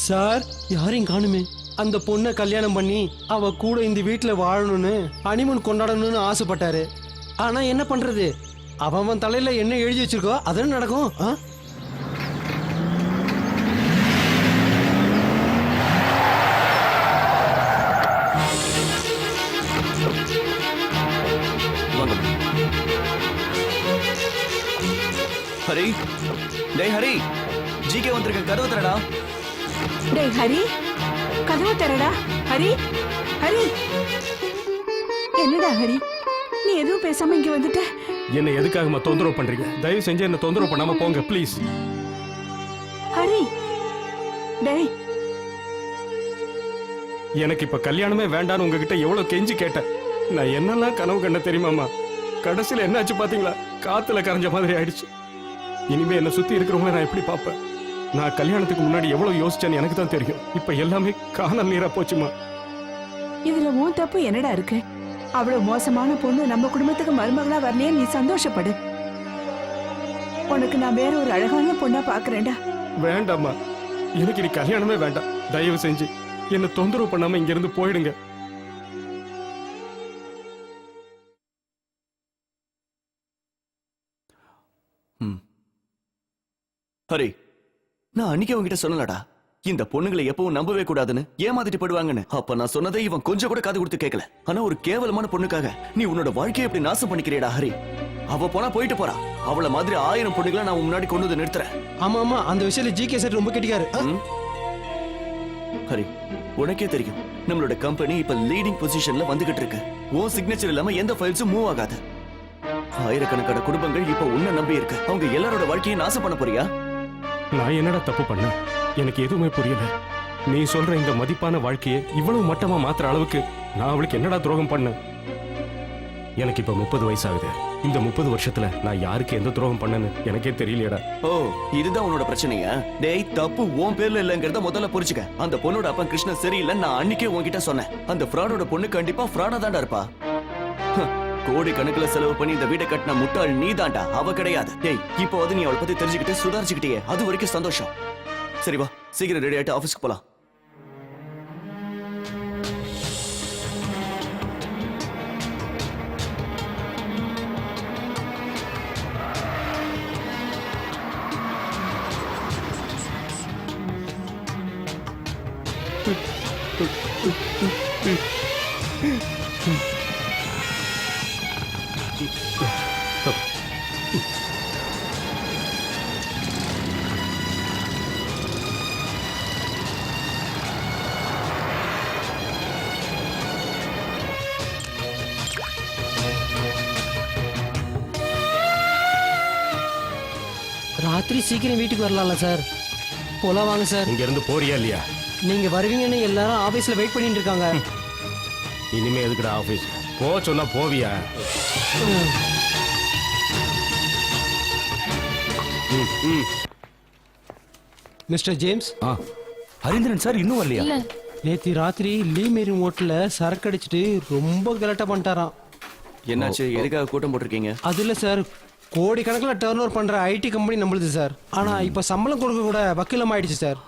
Speaker 9: சார். யாரையும் காணுமே. அந்த பொண்ணை கல்யாணம் பண்ணி அவ கூட இந்த வீட்டில் வாழணும்னு ஹனிமூன் கொண்டாடணும்னு ஆசைப்பட்டாரு. ஆனா என்ன பண்றது? அவன் தலையில என்ன எழுதி வச்சிருக்கோ அதெல்லாம் நடக்கும்.
Speaker 10: ஹரி, டேய் ஹரி, ஜிகே வந்திருக்க, கதவு திறடா.
Speaker 8: டேய் ஹரி, கதவு திறடா. ஹரி, ஹரி, என்னடா ஹரி, நீ எதுவும் பேசாம இங்க வந்துட்ட?
Speaker 7: என்ன எதுக்காக தொந்தரவு பண்றீங்க? தயவு செஞ்சு என்ன தொந்தரவு பண்ணாம போங்க ப்ளீஸ்.
Speaker 8: ஹரி, டேய்,
Speaker 7: எனக்கு இப்ப கல்யாணமே வேண்டான்னு உங்ககிட்ட எவ்வளவு கெஞ்சி கேட்டேன். நான் என்னெல்லாம் கனவு கண்ட தெரியுமாமா? கடைசியில என்னாச்சு பாத்தீங்களா? காத்துல கரைஞ்ச மாதிரி ஆயிடுச்சு. இனிமே என்ன சுத்தி இருக்கிறவங்கள நான் எப்படி பார்ப்பேன்? நான் கல்யாணத்துக்கு முன்னாடி எவ்வளவு யோசிச்சேன்னு எனக்கு தான் தெரியும். இப்ப எல்லாமே காணல் நீரா போச்சுமா.
Speaker 8: இதுல உன் தப்பு என்னடா இருக்கு? அவ்வளவு மோசமான பொண்ணு நம்ம குடும்பத்துக்கு மருமகளா வரலையே, நீ சந்தோஷப்படு. உனக்கு நான் வேற ஒரு அழகான பொண்ணா பாக்குறேன்டா.
Speaker 7: வேண்டாம்மா, எனக்கு நீ கல்யாணமே வேண்டாம். தயவு செஞ்சு என்ன தொந்தரவு பண்ணாம இங்க இருந்து போயிடுங்க.
Speaker 10: ஹரி, நான் அன்னைக்கு அவங்கிட்ட சொன்னலடா, இந்த பொண்ணுங்களை எப்பவும் நம்பவே கூடாதுன்னு, ஏமாத்திட்டு போடுவாங்கன்னு. அப்ப நான் சொன்னதை இவன் கொஞ்சம் கூட காது கொடுத்து கேட்கல. ஆனா ஒரு கேவலமான பொண்ணுக்காக நீ உன்னோட வாழ்க்கையை எப்படி நாசம் பண்ணிக்கிறியடா ஹரி. அவ போனா போயிட்டு போறா. அவள மாதிரி 1000 பொண்ணுகளை நான் முன்னாடி கொண்டு வந்து நிறுத்துறேன்.
Speaker 9: ஆமா ஆமா, அந்த விஷயத்துல ஜிகே சார் ரொம்ப கெட்டிக்காரு.
Speaker 10: ஹரி, உனக்கே தெரியும் நம்மளோட கம்பெனி இப்ப லீடிங் பொசிஷன்ல வந்துகிட்டு இருக்கு. உன் சிக்னேச்சர் இல்லாம எந்த ஃபைல்ஸும் மூவ் ஆகாது. ஆயிரக்கணக்கான குடும்பங்கள் இப்ப உன்னை நம்பி இருக்கு. அவங்க எல்லாரோட வாழ்க்கையை நாசம் பண்ண போறியா?
Speaker 7: நான் என்னடா தப்பு பண்ண? எனக்கு எதுவுமே புரியல. நீ சொல்ற இந்த மதிப்பான வாழ்க்கையை இவ்வளவு மட்டமா மாத்துற அளவுக்கு நான் அவளுக்கு என்னடா துரோகம் பண்ண? எனக்கு இப்ப 30 வயசாகுது. இந்த 30 வருஷத்துல நான் யாருக்கு எந்த துரோகம் பண்ணேன்னு எனக்கே தெரியலையடா.
Speaker 10: ஓ, இதுதான் உன்னோட பிரச்சனையா? டேய், தப்பு உன் பேர்ல இல்லங்கறத முதல்ல புரிஞ்சுக்க. அந்த பொண்ணோட அப்பா கிருஷ்ணன் சரியில்லை, நான் அன்னைக்கே உன்கிட்ட சொன்னேன். அந்த ஃப்ராடோட பொண்ணு கண்டிப்பா ஃப்ராடா தான்டா இருப்பா. கோடி கணக்குல செலவு பண்ணி இந்த வீட்டை கட்டின முட்டாள் நீ தான்டா, அவ கிடையாது. டேய், இப்போ அது நீ அவளை பத்தி தெரிஞ்சுக்கிட்டு சுதாரிச்சுக்கிட்டே, அது வரைக்கும் சந்தோஷம். சரி வா, சீக்கிரம் ரெடி ஆயிட்டு ஆபீஸ்க்கு போலாம்.
Speaker 9: ராத்திரி சீக்கிரம் வீட்டுக்கு வரலாம்ல சார்? போலாம் வாங்க சார்.
Speaker 7: இங்க இருந்து போறியா இல்லையா?
Speaker 9: நீங்க வருவீங்கன்னு எல்லாரும் ஆபீஸ்ல வெயிட் பண்ணிட்டு இருக்காங்க.
Speaker 7: இனிமே எதுக்குடா ஆபீஸ்? போ சொன்னா போவியா?
Speaker 9: Mister James.
Speaker 10: ஹரிந்திரன் சார் இன்னும் வரலையா?
Speaker 4: இல்ல,
Speaker 9: நேத்தி ராத்திரி லீ மேரி ஹோட்டல்ல சரக்கு அடிச்சிட்டு ரொம்ப கலட்டா பண்ணிட்டாராம்.
Speaker 10: என்னாச்சு? எதுக்காக கூட்டம் போட்டிருக்கீங்க?
Speaker 9: அது இல்ல சார், கோடி கணக்கில் டர்ன் ஓவர் பண்ற ஐடி கம்பெனி நம்மளுது சார். ஆனா இப்ப சம்பளம் கொடுக்க கூட வக்கீலம் ஆயிடுச்சு சார்.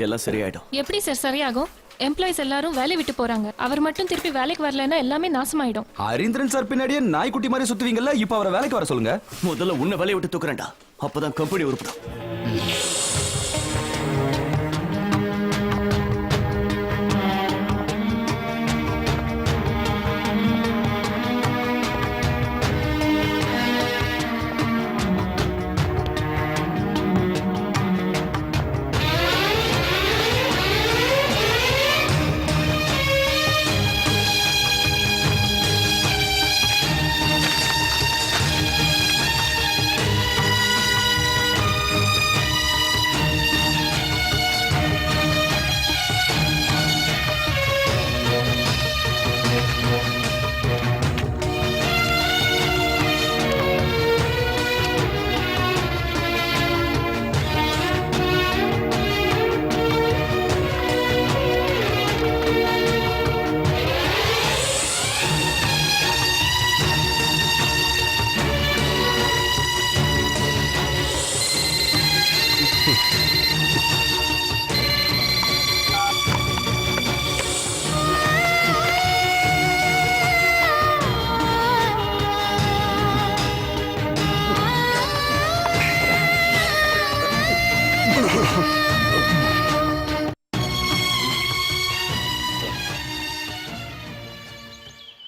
Speaker 10: எல்லாம் சரியாயிடும்.
Speaker 4: எப்படி சார் சரியாகும்? எம்ப்ளாயிஸ் எல்லாரும் வேலை விட்டு போறாங்க. அவர் மட்டும் திருப்பி வேலைக்கு வரலன்னா எல்லாமே நாசமாயிடும்.
Speaker 10: ஹரிந்திரன் சார் பின்னாடியே நாய்க்குட்டி மாதிரி சுத்துவீங்கல்ல, இப்ப அவரை வேலைக்கு வர சொல்லுங்க. முதல்ல உன்னை வேலையை விட்டு தூக்குறேன்டா, அப்பதான் கம்பெனி உருப்படும்.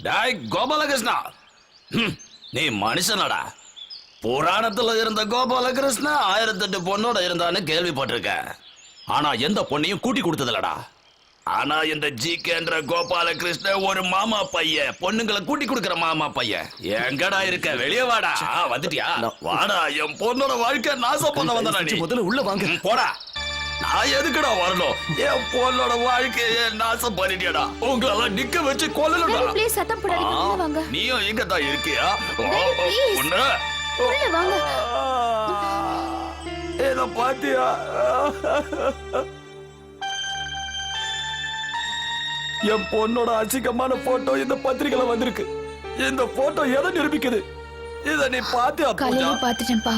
Speaker 16: டேய் கோபாலகிருஷ்ணா, நீ மனுஷனடா. புராணத்துல இருந்த கோபாலகிருஷ்ண 1008 பொண்ணோட இருந்தான்னு கேள்விப்பட்டிருக்கேன். ஆனா எந்த பொண்ணையும் கூட்டி கொடுத்ததில்லடா. ஆனா இந்த ஜிகேன்ற கோபாலகிருஷ்ண ஒரு மாமா பையன், பொண்ணுங்களை கூட்டி கொடுக்கிற மாமா பையன். எங்கடா இருக்க? வெளியே வாடா. வந்துட்டியா? வாடா, என் பொண்ணோட வாழ்க்கை நாசம் பண்ண வந்தா நீ.
Speaker 10: முதல்ல உள்ள வாங்க.
Speaker 16: போடா. நான் எதுக்குடா வரணும்? என் பொண்ணோட வாழ்க்கைய நாசம் பண்ணிட்டியாடா. உங்களெல்லாம் நிக்க வச்சு கொல்லலடா.
Speaker 11: ப்ளீஸ் சத்தம் போடாதீங்க, உள்ள வாங்க.
Speaker 16: நீயும் இங்க தான் இருக்கியா?
Speaker 11: please.
Speaker 16: உன்ன
Speaker 11: உள்ள வாங்க.
Speaker 16: இத பாத்தியா? என் பொண்ணோட அசிங்கமான போட்டோ இந்த பத்திரிகையில வந்திருக்கு. இந்த போட்டோ எதை நிரூபிக்குது? இத நீ பாத்தியா பூஜா?
Speaker 11: காலையில பாத்துட்டேன்ப்பா.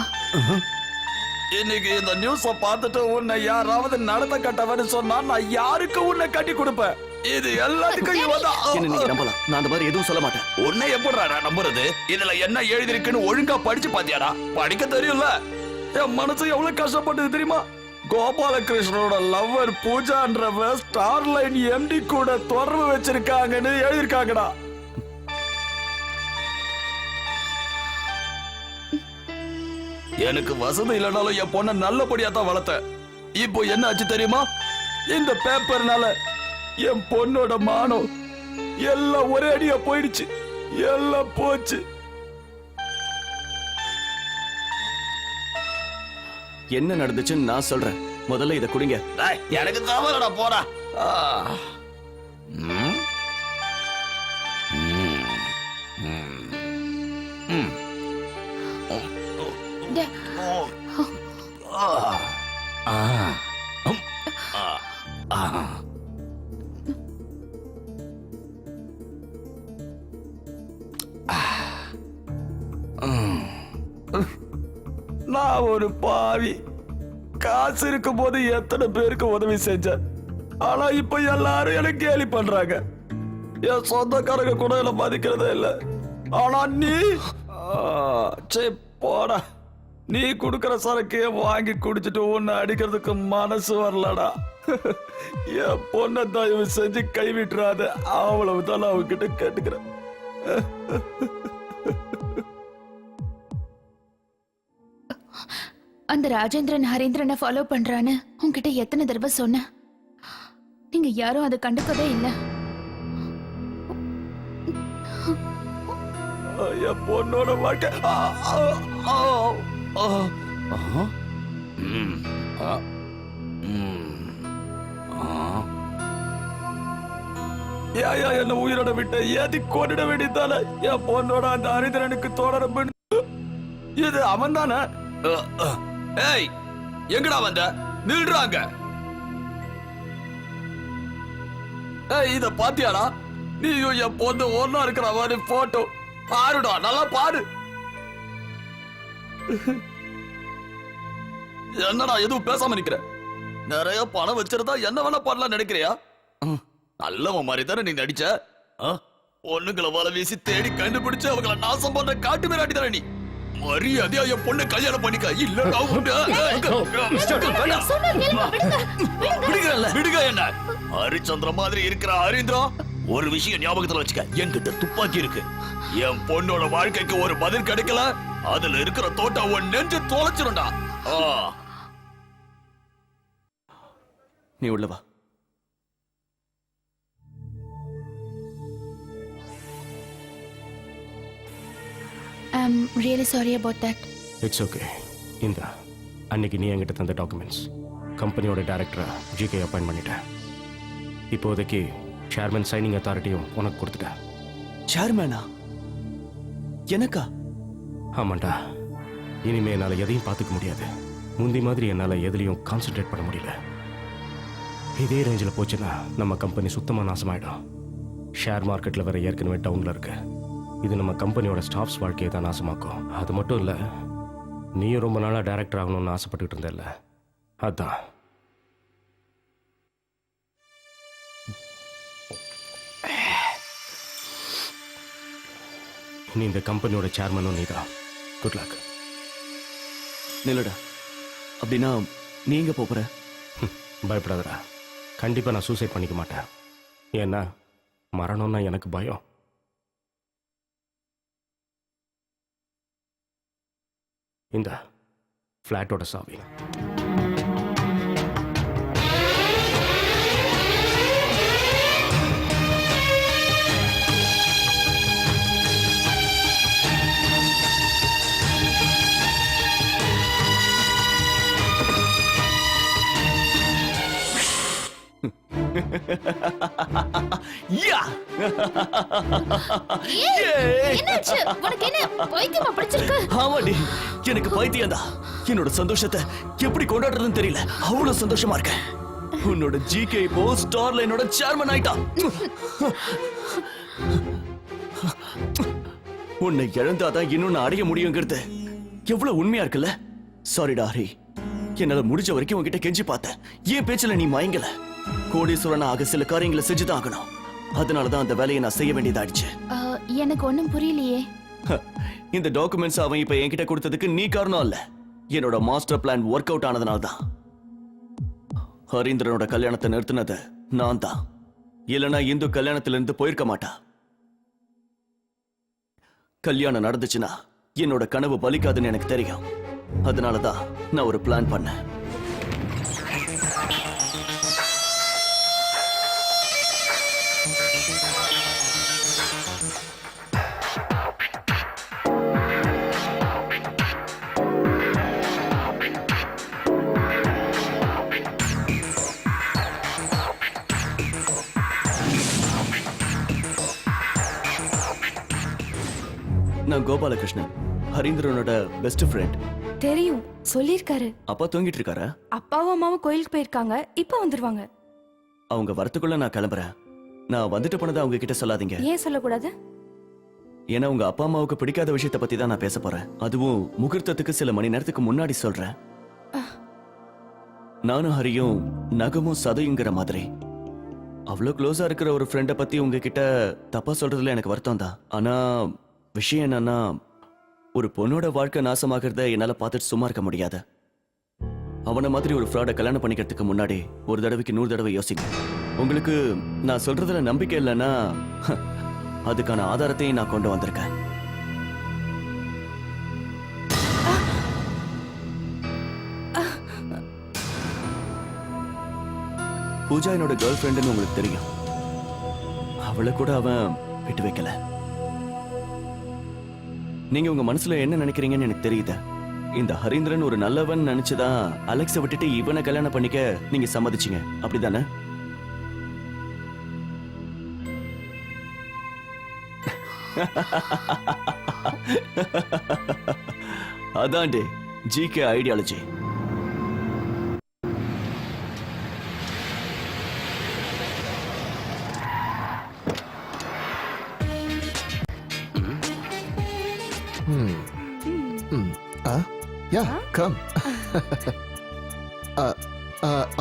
Speaker 16: இன்னைக்கு இந்த நியூஸ பார்த்துட்டு உன்னை யாராவது நடத்த கட்டவன்னு சொன்னா நான் யாருக்கு உன்னை கட்டி கொடுப்பேன்? இது எல்லாத்துக்கும் இவதான்.
Speaker 10: என்ன நீங்க நம்பலாம், நான் அந்த மாதிரி எதுவும் சொல்ல மாட்டேன்.
Speaker 16: உன்னை எப்படிடா நம்புறது? இதுல என்ன எழுதிருக்குன்னு ஒழுங்கா படிச்சு பாத்தியாடா? படிக்க தெரியும்ல. என் மனசு எவ்வளவு கஷ்டப்பட்டது தெரியுமா? கோபாலகிருஷ்ணனோட லவ்வர் பூஜான்றவ ஸ்டார்லைன் எம்டி கூட தொடர்பு வச்சிருக்காங்கன்னு எழுதிருக்காங்கடா. எனக்கு வசதி இல்லைனாலும் என் பொண்ண நல்லபடியா தான் வளர்த்தேன். இப்போ என்ன ஆச்சு தெரியுமா? இந்த பேப்பர்னால என் பொண்ணோட மானம் எல்லாம் ஒரே அடியா போயிடுச்சு. எல்லாம் போச்சு.
Speaker 10: என்ன நடந்துச்சுன்னு நான் சொல்றேன். முதல்ல இத குடிங்க.
Speaker 16: எனக்கு தவறடா, போடா. நான் ஒரு பாவி. காசு இருக்கும் போது எத்தனை பேருக்கு உதவி செஞ்சேன். ஆனா இப்ப எல்லாரும் எனக்கு கேலி பண்றாங்க. என் சொந்தக்காரங்க கூட என்ன மதிக்கிறதே இல்ல. ஆனா நீ போடா. நீ குடுக்கற சரக்கு வாங்கி குடிச்சிட்டு உன்னை அடிக்கிறதுக்கு மனசு வரலடா. என் பொண்ணை தயவு செஞ்சு கைவிட்டுறாத. அவ்வளவுதான் நான் அவகிட்ட கேட்டுக்கிறேன்.
Speaker 11: அந்த ராஜேந்திரன் ஹரீந்திரனை ஃபாலோ பண்றான்னு உன்கிட்ட எத்தனை தடவை சொன்னேன். நீங்க யாரும் அதை கண்டுக்கவே இல்லை.
Speaker 16: என் பொண்ணோட வாழ்க்கை என்ன உயிரோட விட்ட ஏத்தி கொண்டுட வேண்டியதானே? என் பொண்ணோட அந்த ஹரிந்திரனுக்கு தொடர இது அவன் தானே? ஏய், எங்கடா வந்த? நில்றாங்க. ஏய், இத பாத்தியாடா? நீயும் என் பொண்ணு ஒன்னா இருக்கிற மாதிரி போட்டோ பாருடா, நல்லா பாரு. என்னடா எதுவும் பேசாம நிக்கிற? நிறைய பணம் வச்சிருந்தா என்ன வேணா பண்ணலாம் நினைக்கிறியா? நல்லவன் மாதிரி தானே நீ நடிச்ச. பொண்ணுங்களை வலை வீசி தேடி கண்டுபிடிச்சு அவங்களை நாசம் பண்ற காட்டு மிராட்டி தானே நீ. மரியாதையா என் பொண்ணு கல்யாணம் பண்ணிக்க. இல்ல விடுங்க. என்ன ஹரிச்சந்திர மாதிரி இருக்கிற ஹரீந்திரா, ஒரு விஷயம் ஞாபகத்துல வச்சுக்க. என்கிட்ட துப்பாக்கி இருக்கு. என் பொண்ணோட வாழ்க்கைக்கு ஒரு பதில் கிடைக்கல, அதுல இருக்கிற தோட்டா உன் நெஞ்சு தொலைச்சிரும்டா.
Speaker 10: நீ உள்ள வா.
Speaker 11: I'm really sorry about that.
Speaker 7: It's okay. இந்த அன்னைக்கு நீ என்கிட்ட தந்த டாக்குமெண்ட்ஸ் கம்பெனியோட டைரக்டரை ஜிகே அப்பாயிண்ட் பண்ணிட்டேன். இப்போதைக்கு சேர்மன் சைனிங் அத்தாரிட்டியும் உனக்கு கொடுத்துட்டேன்.
Speaker 10: சேர்மேனா? எனக்கா?
Speaker 7: ஆமாண்டா. இனிமே என்னால் எதையும் பார்த்துக்க முடியாது. முந்தி மாதிரி என்னால் எதுலையும் கான்சென்ட்ரேட் பண்ண முடியல. இதே ரேஞ்சில் போச்சுன்னா நம்ம கம்பெனி சுத்தமாக நாசமாயிடும். ஷேர் மார்க்கெட்டில் வேற ஏற்கனவே டவுனில் இருக்கு. இது நம்ம கம்பெனியோட ஸ்டாஃப்ஸ் வாழ்க்கையை தான் நாசமாக்கும். அது மட்டும் இல்லை, நீயும் ரொம்ப நாளாக டைரக்டர் ஆகணும்னு ஆசைப்பட்டுக்கிட்டு இருந்தல, அதான். நீ இந்த கம்பெனியோட சேர்மனும் நீதான். Good luck.
Speaker 10: நில்லடா. அப்படின்னா நீங்க போற?
Speaker 7: பயப்படாதடா. கண்டிப்பாக நான் சூசைட் பண்ணிக்க மாட்டேன். ஏன்னா மரணம்னா எனக்கு பயம். இந்த ஃப்ளாட்டோட சாவி.
Speaker 10: யா!
Speaker 11: என்னாச்சு? உனக்கு என்ன பைத்தியமா பிடிச்சிருக்கு?
Speaker 10: ஆமாடி, எனக்கு பைத்தியம்டா. என்னோட சந்தோஷத்தை எப்படி கொண்டாடுறதுன்னு தெரியல. அவ்வளவு சந்தோஷமா இருக்கேன். உன்னோட ஜிகே இப்போ ஸ்டார் லைனோட சேர்மன் ஆயிட்டான். உன்னை இழந்தாதான் இன்னும் நான் அடைய முடியுங்கிறது எவ்வளவு உண்மையா இருக்குல்ல? சாரிடா ஹரி, என்னால முடிஞ்ச வரைக்கும் உன்கிட்ட கெஞ்சி பார்த்தேன். ஏன் பேச்சுல நீ மயங்கல? கோடீஸ்வரன் ஆக சில காரியங்களை செஞ்சுதான் ஆகணும். அதனாலதான் அந்த வேலையை நான் செய்ய வேண்டியதாயிடுச்சு.
Speaker 11: எனக்கு ஒண்ணும் புரியலையே.
Speaker 10: இந்த டாக்குமெண்ட்ஸ் அவன் இப்ப என்கிட்ட கொடுத்ததுக்கு நீ காரணம் இல்ல. என்னோட மாஸ்டர் பிளான் ஒர்க் அவுட் ஆனதுனால தான். ஹரீந்திரனோட கல்யாணத்தை நிறுத்தினது நான் தான். இல்லனா இந்து கல்யாணத்திலிருந்து போயிருக்க மாட்டா. கல்யாணம் நடந்துச்சுன்னா என்னோட கனவு பலிக்காதுன்னு எனக்கு தெரியும். அதனாலதான் நான் ஒரு பிளான் பண்ணேன். நான் கோபாலகிருஷ்ணன், ஹரீந்திரனோட பெஸ்ட் ஃப்ரெண்ட்.
Speaker 12: தெரியும், சொல்லிருக்காரு.
Speaker 10: அப்பா தூங்கிட்டு இருக்காரா?
Speaker 12: அப்பாவும் அம்மாவும் கோயிலுக்கு போயிருக்காங்க, இப்ப வந்துருவாங்க.
Speaker 10: அவங்க வரத்துக்குள்ள நான் கிளம்புறேன். நான் வந்துட்டு போனதை அவங்க கிட்ட சொல்லாதீங்க.
Speaker 12: ஏன் சொல்லக்கூடாது?
Speaker 10: ஏன்னா உங்க அப்பா அம்மாவுக்கு பிடிக்காத விஷயத்தை பத்தி தான் நான் பேச போறேன். அதுவும் முகூர்த்தத்துக்கு சில மணி நேரத்துக்கு முன்னாடி சொல்றேன். நானும் ஹரியும் நகமும் சதையுங்கிற மாதிரி. அவ்வளவு க்ளோஸா இருக்கிற ஒரு ஃப்ரெண்டை பத்தி உங்ககிட்ட தப்பா சொல்றதுல எனக்கு வருத்தம் தான். ஆனா விஷயம் என்னன்னா, ஒரு பொண்ணோட வாழ்க்கை நாசமாகிறத என்னால பார்த்துட்டு சும்மா இருக்க முடியாது. அவனை மாதிரி ஒரு ஃப்ராட கல்யாணம் பண்ணிக்கிறதுக்கு முன்னாடி ஒரு தடவைக்கு 100 தடவை யோசிங்க. உங்களுக்கு நான் சொல்றதுல நம்பிக்கை இல்லைன்னா அதுக்கான ஆதாரத்தையும் நான் கொண்டு வந்திருக்கேன். பூஜா என்னோட கேர்ள் ஃப்ரெண்டுன்னு உங்களுக்கு தெரியும். அவளை கூட அவன் விட்டு வைக்கல. நீங்க உங்க மனசுல என்ன நினைக்கிறீங்கன்னு எனக்கு தெரியுது. இந்த ஹரீந்திரன் ஒரு நல்லவன் நினைச்சுதான் அலெக்ஸை விட்டுட்டு இவனை கல்யாணம் பண்ணிக்க நீங்க சம்மதிச்சீங்க, அப்படிதானே? அதான்டே ஜிகே ஐடியாலஜி.
Speaker 13: யா கம்.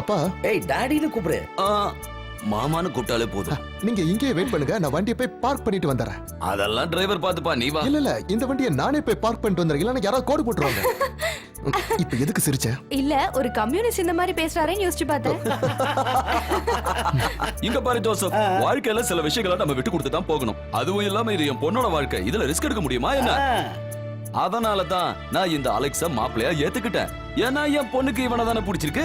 Speaker 13: அப்பா,
Speaker 3: ஏய் டாடின்னு கூப்பிடு.
Speaker 16: மாமான்னு கூப்பிட்டாலே போதும்.
Speaker 13: நீங்க இங்கே வெயிட் பண்ணுங்க, நான் வண்டியை போய் பார்க் பண்ணிட்டு வந்துறேன்.
Speaker 16: அதெல்லாம் டிரைவர் பாத்துப்பா, நீ வா.
Speaker 13: இல்ல இந்த வண்டியை நானே போய் பார்க் பண்ணிட்டு வந்துறேன். இல்லன்னா யாராவது கோடு போட்டுருவாங்க. இப்ப எதுக்கு சிரிச்ச?
Speaker 12: இல்ல, ஒரு கம்யூனிஸ்ட் இந்த மாதிரி பேசுறாரேன்னு யோசிச்சு பார்த்தேன்.
Speaker 6: இங்க பாரு ஜோசப், வாழ்க்கையில சில விஷயங்களை நம்ம விட்டு கொடுத்து தான் போகணும். அதுவும் இல்லாம இது என் பொண்ணோட வாழ்க்கை, இதுல ரிஸ்க் எடுக்க முடியுமா என்ன? அதனாலதான் நான் இந்த அலெக்ஸ மாப்பிள்ளையா ஏத்துக்கிட்டேன். ஏன்னா என் பொண்ணுக்கு இவனை தானே பிடிச்சிருக்கு.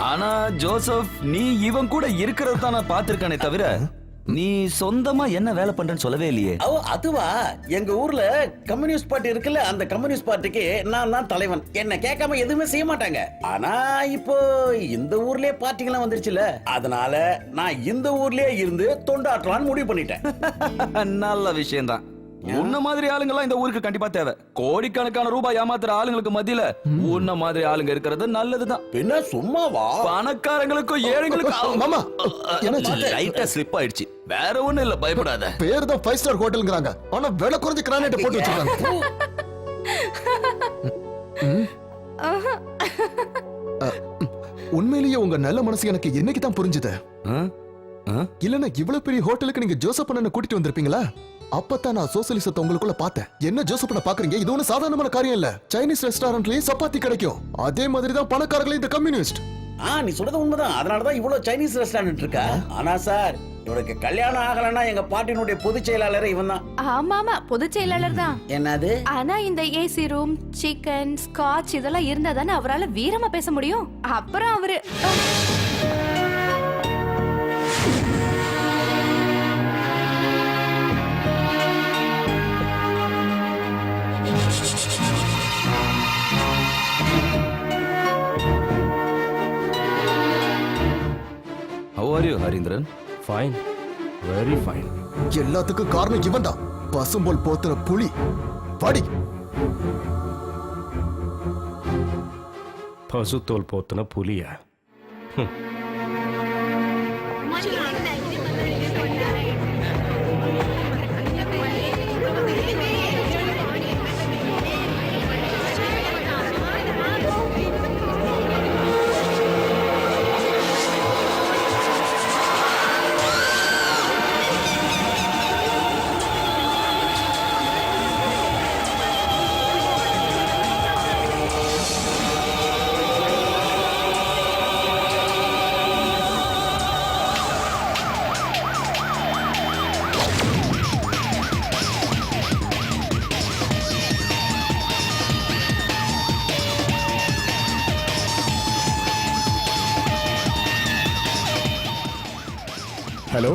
Speaker 6: ஆனா ஜோசப், நீ இவன் கூட இருக்கிறது தான் நான் பாத்திருக்கானே தவிர நீ சொந்தமா என்ன வேலை பண்றேன்னு சொல்லவே இல்லையே.
Speaker 3: அதுவா, எங்க ஊர்ல கம்யூனிஸ்ட் பார்ட்டி இருக்குல்ல, அந்த கம்யூனிஸ்ட் பார்ட்டிக்கு நான் தான் தலைவன். என்ன கேட்காம எதுவுமே செய்ய மாட்டாங்க. ஆனா இப்போ இந்த ஊர்லயே பார்ட்டிகள்லாம் வந்துருச்சுல, அதனால நான் இந்த ஊர்லயே இருந்து தொண்டாற்றலான்னு முடிவு பண்ணிட்டேன்.
Speaker 6: நல்ல விஷயம் தான். உன்ன மாதிரி ஆளுங்க எல்லாம் இந்த ஊருக்கு கண்டிப்பா தேவை. கோடிக்கணக்கான ரூபாய் ஏமாத்துற ஆளுங்களுக்கு மத்தியில உன்ன மாதிரி ஆளுங்க இருக்கிறது நல்லதுதான்.
Speaker 3: பின்ன சும்மாவா?
Speaker 6: பணக்காரங்களுக்கும் ஏழைங்களுக்கும்.
Speaker 13: மாமா,
Speaker 6: லைட்டா ஸ்லிப் ஆயிடுச்சு, வேற ஒண்ணும் இல்ல, பயப்படாத.
Speaker 13: பேர் தான் 5 ஸ்டார் ஹோட்டல்ங்கறாங்க, ஆனா விலை குறைஞ்ச கிரானைட் போட்டு வச்சிருக்காங்க. உண்மையிலேயே உங்க நல்ல மனசு எனக்கு என்னைக்கு தான் புரிஞ்சுது. இல்லன்னா இவ்வளவு பெரிய ஹோட்டலுக்கு நீங்க ஜோசப் அண்ணனை கூட்டிட்டு வந்திருப்பீங்களா? அப்பதான் நான் சோசியலிசத்தை உங்களுக்குள்ள பார்த்தேன். என்ன ஜோசப் அண்ணா பாக்குறீங்க? இது ஒன்னும் சாதாரணமான காரியம் இல்ல. சைனீஸ் ரெஸ்டாரண்ட்லயும் சப்பாத்தி கிடைக்கும். அதே மாதிரி தான் பணக்காரங்களே இந்த கம்யூனிஸ்ட்.
Speaker 3: நீ சொல்றது உண்மைதான். அதனாலதான் இவ்வளவு சைனீஸ் ரெஸ்டாரண்ட் இருக்கா. ஆனா சார், இவனுக்கு கல்யாணம் ஆகலன்னா எங்க பாட்டினுடைய பொதுச் செயலாளர் இவன் தான்.
Speaker 12: ஆமா பொதுச் செயலாளர் தான்.
Speaker 3: என்னது?
Speaker 12: ஆனா இந்த ஏசி ரூம், சிக்கன், ஸ்காட்ச் இதெல்லாம் இருந்தா தானே அவரால் வீரமா பேச முடியும். அப்புறம் அவரு
Speaker 10: How are you, Harindran?
Speaker 7: Fine. Very fine.
Speaker 13: எல்லாத்துக்கும் காரணம் இவன் தான். பசும்போல் போத்துன புலி. படி.
Speaker 7: பசுத்தோல் போத்துன புலியா?
Speaker 17: Hello?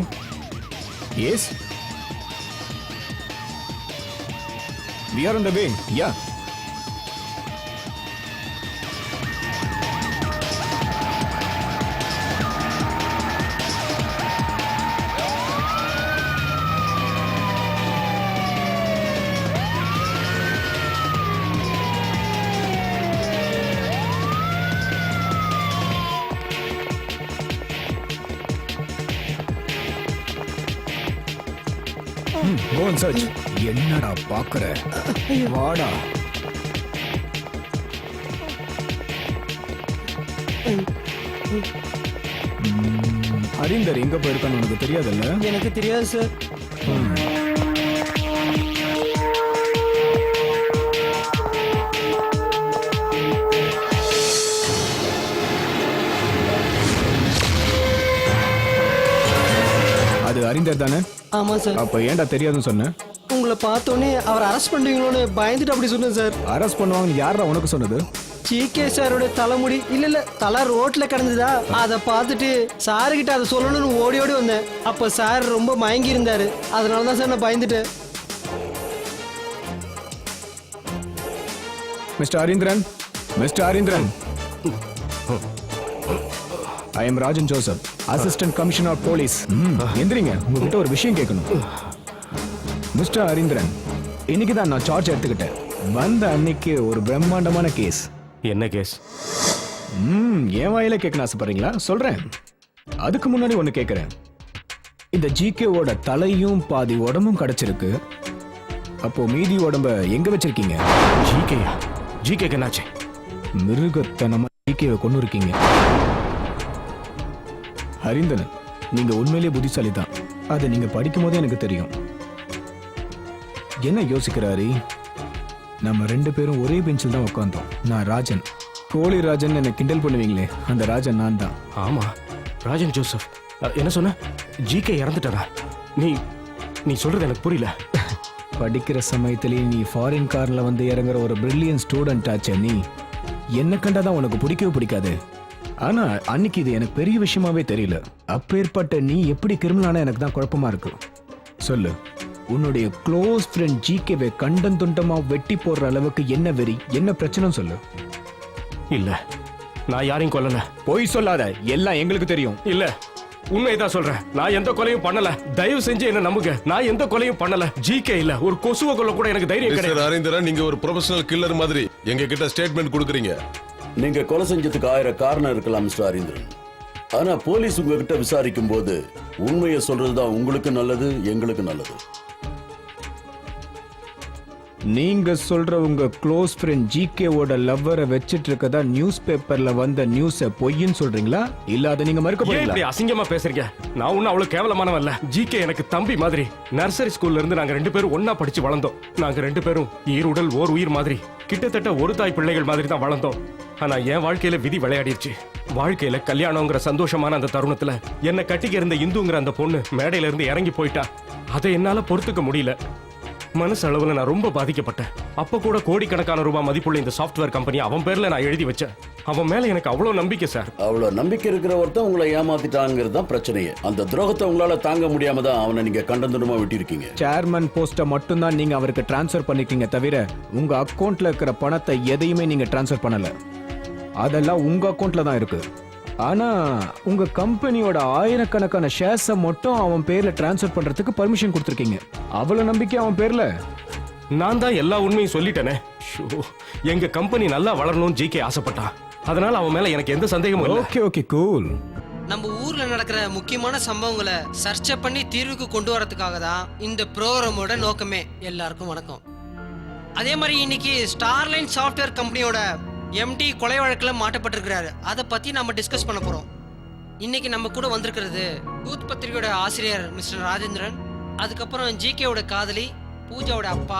Speaker 17: Yes? We are on the way. Yeah. Go and search. என்னடா பாக்குற? வாடா. ஹரிந்தர் எங்க போயிருக்கான்னு உனக்கு தெரியாதுல்ல?
Speaker 9: எனக்கு தெரியாது சார்.
Speaker 17: அது ஹரிந்தர் தானே?
Speaker 9: ஆமா சார்.
Speaker 17: அப்ப ஏன்டா தெரியாதுன்னு சொன்ன?
Speaker 9: உங்களை பார்த்தோன்னே அவர் அரெஸ்ட் பண்ணுவீங்களோன்னு பயந்துட்டு அப்படி சொன்னேன் சார்.
Speaker 17: அரெஸ்ட் பண்ணுவாங்கன்னு யாரா உனக்கு சொன்னது?
Speaker 9: ஜிகே சாரோட தலைமுடி இல்ல தலை ரோட்ல கிடந்ததா அதை பார்த்துட்டு சாரு கிட்ட அதை சொல்லணும்னு ஓடி ஓடி வந்தேன். அப்ப சார் ரொம்ப மயங்கி இருந்தாரு. அதனாலதான் சார் நான் பயந்துட்டேன்.
Speaker 17: Mister Harindran, mister Harindran, I am Rajan Joseph, assistant commissioner of police. எந்திரிங்க, உங்ககிட்ட ஒரு விஷயம் கேட்கணும். மிஸ்டர் ஹரிந்திரன், இன்னைக்கு தான் நான் சார்ஜ் எடுத்துக்கிட்டேன். வந்த அன்னைக்கு ஒரு பிரம்மாண்டமான கேஸ்.
Speaker 7: என்ன கேஸ்?
Speaker 17: என் வாயில கேட்கணும் ஆசைப்படுறீங்களா? சொல்றேன். அதுக்கு முன்னாடி ஒண்ணு கேட்கிறேன். இந்த ஜிகேவோட தலையும் பாதி உடம்பும் கிடைச்சிருக்கு. அப்போ மீதி உடம்ப எங்க வச்சிருக்கீங்க?
Speaker 7: ஜிகேயா? ஜிகேக்கு என்னாச்சு?
Speaker 17: மிருகத்தனமா ஜிகேவை கொண்டு இருக்கீங்க. ஹரிந்தரன், நீங்க உண்மையிலேயே புத்திசாலி தான். அதை நீங்க படிக்கும் போதே எனக்கு தெரியும். என்ன யோசிக்கிறாரு? நம்ம 2 பேரும் ஒரே பெஞ்சில் தான் உட்காந்தோம். நான் ராஜன், கோழி ராஜன் என்ன கிண்டல் பண்ணுவீங்களே, அந்த ராஜன் நான் தான்.
Speaker 7: ஆமா, ராஜன் ஜோசப். என்ன சொன்ன? ஜிகே இறந்துட்டாரா? நீ சொல்றது எனக்கு புரியல.
Speaker 17: படிக்கிற சமயத்திலேயே நீ ஃபாரின் கார்ல வந்து இறங்குற ஒரு பிரில்லியன்ட் ஸ்டூடெண்ட் ஆச்சே நீ. என்ன கண்டாதான் உனக்கு பிடிக்கவே பிடிக்காது. ஆனா அன்னைக்கு இது எனக்கு பெரிய விஷயமாவே தெரியல. அப்பேற்பட்ட நீ எப்படி கிரிமினலான எனக்கு தான் குழப்பமா இருக்கு. சொல்லு, உன்னுடைய க்ளோஸ் ஃப்ரெண்ட் ஜிகேவை கண்டம் துண்டமா வெட்டி போடுற அளவுக்கு என்ன வெறி, என்ன பிரச்சனை சொல்லு.
Speaker 7: இல்ல, நான் யாரையும் கொல்லல.
Speaker 17: போய் சொல்லாத, எல்லாம் எங்களுக்கு தெரியும்.
Speaker 7: இல்ல, உண்மைதான் சொல்றேன். நான் எந்த கொலையும் பண்ணல. தயவு செஞ்சு என்ன நம்புங்க. நான் எந்த கொலையும் பண்ணல. ஜிகே இல்ல, ஒரு கொசுவை கொல்ல கூட எனக்கு தைரியம் கிடையாது.
Speaker 5: ஹரிந்திரன், நீங்க ஒரு ப்ரொஃபஷனல் கில்லர் மாதிரி எங்க கிட்ட ஸ்டேட்மெண்ட் கொடுக்குறீங்க.
Speaker 3: நீங்க கொலை செஞ்சதுக்கு 1000 காரணம் இருக்கலாம் மிஸ்டர் ஹரிந்திரன். ஆனா போலீஸ் உங்ககிட்ட விசாரிக்கும் போது உண்மையை சொல்றதுதான் உங்களுக்கு நல்லது, எங்களுக்கு நல்லது.
Speaker 17: நீங்க சொல்ற உங்க க்ளோஸ் ஃப்ரெண்ட் ஜிகேவோட லவ்வரை வச்சிட்டு இருக்கதா நியூஸ் பேப்பர்ல வந்த நியூஸ பொய்ன்னு சொல்றீங்களா? இல்ல அதை நீங்க மறுக்க போறீங்களா?
Speaker 7: இப்படி அசிங்கமா பேசுறீங்க. நான் ஒன்னும் அவ்வளவு கேவலமானவன் இல்ல. ஜிகே எனக்கு தம்பி மாதிரி. நர்சரி ஸ்கூல்ல இருந்து நாங்க 2 பேரும் ஒன்னா படிச்சு வளர்ந்தோம். நாங்க 2 பேரும் ஈருடல் ஓர் உயிர் மாதிரி, கிட்டத்தட்ட ஒரு தாய் பிள்ளைகள் மாதிரி தான் வளர்ந்தோம். ஆனா என் வாழ்க்கையில விதி விளையாடிடுச்சு. வாழ்க்கையில கல்யாணங்கிற சந்தோஷமான அந்த தருணத்துல என்னை கட்டிக்க இருந்த இந்துங்கிற அந்த பொண்ணு மேடையில இருந்து இறங்கி போயிட்டா. அதை என்னால பொறுத்துக்க முடியல. மனசு அளவுல நான் ரொம்ப பாதிக்கப்பட்டேன். அப்ப கூட கோடிக்கணக்கான ரூபாய் மதிப்புள்ள இந்த சாஃப்ட்வேர் கம்பெனி அவன் பேர்ல நான் எழுதி வச்சேன். அவன் மேல எனக்கு அவ்வளவு நம்பிக்கை சார்.
Speaker 3: அவ்வளவு நம்பிக்கை இருக்கிற ஒருத்தன் உங்களை ஏமாத்திட்டாங்கிறது தான் பிரச்சனையே. அந்த துரோகத்தை உங்களால தாங்க முடியாம தான் அவனை நீங்க கண்டந்துடமா விட்டிருக்கீங்க.
Speaker 17: சேர்மன் போஸ்ட்டை மட்டும் தான் நீங்க அவருக்கு டிரான்ஸ்ஃபர் பண்ணிருக்கீங்க தவிர உங்க அக்கவுண்ட்ல இருக்கிற பணத்தை எதையுமே நீங்க டிரான்ஸ்ஃபர் பண்ணல. அதெல்லாம் உங்க அக்கவுண்ட்ல தான் இருக்கு. ஆனா உங்க கம்பெனியோட ஆயிரக்கணக்கான ஷேர்ஸை மட்டும் அவன் பேர்ல டிரான்ஸ்ஃபர் பண்றதுக்கு பர்மிஷன் கொடுத்துருக்கீங்க. அவ்வளவு நம்பிக்கை அவன் பேர்ல.
Speaker 7: நான் தான் எல்லா உண்மையும் சொல்லிட்டேனே. எங்க கம்பெனி நல்லா வளரணும்னு ஜிகே ஆசைப்பட்டான். அதனால அவன் மேல எனக்கு எந்த சந்தேகமும் இல்லை.
Speaker 17: Okay okay cool.
Speaker 9: நம்ம ஊர்ல நடக்கிற முக்கியமான சம்பவங்களை சர்ச்சை பண்ணி தீர்வுக்கு கொண்டு வரதுக்காக தான் இந்த ப்ரோக்ராமோட நோக்கமே. எல்லாருக்கும் வணக்கம். அதே மாதிரி இன்னைக்கு ஸ்டார்லைன் சாஃப்ட்வேர் கம்பெனியோட எம்டி கொலை வழக்கில் மாட்டப்பட்டிருக்கிறாரு. அதை பத்தி நம்ம டிஸ்கஸ் பண்ண போறோம். இன்னைக்கு நம்ம கூட வந்திருக்கிறது யூத் பத்திரிகையோட ஆசிரியர் மிஸ்டர் ராஜேந்திரன், அதுக்கப்புறம் ஜிகேவோட காதலி பூஜாவோட அப்பா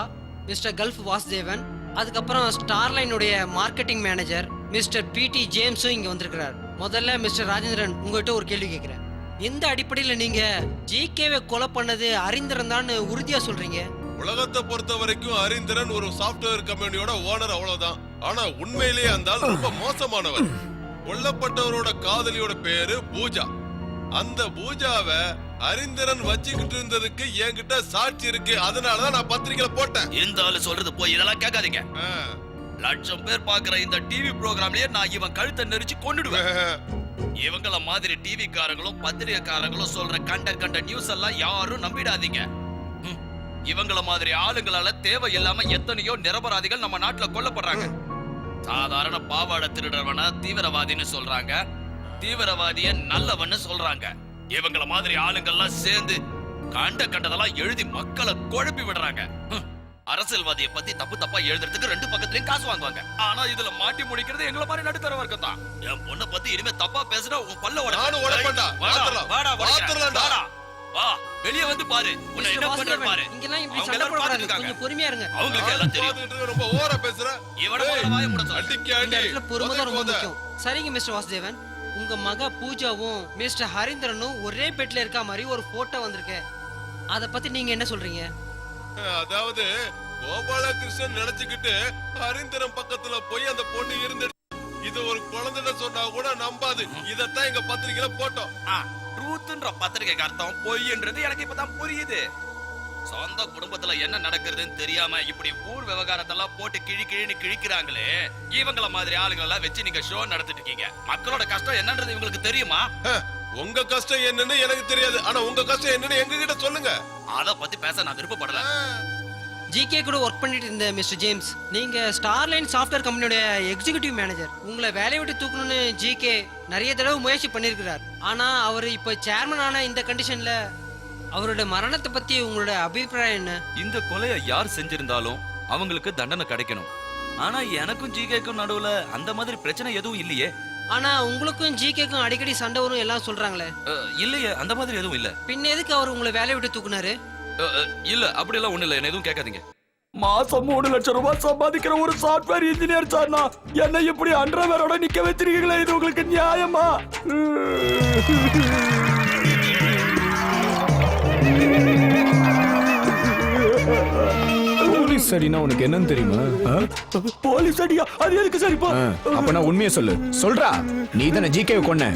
Speaker 9: மிஸ்டர் கல்ஃப் வாசுதேவன், அதுக்கப்புறம் ஸ்டார்லைனுடைய மார்க்கெட்டிங் மேனேஜர் மிஸ்டர் பிடி ஜேம்ஸும் இங்க வந்திருக்கிறார். முதல்ல மிஸ்டர் ராஜேந்திரன், உங்ககிட்ட ஒரு கேள்வி கேட்கிறேன். எந்த அடிப்படையில் நீங்க ஜிகேவை கொலை பண்ணது அறிந்திரன் தான் உறுதியா சொல்றீங்க?
Speaker 5: உலகத்தை பொறுத்த வரைக்கும் அறிந்திரன் ஒரு சாஃப்ட்வேர் கம்பெனியோட ஓனர், அவ்வளவுதான். ஆனா உண்மையிலேயே அந்த ஆள் ரொம்ப மோசமானவர். கொல்லப்பட்டவரோட காதலியோட பேரு பூஜா. அந்த பூஜாவை அறிந்திரன் வச்சுக்கிட்டு இருந்ததுக்கு என்கிட்ட சாட்சி இருக்கு. அதனாலதான் நான் பத்திரிக்கையில போட்டேன்.
Speaker 16: இந்த ஆளு சொல்றது போய் இதெல்லாம் கேட்காதீங்க. லட்சம் பேர் பாக்குற இந்த டிவி ப்ரோக்ராம்லயே நான் இவன் கழுத்தை நெரிச்சு கொண்டுடுவேன். இவங்கள மாதிரி டிவி காரங்களும் பத்திரிகைக்காரங்களும் சொல்ற கண்ட நியூஸ் எல்லாம் யாரும் நம்பிடாதீங்க. இவங்கள மாதிரி ஆளுங்களால தேவையில்லாம எத்தனையோ நிரபராதிகள் நம்ம நாட்டுல கொல்லப்படுறாங்க. சாதாரண பாவாடை திருடவன தீவிரவாதின்னு சொல்றாங்க, தீவிரவாதிய நல்லவன்னு சொல்றாங்க. இவங்கள மாதிரி ஆளுங்கள்லாம் சேர்ந்து கண்டதெல்லாம் எழுதி மக்களை குழப்பி விடுறாங்க. அரசியல்வாதியை பத்தி தப்பா எழுதுறதுக்கு ரெண்டு பக்கத்துலயும் காசு வாங்குவாங்க. ஆனா இதுல மாட்டி முடிக்கிறது எங்களை மாதிரி நடுத்தர வர்க்கம் தான். என் பொண்ணை பத்தி இனிமே தப்பா பேசுனா உன் பல்ல வா, வெளிய வந்து பாரு. உன்னை என்ன பண்றாரு பாரு.
Speaker 9: இங்கலாம் இப்படி சண்டை போடாதீங்க. கொஞ்சம் பொறுமையா இருங்க.
Speaker 5: அவங்களுக்கு எல்லாம் தெரியும். ரொம்ப ஓவரா பேசுற.
Speaker 16: இவன வாயை மூட சொல்லு.
Speaker 5: அடிக்க அடி.
Speaker 9: இந்த பொறுமை தான் ரொம்ப முக்கியம். சரிங்க மிஸ்டர் வாசுதேவன், உங்க மக பூஜாவும் மிஸ்டர் ஹரிந்திரனும் ஒரே பெட்ல இருக்க மாதிரி ஒரு போட்டோ வந்திருக்கு. அத பத்தி நீங்க என்ன சொல்றீங்க?
Speaker 5: அதாவது கோபாலகிருஷ்ணன் நினைச்சுக்கிட்டு ஹரிந்திரன் பக்கத்துல போய் அந்த பொண்ணு இருந்து இது ஒரு குழந்தைன்னு சொன்னா கூட நம்பாது. இதத்தான் எங்க பத்திரிக்கையில போட்டோம்.
Speaker 16: ட்ரூத்ன்ற பத்திரிகைக்கு அர்த்தம் பொய்ன்றது எனக்கு இப்பதான் புரியுது. சொந்த குடும்பத்துல என்ன நடக்குதுன்னு தெரியாம இப்படி ஊர் விவகாரத்தெல்லாம் போட்டு கிழின்னு கிழிக்கிறாங்களே, இவங்கள மாதிரி ஆளுங்க எல்லாம் வச்சு நீங்க ஷோ நடத்திட்டு இருக்கீங்க. மக்களோட கஷ்டம் என்னன்றது இவங்களுக்கு தெரியுமா?
Speaker 5: உங்க கஷ்டம் என்னன்னு எனக்கு தெரியாது. ஆனா உங்க கஷ்டம் என்னன்னு எங்க கிட்ட சொல்லுங்க.
Speaker 16: அத பத்தி பேச நான் விருப்பப்படல.
Speaker 9: ஜிகே கூட ஒர்க் பண்ணிட்டு இருந்த மிஸ்டர் ஜேம்ஸ், நீங்க ஸ்டார்லைன் சாஃப்ட்வேர் கம்பெனியோட எக்ஸிகியூட்டிவ் மேனேஜர். உங்களை வேலையை விட்டு தூக்கணும்னு ஜிகே நிறைய தடவை முயற்சி பண்ணியிருக்கிறார். ஆனா அவர் இப்ப சேர்மன் ஆன இந்த கண்டிஷன்ல அவரோட மரணத்தை பத்தி உங்களோட அபிப்பிராயம் என்ன?
Speaker 6: இந்த கொலையை யார் செஞ்சிருந்தாலும் அவங்களுக்கு தண்டனை கிடைக்கணும். ஆனா எனக்கும் ஜிகேக்கும் நடுவுல அந்த மாதிரி பிரச்சனை எதுவும் இல்லையே.
Speaker 9: ஆனா உங்களுக்கும் ஜிகேக்கும் அடிக்கடி சண்டை வரும் எல்லாம் சொல்றாங்களே.
Speaker 6: இல்லையே, அந்த மாதிரி எதுவும் இல்ல.
Speaker 9: பின்ன எதுக்கு அவர் உங்களை வேலையை விட்டு தூக்குனாரு?
Speaker 6: இல்ல, அப்படி எல்லாம் ஒண்ணு இல்ல. என்ன எதுவும் கேட்காதீங்க.
Speaker 10: மாசம் 3 லட்சம் ரூபாய் சம்பாதிக்கிற ஒரு சாஃப்ட்வேர் இன்ஜினியர் சார்னா என்ன இப்படி அண்டர்வேரோட நிக்க வச்சிருக்கீங்களே, இது உங்களுக்கு நியாயமா?
Speaker 17: போலீஸ் அடினா உனக்கு என்னன்னு தெரியுமா?
Speaker 10: போலீஸ் அடியா? அது எதுக்கு சரிப்பா?
Speaker 17: அப்ப நான் உண்மையை சொல்லு. சொல்றா, நீ தானே ஜிகேவை கொன்ன?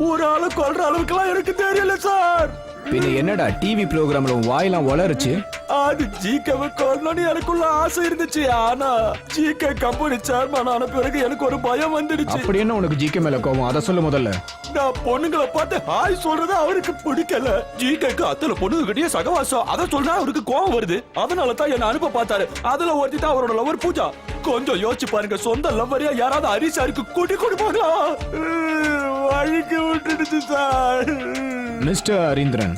Speaker 10: ஒரு ஆளை கொல்ற அளவுக்குலாம் எனக்கு தெரியல சார்.
Speaker 17: பின்ன என்னடா டிவி ப்ரோக்ராம்ல உன் வாயெல்லாம் வளருச்சு?
Speaker 10: அது ஜிகேவை கொல்லணும்னு எனக்குள்ள ஆசை இருந்துச்சு. ஆனா ஜிகே கம்பெனி சேர்மன் ஆன பிறகு எனக்கு ஒரு பயம் வந்துடுச்சு.
Speaker 17: அப்படி என்ன உனக்கு ஜிகே மேல கோவம்? அத சொல்லு முதல்ல.
Speaker 10: நான் பொண்ணுங்களை பார்த்து ஹாய் சொல்றது அவருக்கு பிடிக்கல. ஜிகேக்கு அத்தனை பொண்ணுகிட்டயே சகவாசம், அத சொல்றா அவருக்கு கோவம் வருது. அதனால தான் என்ன அனுப்ப பார்த்தாரு. அதுல ஒருத்தி தான் அவரோட லவர் பூஜா. கொஞ்சம் யோசிச்சு பாருங்க, சொந்த லவ்வரியா யாராவது ஹரிசாருக்கு கூட்டி கொடுப்பாங்களா? வழிக்கு விட்டுடுச்சு சார்.
Speaker 17: மிஸ்டர் ஹரிந்திரன்,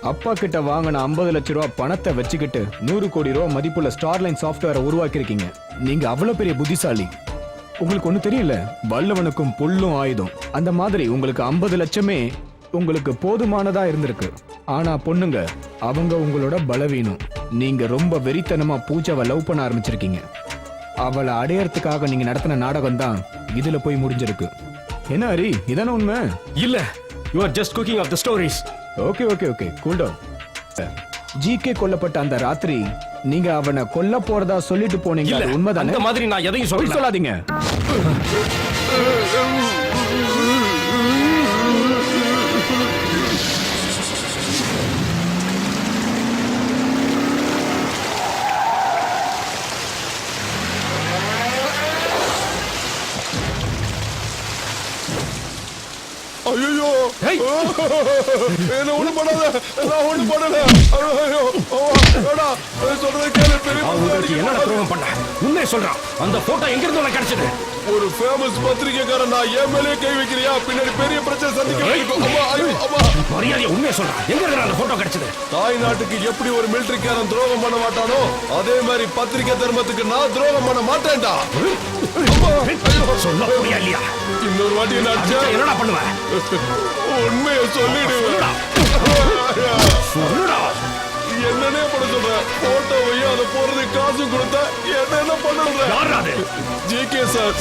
Speaker 17: அப்பா கிட்ட வாங்கின 50 லட்சம் ரூபாய் பணத்தை வச்சுக்கிட்டு 100 கோடி ரூபாய் மதிப்புள்ள ஸ்டார்லைன் சாஃப்ட்வேரை உருவாக்கி இருக்கீங்க. நீங்க அவ்வளவு பெரிய புத்திசாலி. உங்களுக்கு ஒண்ணு தெரியல, வல்லவனுக்கும் புல்லும் ஆயுதம். அந்த மாதிரி உங்களுக்கு 50 லட்சமே உங்களுக்கு போதுமானதா இருந்திருக்கு. ஆனா பொண்ணுங்க, அவங்க உங்களோட பலவீனம். நீங்க ரொம்ப வெறித்தனமா பூஜாவை லவ் பண்ண ஆரம்பிச்சிருக்கீங்க. அவளை அடையறதுக்காக நீங்க நடத்தின நாடகம் தான் இதுல போய் முடிஞ்சிருக்கு. என்ன ஹரி, இதான உண்மை?
Speaker 7: இல்ல, you are just cooking off the stories.
Speaker 17: Okay okay okay, cool down. GK கொல்லப்பட்ட அந்த ராத்திரி நீங்க அவனை கொல்ல போறதா சொல்லிட்டு போனீங்க,
Speaker 7: இல்ல,
Speaker 17: அது உண்மைதானே?
Speaker 7: அந்த மாதிரி நான் எதையும்
Speaker 17: பொய் சொல்லாதீங்க.
Speaker 5: ஐயோ என்ன ஒண்ணு பண்ணாத, நான் ஒண்ணு பண்ணல. ஐயோ சொல்றதை கேளு.
Speaker 7: அவங்களுக்கு என்னடா துரோகம் பண்ண? உண்மையை சொல்றான். அந்த போட்டோ எங்க இருந்து உனக்கு கிடைச்சது?
Speaker 5: ஒரு ஃபேமஸ் பத்திரிகைக்காரன் நான் என் மேலே கை வைக்கிறியா? பின்னாடி பெரிய பிரச்சனை சந்திக்க.
Speaker 7: மரியாதையா உண்மையை சொல்றான். எங்க இருந்து அந்த போட்டோ கிடைச்சது?
Speaker 5: தாய் நாட்டுக்கு எப்படி ஒரு மிலிட்டரிக்காரன் துரோகம் பண்ண மாட்டானோ அதே மாதிரி பத்திரிகை தர்மத்துக்கு நான் துரோகம் பண்ண மாட்டேன்டா.
Speaker 7: சொல்ல முடியா இல்லையா?
Speaker 5: இன்னொரு வாட்டி என்ன அடிச்சா
Speaker 7: என்னடா பண்ணுவேன்?
Speaker 5: உண்மையை சொல்லிடுவேன்.
Speaker 7: சொல்லுடா.
Speaker 5: என்னன்னே பண்ண சொல்ற? போட்டோவையும் அதை போறது காசு கொடுத்தா என்ன பண்ண? ஜிகே சார்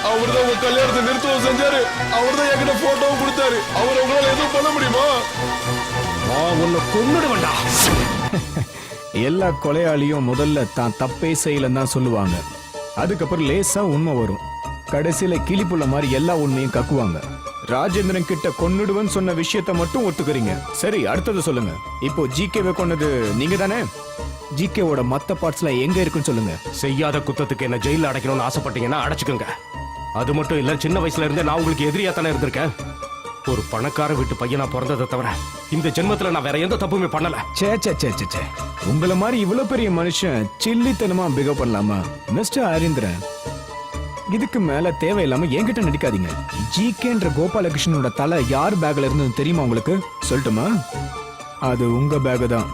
Speaker 5: அவர்தான் உங்க கல்யாணத்தை நிறுத்தவும் செஞ்சாரு. அவர்தான் என்கிட்ட போட்டோவும் கொடுத்தாரு. அவர் உங்களால எதுவும் பண்ண முடியுமா?
Speaker 17: உன்னை கொன்னுடுவேன்டா. எல்லா கொலையாளியும் முதல்ல தான் தப்பே செய்யலன்னு தான் சொல்லுவாங்க. அதுக்கப்புறம் லேசா உண்மை வரும். கடைசியில கிளிப்புள்ள மாதிரி எல்லா உண்மையும் கக்குவாங்க. ராஜேந்திரன் கிட்ட கொன்னுடுவன்னு சொன்ன விஷயத்தை மட்டும் ஒத்துக்கிறீங்க. சரி, அடுத்தது சொல்லுங்க. இப்போ ஜிகேவை கொன்னது நீங்க தானே? ஜிகேவோட மத்த பார்ட்ஸ்லாம் எங்க இருக்குன்னு சொல்லுங்க.
Speaker 7: செய்யாத குத்தத்துக்கு என்ன ஜெயில அடைக்கணும்னு ஆசைப்பட்டீங்கன்னா அடைச்சுக்கோங்க. அது மட்டும் இல்ல, சின்ன வயசுல இருந்தே நான் உங்களுக்கு எதிரியா தானே இருந்திருக்கேன். ஒரு பணக்கார வீட்டு பையனா பிறந்ததை தவிர இந்த ஜென்மத்துல நான் வேற எந்த தப்புமே பண்ணல.
Speaker 17: சே சே சே சே சே, உங்களை மாதிரி இவ்வளவு பெரிய மனுஷன் சில்லித்தனமா பிகவ் பண்ணலாமா? மிஸ்டர் ஹரீந்திரன், இதுக்கு மேல தேவையில்லாம என்கிட்ட நடிக்காதீங்க. ஜிகேன்ற கோபாலகிருஷ்ணனோட தலை யார் பேக்ல இருந்து தெரியுமா உங்களுக்கு? சொல்லட்டுமா? அது உங்க பேக் தான்.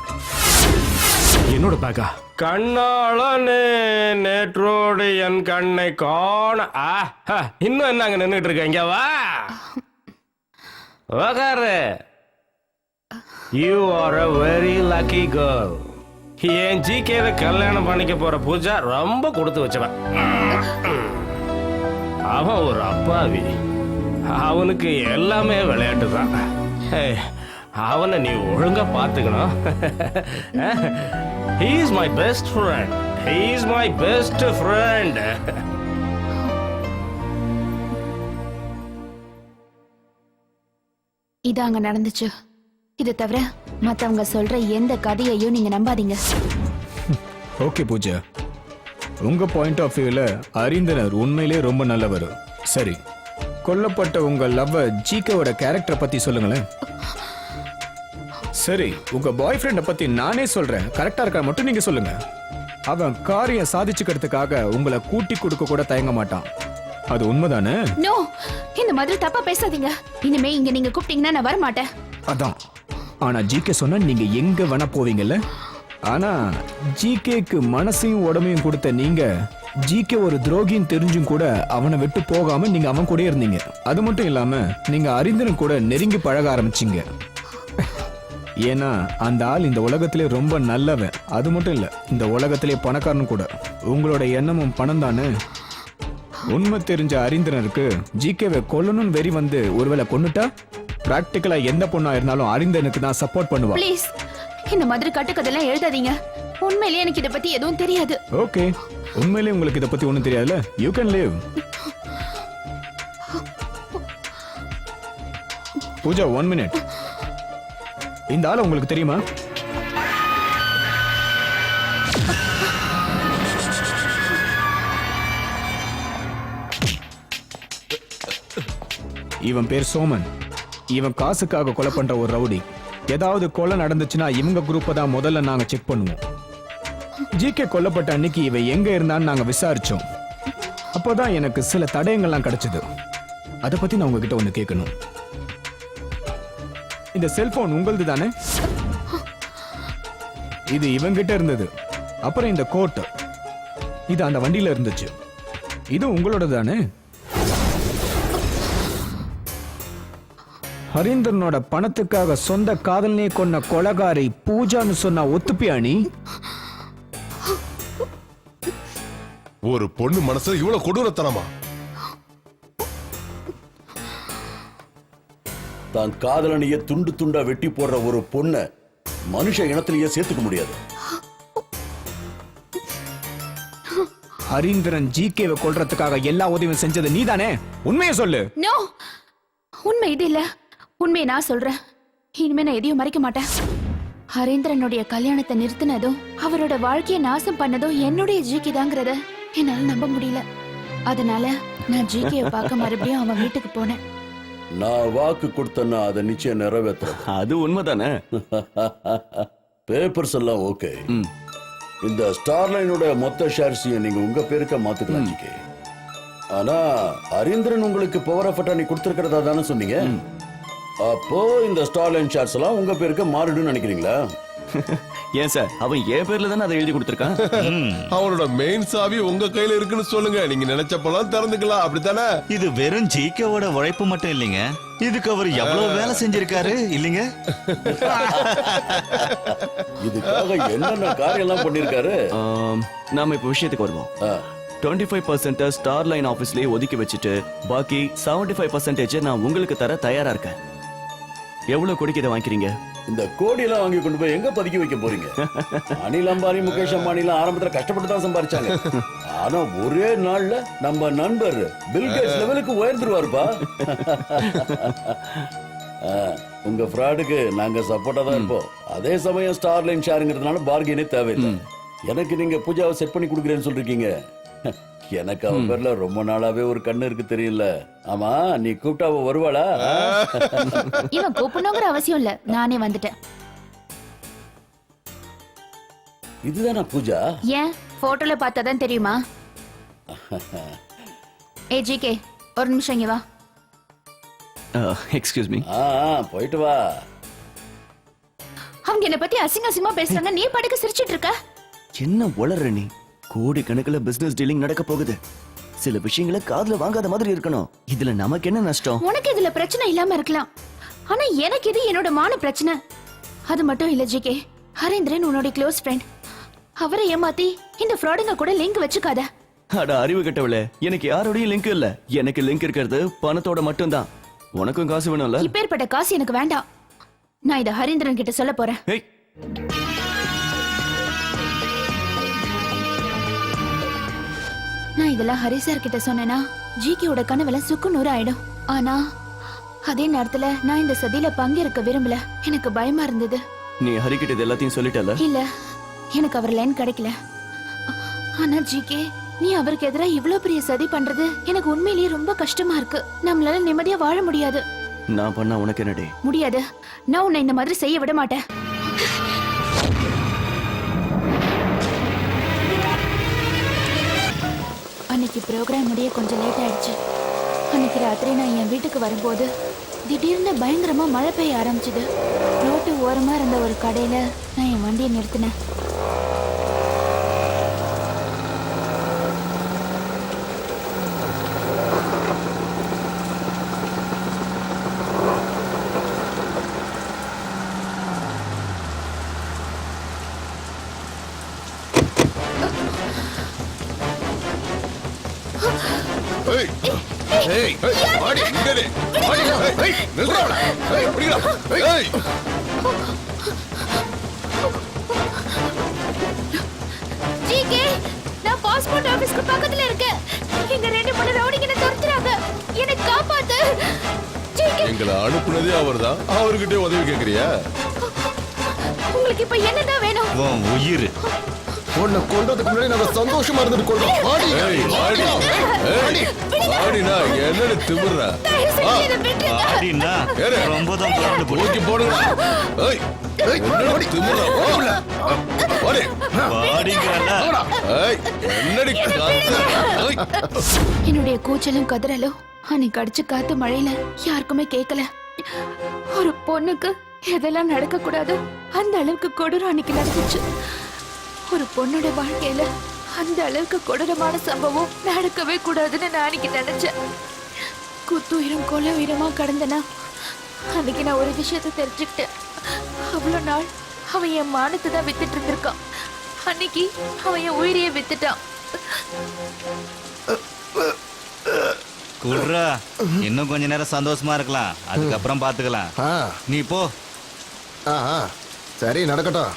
Speaker 7: என்னோட பேக்கா? கண்ணாளனே நேற்றோடு என் கண்ணை காண. இன்னும் என்னங்க நின்றுட்டு இருக்க? இங்க வா, உக்காரு. You are a very lucky girl. என் ஜிகேவை கல்யாணம் பண்ணிக்க போற பூஜா ரொம்ப கொடுத்து வச்சவன். அவன் ஒரு அப்பாவி. அவனுக்கு எல்லாமே விளையாட்டு தான். அவனை நீ ஒழுங்கா பாத்துக்கணும். He is my best friend. He is my best friend.
Speaker 11: இது அங்க நடந்துச்சு. இது தவிர மத்தவங்க சொல்ற எந்த கதையையும் நீங்க நம்பாதீங்க.
Speaker 17: ஓகே பூஜா, உங்க பாயிண்ட் ஆஃப் வியூல ஹரீந்திரன் உண்மையிலே ரொம்ப நல்லவர். சரி, கொல்லப்பட்ட உங்க லவ்வர் ஜிகேவோட கேரக்டர் பத்தி சொல்லுங்களேன். சரி, உங்க பாய் ஃப்ரெண்ட பத்தி நானே சொல்றேன். கரெக்டா இருக்கா மட்டும் நீங்க சொல்லுங்க. அவன் காரியம் சாதிச்சுக்கிறதுக்காக உங்களை கூட்டி கொடுக்க கூட தயங்க மாட்டான். அது உண்மைதானே?
Speaker 11: நோ, இந்த மாதிரி தப்பா பேசாதீங்க. இனிமே இங்க நீங்க கூப்பிட்டீங்கன்னா நான் வர மாட்டேன்.
Speaker 17: அதான். ஆனா ஜிகே சொன்னா நீங்க எங்க வேணா போவீங்கல்ல. ஆனா ஜிகேக்கு மனசையும் உடம்பையும் கொடுத்த நீங்க ஜிகே ஒரு துரோகின்னு தெரிஞ்சும் கூட அவனை விட்டு போகாம நீங்க அவன் கூட இருந்தீங்க. அது மட்டும் இல்லாம நீங்க ஹரீந்திரன் கூட நெருங்கி பழக ஆரம்பிச்சீங்க. ஏன்னா அந்த ஆள் இந்த உலகத்திலே ரொம்ப நல்லவன். அது மட்டும் இல்ல, இந்த உலகத்திலே பணக்காரன் கூட. உங்களோட எண்ணமும் பணம் தானே. உண்மை தெரிஞ்ச ஹரீந்திரனுக்கு ஜிகேவை கொல்லணும்னு வெறி வந்து ஒருவேளை கொன்னுட்டா பிராக்டிக்கலா எந்த பொண்ணா இருந்தாலும் ஹரீந்திரனுக்கு தான் சப்போர்ட் பண்ணுவா.
Speaker 11: ப்ளீஸ், இந்த மாதிரி கட்டுக்கதெல்லாம் எழுதாதீங்க. உண்மையிலேயே எனக்கு இத பத்தி எதுவும் தெரியாது.
Speaker 17: ஓகே, உண்மையிலேயே உங்களுக்கு இத பத்தி ஒண்ணும் தெரியாதுல. You can leave. Pooja, 1 minute. இந்த ஆளு உங்களுக்கு தெரியுமா? இவன் பேர் சோமன். இவன் காசுக்காக கொலை பண்ற ஒரு ரவுடி. ஏதாவது கொலை நடந்துச்சுன்னா இவங்க குரூப்பை தான் முதல்ல நாங்க செக் பண்ணுவோம். ஜிகே கொல்லப்பட்ட அன்னைக்கு இவன் எங்க இருந்தான்னு நாங்க விசாரிச்சோம். அப்போதான் எனக்கு சில தடயங்கள்லாம் கிடைச்சது. அதை பத்தி நான் உங்ககிட்ட ஒண்ணு கேட்கணும். இந்த செல்போன் உங்களது தானே? இது இவங்கிட்ட இருந்தது. அப்புறம் இந்த கோட், இது அந்த வண்டியில இருந்துச்சு. இது உங்களோட தானே? ஹரீந்திரனோட பணத்துக்காக சொந்த காதலனே கொன்ன கொலகாரி பூஜான்னு சொன்னா ஒத்துப்பியா நீ?
Speaker 5: ஒரு பொண்ணு மனசுல இவ்வளவு கொடூரத்தனமா?
Speaker 3: தான் காதலனையே துண்டு துண்டா வெட்டி போடுற ஒரு பொண்ணை மனுஷ இனத்திலேயே சேர்த்துக்க முடியாது.
Speaker 17: ஹரீந்திரன் ஜிகேவை கொல்றதுக்காக எல்லா உதவியும் செஞ்சது நீதானே? உண்மையை சொல்லு.
Speaker 11: நோ, உண்மை இது இல்ல. உண்மையை நான் சொல்றேன். இனிமே நான் எதையும் மறைக்க மாட்டேன். ஹரீந்திரனுடைய கல்யாணத்தை நிறுத்தினதும் அவரோட வாழ்க்கையை நாசம் பண்ணதும் என்னுடைய ஜிகே தாங்கிறத என்னால நம்ப முடியல. அதனால நான் ஜிகேவை பார்க்க மறுபடியும் அவன் வீட்டுக்கு போனேன்.
Speaker 3: நான் வாக்கு கொடுத்தேன்னா அதை நிச்சயம் நிறைவேற்றுறேன்.
Speaker 10: அது உண்மைதானே?
Speaker 3: பேப்பர்ஸ் எல்லாம் ஓகே. இந்த ஸ்டார்லைனோட மொத்த ஷேர்ஸையும் நீங்க உங்க பேருக்க மாத்துக்கலாம் ஜிகே. ஆனா ஹரீந்திரன் உங்களுக்கு பவர் ஆஃப் அட்டார்னி கொடுத்திருக்கிறதா தானே சொன்னீங்க? அப்போ இந்த ஸ்டார்லைன் ஷேர்ஸ் எல்லாம் உங்க பேருக்கு மாறிடும்னு நினைக்கிறீங்களா?
Speaker 10: ஏன் சார், அவன் என் பேர்ல தானே அதை எழுதி கொடுத்திருக்கான்.
Speaker 5: அவனோட மெயின் சாவி உங்க கையில இருக்குன்னு சொல்லுங்க, நீங்க நினைச்சப்பெல்லாம் திறந்துக்கலாம், அப்படித்தானே?
Speaker 2: இது வெறும் ஜிகேவோட உழைப்பு மட்டும் இல்லைங்க, இதுக்கு அவர் எவ்வளவு வேலை செஞ்சிருக்காரு இல்லைங்க?
Speaker 3: இதுக்காக என்னென்ன காரியம் எல்லாம் பண்ணிருக்காரு.
Speaker 10: நாம இப்ப விஷயத்துக்கு வருவோம். 25% ஸ்டார்லைன் ஆபீஸ்லயே ஒதுக்கி வச்சுட்டு பாக்கி 75% நான் உங்களுக்கு தர தயாரா இருக்கேன். எவ்வளவு கோடிக்கு இதை வாங்கிக்கிறீங்க?
Speaker 3: இந்த கோடி எல்லாம் வாங்கி கொண்டு போய் எங்க பதுக்கி வைக்க போறீங்க? அனில் அம்பானி, முகேஷ் அம்பானி எல்லாம் ஆரம்பத்துல கஷ்டப்பட்டு தான் சம்பாதிச்சாங்க. ஆனா ஒரே நாள்ல நம்ம நண்பர் பில் கேட்ஸ் லெவலுக்கு உயர்ந்துருவாருப்பா. உங்க ஃப்ராடுக்கு நாங்க சப்போர்ட்டா தான் இருப்போம். அதே சமயம் ஸ்டார்லைன் ஷேருங்கிறதுனால பார்கெனே தேவையில்லை. எனக்கு நீங்க பூஜாவை செட் பண்ணி கொடுக்குறேன்னு சொல்றீங்க. எனக்கு அவன் பேர்ல ரொம்ப நாளாவே ஒரு கண்ணு இருக்கு தெரியல. ஆமா, நீ கூப்பிட்டா அவ வருவாளா?
Speaker 11: இவன் கூப்பிடணுங்கிற அவசியம் இல்ல, நானே வந்துட்டேன்.
Speaker 3: இதுதானா பூஜா?
Speaker 11: ஏன் போட்டோல பார்த்தாதான் தெரியுமா? ஏ ஜிகே, ஒரு நிமிஷம் இங்க வா.
Speaker 10: Excuse me.
Speaker 3: போயிட்டு வா.
Speaker 11: அவங்க என்ன பத்தி அசிங்க அசிங்கமா பேசுறாங்க, நீ படுக்க சிரிச்சிட்டு இருக்க.
Speaker 10: என்ன உளற நீ? கோடி கணக்குல பிசினஸ் டீலிங் நடக்க போகுது. சில விஷயங்களை காதுல வாங்காத மாதிரி இருக்கணும். இதுல நமக்கு என்ன நஷ்டம்?
Speaker 11: உனக்கு இதுல பிரச்சனை இல்லாம இருக்கலாம், ஆனா எனக்கு இது என்னோட மான பிரச்சனை. அது மட்டும் இல்ல ஜிகே, ஹரீந்திரன் உன்னோட க்ளோஸ் ஃப்ரெண்ட். அவரை ஏமாத்தி இந்த ஃப்ராடுங்க கூட லிங்க் வச்சுக்காத.
Speaker 10: அட அறிவு கெட்டவளே, எனக்கு யாரோடய லிங்க் இல்ல. எனக்கு லிங்க் இருக்கிறது பணத்தோட மட்டும்தான். உனக்கும் காசு வேணும்ல?
Speaker 11: இப்பேற்பட்ட காசு எனக்கு வேண்டாம். நான் இத ஹரீந்திரன் கிட்ட சொல்ல போறேன். நான் இதெல்லாம் ஹரி சார் கிட்ட சொன்னேன்னா ஜிகேயோட கனவுல சுக்கு நூறு ஆயிடும். ஆனா அதே நேரத்துல நான் இந்த சதியில பங்கேற்க விரும்பல. எனக்கு பயமா இருந்தது.
Speaker 10: நீ ஹரி கிட்ட இது எல்லாத்தையும் சொல்லிட்டல?
Speaker 11: இல்ல, எனக்கு அவர் லைன் கிடைக்கல. ஆனா ஜிகே, நீ அவருக்கு எதிராக இவ்வளவு பெரிய சதி பண்றது எனக்கு உண்மையிலேயே ரொம்ப கஷ்டமா இருக்கு. நம்மளால நிம்மதியா வாழ முடியாது.
Speaker 10: நான் பண்ணா உனக்கு என்னடி?
Speaker 11: முடியாது. நான் உன்னை இந்த மாதிரி செய்ய விட மாட்டேன். அன்னைக்கு ப்ரோக்ராம் முடிய கொஞ்சம் லேட் ஆயிடுச்சு. அன்னைக்கு ராத்திரி நான் என் வீட்டுக்கு வரும்போது திடீர்னு பயங்கரமா மழை பெய்ய ஆரம்பிச்சுது. ரோட்டு ஓரமா இருந்த ஒரு கடையில நான் என் வண்டியை நிறுத்தினேன். ஜிகே, நான் பாஸ்போர்ட் ஆபீஸ்க்கு பக்கத்துல இருக்கேன். இங்க ரெண்டு மூணு ரவுடிங்க என்ன துரத்துறாங்க. என்னை காப்பாத்து ஜிகே.
Speaker 5: எங்களை அனுப்புனதே அவர்தான், அவர்கிட்ட உதவி கேக்குறியா?
Speaker 11: உங்களுக்கு இப்ப என்னதான் வேணும்?
Speaker 2: உன் உயிர்.
Speaker 13: உன்னை கொண்டதுக்கு முன்னாடி நாங்க சந்தோஷமா இருந்துட்டு கொள்றோம்.
Speaker 5: ஆடினா என்னன்னு திமிர்ற?
Speaker 2: ஆடினா ரொம்ப தான்
Speaker 5: போக்கி போடுங்க. என்னடி திமிர்ற?
Speaker 11: என்னுடைய கூச்சலும் கதறலும் அன்னைக்கு அடிச்சு காத்து மழையில யாருக்குமே கேட்கல. ஒரு பொண்ணுக்கு எதெல்லாம் நடக்க கூடாது அந்த அளவுக்கு கொடூரம் அன்னைக்கு நடந்துச்சு. ஒரு பொண்ணோட வாழ்க்கையில அந்த அளவுக்கு கொடூரமான சம்பவம் நடக்கவே கூடாதுன்னு நான் அன்னைக்கு நினைச்சேன். குத்துயிரும் கொலை உயிரமா கடந்தனா அன்னைக்கு நான் ஒரு விஷயத்தை தெரிஞ்சுக்கிட்டேன். அவ்வளவு நாள் அவன் என் மானத்தை தான் வித்துட்டு இருந்திருக்கான். அன்னைக்கு அவன் என் உயிரையே வித்துட்டான்.
Speaker 2: குடுறா இன்னும் கொஞ்ச நேரம் சந்தோஷமா இருக்கலாம், அதுக்கப்புறம் பாத்துக்கலாம். நீ போ.
Speaker 13: சரி நடக்கட்டும்.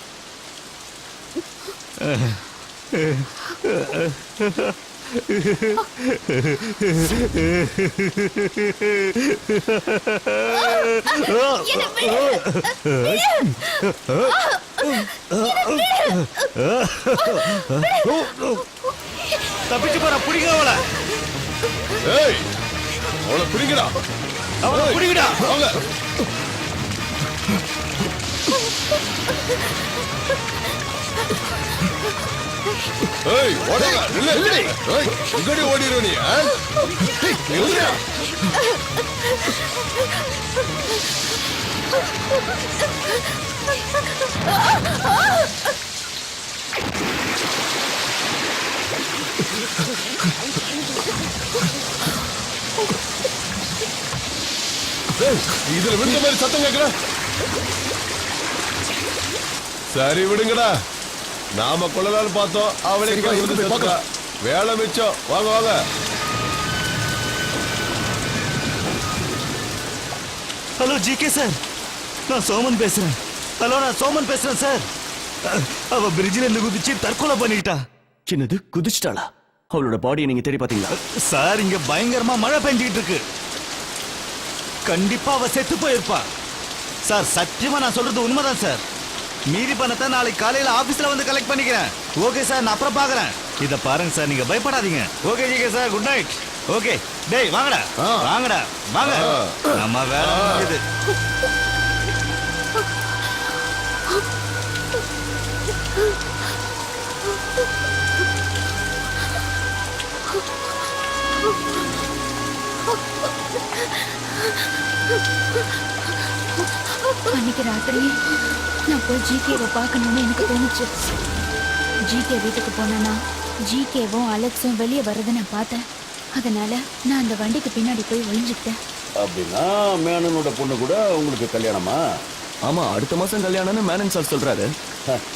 Speaker 2: தப்பிச்சு போற, பிடிக்க அவளை.
Speaker 5: ஏய் அவளை பிடிங்கடா,
Speaker 2: அவளை பிடிக்கடா.
Speaker 5: அவங்க ஏய் ஓடாத, நில்லு நில்லு. ஏய் இங்கடி ஓடிரு நீ. ஏய் நில்லுடா. இதுல விழுந்த மாதிரி சத்தம் கேட்கல. சரி விடுங்கடா, நாம கொள்ளலான்னு பார்த்தோம், அவளே வேலை மிச்சம். வாங்க வாங்க.
Speaker 2: ஹலோ ஜிகே சார், நான் சோமன் பேசுறேன். ஹலோ, நான் சோமன் பேசுறேன் சார். அவ பிரிட்ஜில இருந்து குதிச்சு தற்கொலை பண்ணிட்டா.
Speaker 10: சின்னது குதிச்சிட்டாளா? அவளோட பாடியை நீங்க தேடி பாத்தீங்களா?
Speaker 2: சார், இங்க பயங்கரமா மழை பெஞ்சிட்டு இருக்கு. கண்டிப்பா அவ செத்து போயிருப்பா. சார், சத்தியமா நான் சொல்றது உண்மைதான் சார். மீதி பணத்தை நாளைக்கு காலையில ஆபீஸ்ல வந்து கலெக்ட் பண்ணிக்கிறேன். ஓகே சார், நான் அப்புறம் பாக்குறேன். இத பாருங்க சார், நீங்க பயப்படாதீங்க. Okay GK sir, good night. Okay டேய் வாங்கடா, வாங்கடா வாங்க, நம்ம வேலை முடியுது.
Speaker 11: அன்னைக்கு ராத்திரி நான் போய் ஜிகேவை பார்க்கணும்னு எனக்கு தோணுச்சு. ஜிகே வீட்டுக்கு போனேன்னா ஜிகேவும் அலெக்ஸும் வெளியே வர்றதை நான் பார்த்தேன். அதனால நான் அந்த வண்டிக்கு பின்னாடி போய் ஒளிஞ்சுக்கிட்டேன்.
Speaker 3: அப்படின்னா மேனனோட பொண்ணு கூட உங்களுக்கு கல்யாணமா?
Speaker 10: ஆமா, அடுத்த மாசம் கல்யாணம்னு மேனன் சார் சொல்றாரு.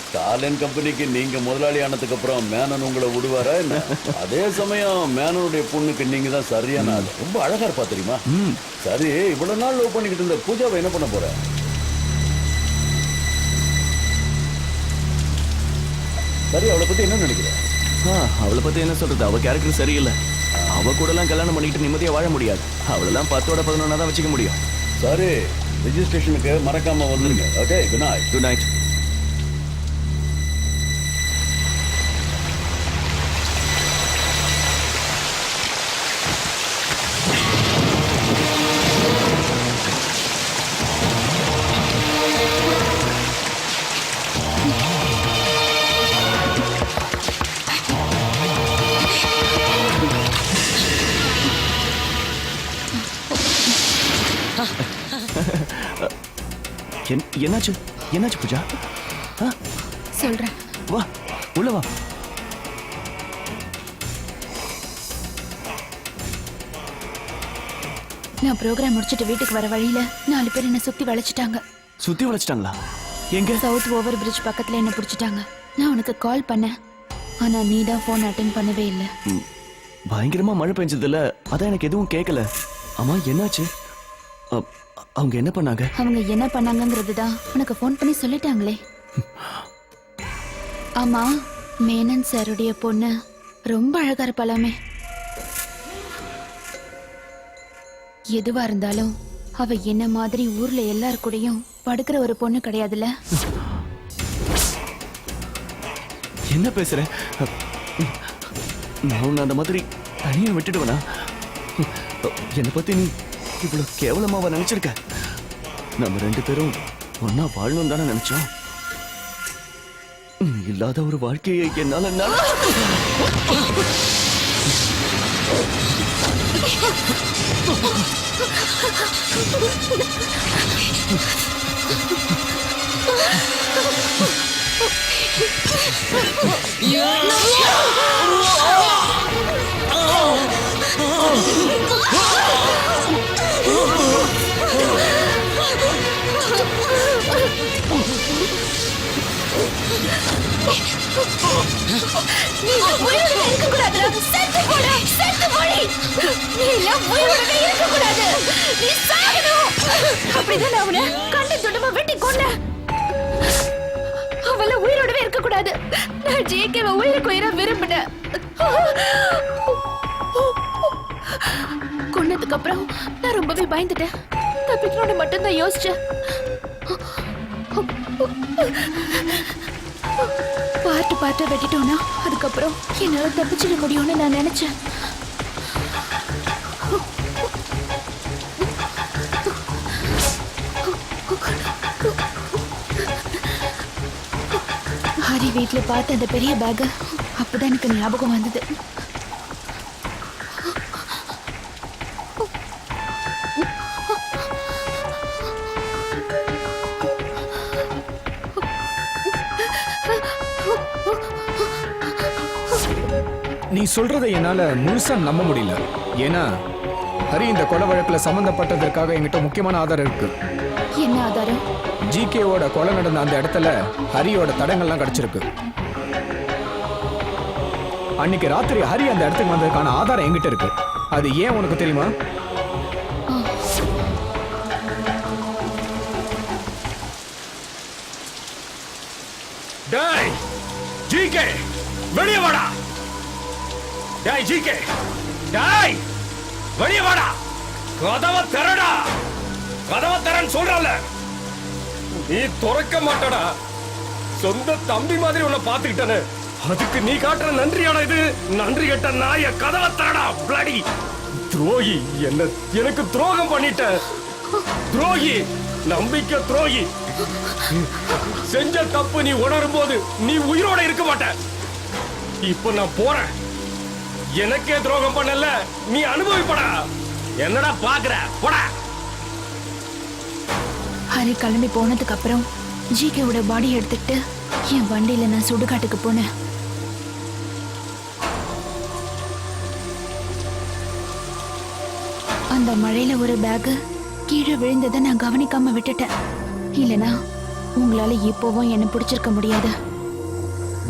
Speaker 3: ஸ்டாலின் கம்பெனிக்கு நீங்க முதலாளி ஆனதுக்கு அப்புறம் மேனன் உங்களை விடுவாரா என்ன? அதே சமயம் மேனனுடைய பொண்ணுக்கு நீங்க தான் சரியான ஆள். ரொம்ப அழகா இருப்பா தெரியுமா? சரி, இவ்வளவு நாள் லவ் பண்ணிக்கிட்டு இருந்த பூஜாவை என்ன பண்ண போற? சரி, அவளை பத்தி என்ன நினைக்கிற?
Speaker 10: அவளை பத்தி என்ன சொல்றது, அவ கேரக்டர் சரியில்லை. அவ கூட எல்லாம் கல்யாணம் பண்ணிக்கிட்டு நிம்மதியா வாழ முடியாது. அவளெல்லாம் 10ஓட 11 தான் வச்சுக்க முடியும்.
Speaker 3: சரி, ரெஜிஸ்ட்ரேஷனுக்கு மறக்காம வந்துருங்க. Okay, good night.
Speaker 10: Good night. என்னாச்சு என்னாச்சு பூஜா?
Speaker 11: சொல்றேன்,
Speaker 10: வா உள்ள வா.
Speaker 11: நான் ப்ரோக்ராம் முடிச்சிட்டு வீட்டுக்கு வர வழியில 4 பேர் என்ன சுத்தி வளைச்சிட்டாங்க.
Speaker 10: சுத்தி வளைச்சிட்டாங்களா? எங்க?
Speaker 11: சவுத் ஓவர் பிரிட்ஜ் பக்கத்துல என்ன பிடிச்சிட்டாங்க. நான் உனக்கு கால் பண்ணேன், ஆனா நீ தான் போன் அட்டென்ட் பண்ணவே இல்லை.
Speaker 10: பயங்கரமா மழை பெஞ்சதுல அதான் எனக்கு எதுவும் கேட்கல. ஆமா என்னாச்சு? அவங்க என்ன பண்ணாங்க?
Speaker 11: அவங்க என்ன பண்ணாங்கங்கிறது தான் உனக்கு ஃபோன் பண்ணி சொல்லிட்டாங்களே. ஆமா, மேனன் சாருடைய பொண்ணு ரொம்ப அழகா இருப்பாளாமே. எதுவா இருந்தாலும் அவ என்ன மாதிரி ஊர்ல எல்லார் கூடயும் படுக்கிற ஒரு பொண்ணு கிடையாதுல்ல.
Speaker 10: என்ன பேசுற? நான் உன்னை அந்த மாதிரி தனியா விட்டுடுவேனா? என்னை பத்தி நீ இவ்வளவு கேவலமாவா நினைச்சிருக்க? நம்ம 2 பேரும் ஒன்னா வாழணும் தானே நினைச்சோம். இல்லாத ஒரு வாழ்க்கையை என்னால
Speaker 11: நீ உயிரோட இருக்கக்கூடாதுடா. செத்து போடா, செத்து போடி. நீ எல்லாம் உயிரோடவே இருக்கக்கூடாது. நீ சாகணும். அப்படிதான் அவனை கண்ட துண்டமா வெட்டி கொன்னேன். அவள உயிரோடவே இருக்கக்கூடாது. நான் ஜேகேவை உயிருக்கு உயிரா விரும்பினேன். கொன்னதுக்கு அப்புறம் நான் ரொம்பவே பயந்துட்டேன். தப்பிக்கணும்னு மட்டும்தான் யோசிச்சேன். பார்ட்டா வெட்டிட்டோன்னா அதுக்கப்புறம் என்னால தப்பிச்சிட முடியும்னு நான் நினைச்சேன். ஹரி வீட்டுல பார்த்த அந்த பெரிய பேக் அப்பதான் எனக்கு ஞாபகம் வந்தது.
Speaker 17: நீ சொல்றதை என்னால முழுசா நம்ப முடியல. ஏன்னா ஹரி இந்த கொலை வழக்குல சம்பந்தப்பட்டதற்காக என்கிட்ட முக்கியமான ஆதாரம் இருக்கு.
Speaker 11: என்ன ஆதாரம்?
Speaker 17: ஜிகேவோட கொலை நடந்த அந்த இடத்துல ஹரியோட தடங்கள்லாம் கிடைச்சிருக்கு. அன்னைக்கு ராத்திரி ஹரி அந்த இடத்துக்கு வந்ததுக்கான ஆதாரம் என்கிட்ட இருக்கு. அது ஏன் உனக்கு தெரியுமா? டேய் ஜிகே, வெளியே வாடா. டேய் ஜிகே, டேய் வெளியே வாடா. கதவை திறடா. கதவை திறன்னு சொல்றல. நீ திறக்க மாட்டடா. சொந்த தம்பி மாதிரி உன்னை பாத்துக்கிட்டனே, அதுக்கு நீ காட்டுற நன்றியாடா இது? நன்றி கட்ட நாய, கதவை திறடா. பிளடி துரோகி, எனக்கு துரோகம் பண்ணிட்ட. துரோகி, நம்பிக்கை துரோகி. செஞ்ச தப்பு நீ உணரும் போது நீ உயிரோட இருக்க மாட்ட. இப்ப நான் போறேன். எனக்கே துரோகம் பண்ணல, நீ அனுபவிப்படா. என்னடா பாக்குற? போடா.
Speaker 11: ஹரி கிளம்பி போனதுக்கு அப்புறம் ஜிகேவோட பாடி எடுத்துக்கிட்டு என் வண்டியில நான் சுடுகாட்டுக்கு போனேன். அந்த மழையில ஒரு பேக் கீழே விழுந்ததை நான் கவனிக்காம விட்டுட்டேன். இல்லனா உங்களால இப்போவும் என்ன பிடிச்சிருக்க முடியாது.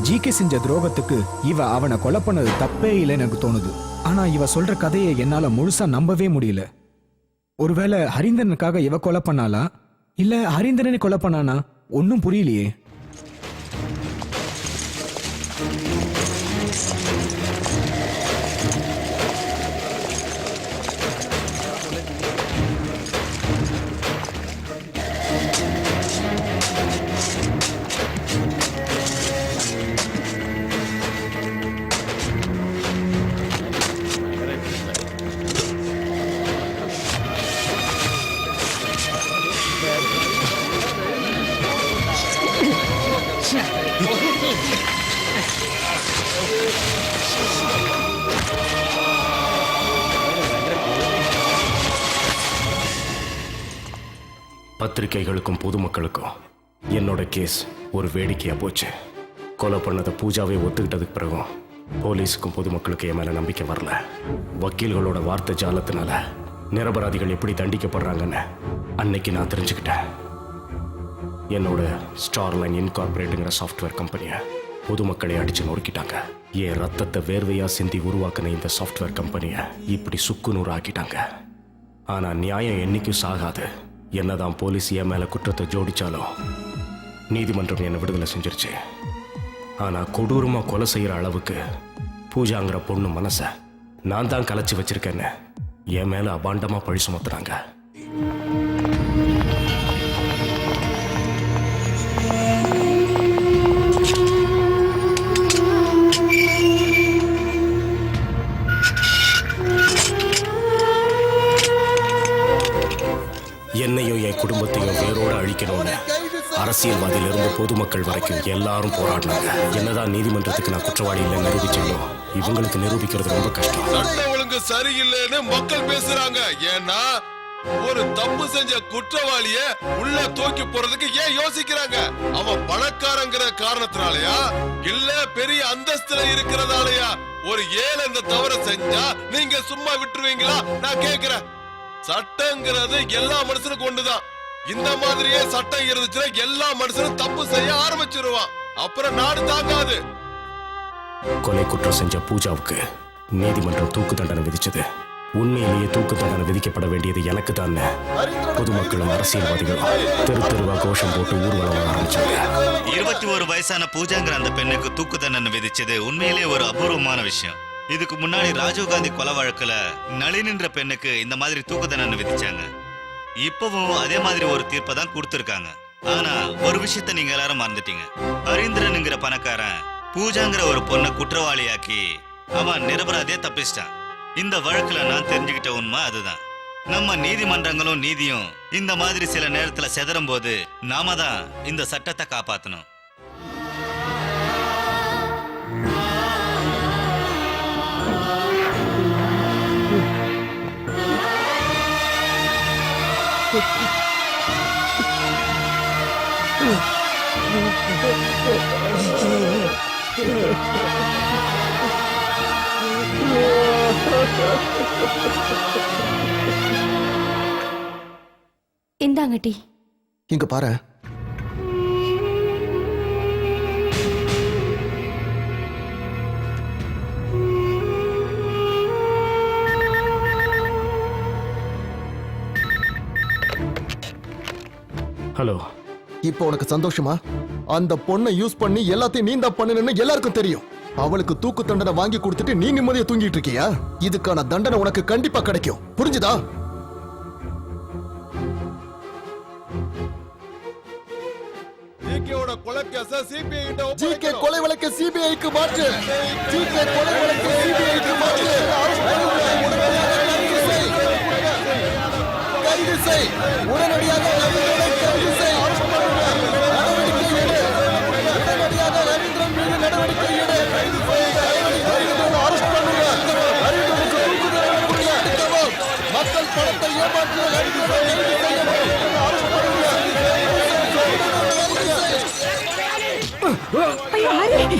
Speaker 17: ஜிகே செஞ்ச துரோகத்துக்கு இவ அவனை கொலை பண்ணது தப்பே இல்லைன்னு எனக்கு தோணுது. ஆனா இவ சொல்ற கதையை என்னால முழுசா நம்பவே முடியல. ஒருவேளை ஹரிந்தனுக்காக இவ கொலை பண்ணாளா, இல்ல ஹரிந்தரனை கொலை பண்ணானா? ஒன்னும் புரியலையே.
Speaker 7: பத்திரிகைகளுக்கும் பொதுமக்களுக்கும் என்னோட கேஸ் ஒரு வேடிக்கையா போச்சு. கொலை பண்ணதை பூஜாவை ஒத்துக்கிட்டதுக்கு பிறகும் போலீஸுக்கும் பொதுமக்களுக்கு என் மேல நம்பிக்கை வரல. வக்கீல்களோட வார்த்தை ஜாலத்தினால நிரபராதிகள் எப்படி தண்டிக்கப்படுறாங்கன்னு அன்னைக்கு நான் தெரிஞ்சுக்கிட்டேன். என்னோட ஸ்டார்லைன் இன்கார்பரேட்டுங்கிற சாஃப்ட்வேர் கம்பெனியை பொதுமக்களை அடிச்சு நொறுக்கிட்டாங்க. என் ரத்தத்தை வேர்வையா சிந்தி உருவாக்கின இந்த சாஃப்ட்வேர் கம்பெனியை இப்படி சுக்குநூறு ஆக்கிட்டாங்க. ஆனா நியாயம் என்னைக்கும் சாகாது. என்னதான் போலீஸ் என் மேல குற்றத்தை ஜோடிச்சாலும் நீதிமன்றம் என்னை விடுதலை செஞ்சிருச்சு. ஆனா கொடூரமா கொலை செய்யற அளவுக்கு பூஜாங்கிற பொண்ணு மனச நான் தான் கலைச்சு வச்சிருக்கேன்னு என் மேல அபாண்டமா பழி சுமத்துறாங்க. என்னையும் என் குடும்பத்தையும் வேரோட அழிக்கணும்னு அரசியல்வாதியிலிருந்து பொதுமக்கள் வரைக்கும் எல்லாரும் போராடினாங்க. என்னதான் நீதிமன்றத்துக்கு நான் குற்றவாளி இல்லை நிரூபிச்சாலும் இவங்களுக்கு நிரூபிக்கிறது ரொம்ப கஷ்டம்.
Speaker 5: சட்ட ஒழுங்கு சரியில்லைன்னு மக்கள் பேசுறாங்க. ஏன்னா ஒரு தப்பு செஞ்ச குற்றவாளிய உள்ள தூக்கி போறதுக்கு ஏன் யோசிக்கிறாங்க? அவன் பணக்காரங்கிற காரணத்தினாலயா, இல்ல பெரிய அந்தஸ்துல இருக்கிறதாலயா? ஒரு ஏழை இந்த தவறை செஞ்சா நீங்க சும்மா விட்டுருவீங்களா? நான் கேக்குறேன். சட்டங்கிறது எல்லா மனுஷனுக்கும் ஒண்ணுதான். இந்த மாதிரியே சட்டம் இருந்துச்சுன்னா எல்லா மனுஷனும் தப்பு செய்ய ஆரம்பிச்சிருவான். அப்புறம் நாடு தாங்காது.
Speaker 7: கொலை குற்றம் செஞ்ச பூஜாவுக்கு நீதிமன்றம் தூக்கு தண்டனை விதிச்சது. உண்மையிலேயே தூக்கு தண்டனை விதிக்கப்பட வேண்டியது எனக்கு தான். பொதுமக்களும் அரசியல்வாதிகளும் தெரு தெருவா கோஷம் போட்டு ஊர்வலம் ஆரம்பிச்சாங்க.
Speaker 2: 21 வயசான பூஜாங்கிற அந்த பெண்ணுக்கு தூக்கு தண்டனை விதிச்சது உண்மையிலேயே ஒரு அபூர்வமான விஷயம். இதுக்கு முன்னாடி ராஜீவ்காந்தி கொலை வழக்குல நளினின்ற பெண்ணுக்கு இந்த மாதிரி தூக்கு தண்டனை விதிச்சாங்க. இப்பவும் அதே மாதிரி ஒரு தீர்ப்பை தான் கொடுத்திருக்காங்க. ஆனா ஒரு விஷயத்த நீங்க எல்லாரும் மறந்துட்டீங்க. ஹரீந்திரனுங்கிற பணக்காரன் பூஜாங்கிற ஒரு பொண்ணை குற்றவாளியாக்கி அவன் நிரபராதியா தப்பிச்சிட்டான். இந்த வழக்குல நான் தெரிஞ்சுக்கிட்ட உண்மை அதுதான். நம்ம நீதிமன்றங்களும் நீதியும் இந்த மாதிரி சில நேரத்துல செதறும் போது நாம தான் இந்த சட்டத்தை காப்பாத்தணும்.
Speaker 12: இந்தாங்க டீ.
Speaker 13: இங்க பாரு.
Speaker 7: ஹலோ.
Speaker 13: இப்போ உனக்கு சந்தோஷமா? அந்த பொண்ணை யூஸ் பண்ணி எல்லாத்தையும் நீ தான் பண்ணுன்னு எல்லாருக்கும் தெரியும். அவளுக்கு தூக்கு தண்டனை வாங்கி கொடுத்துட்டு நீ நிம்மதியா தூங்கிட்டு இருக்கியா? இதுக்கான தண்டனை உனக்கு கண்டிப்பா கிடைக்கும். புரிஞ்சுதா? ஜிகே கொலை வழக்கு சிபிஐக்கு மாற்று. ஜிகே கொலை வழக்கு சிபிஐக்கு மாற்று. கைது செய். உடனடியாக கைது செய். நடவடிக்கை எடு. உடனடியாக ரவீந்திரன் மீது நடவடிக்கை எடு. அரெஸ்ட் பண்ணுங்க. ரவீந்திரனுக்கு தூக்கு தண்டனை கொடுங்க. மக்கள் பணத்தை ஏமாற்ற ரவீந்திரனை கைது செய்யணும். அரெஸ்ட் பண்ணுங்க.
Speaker 8: ஐயோ ஹரி,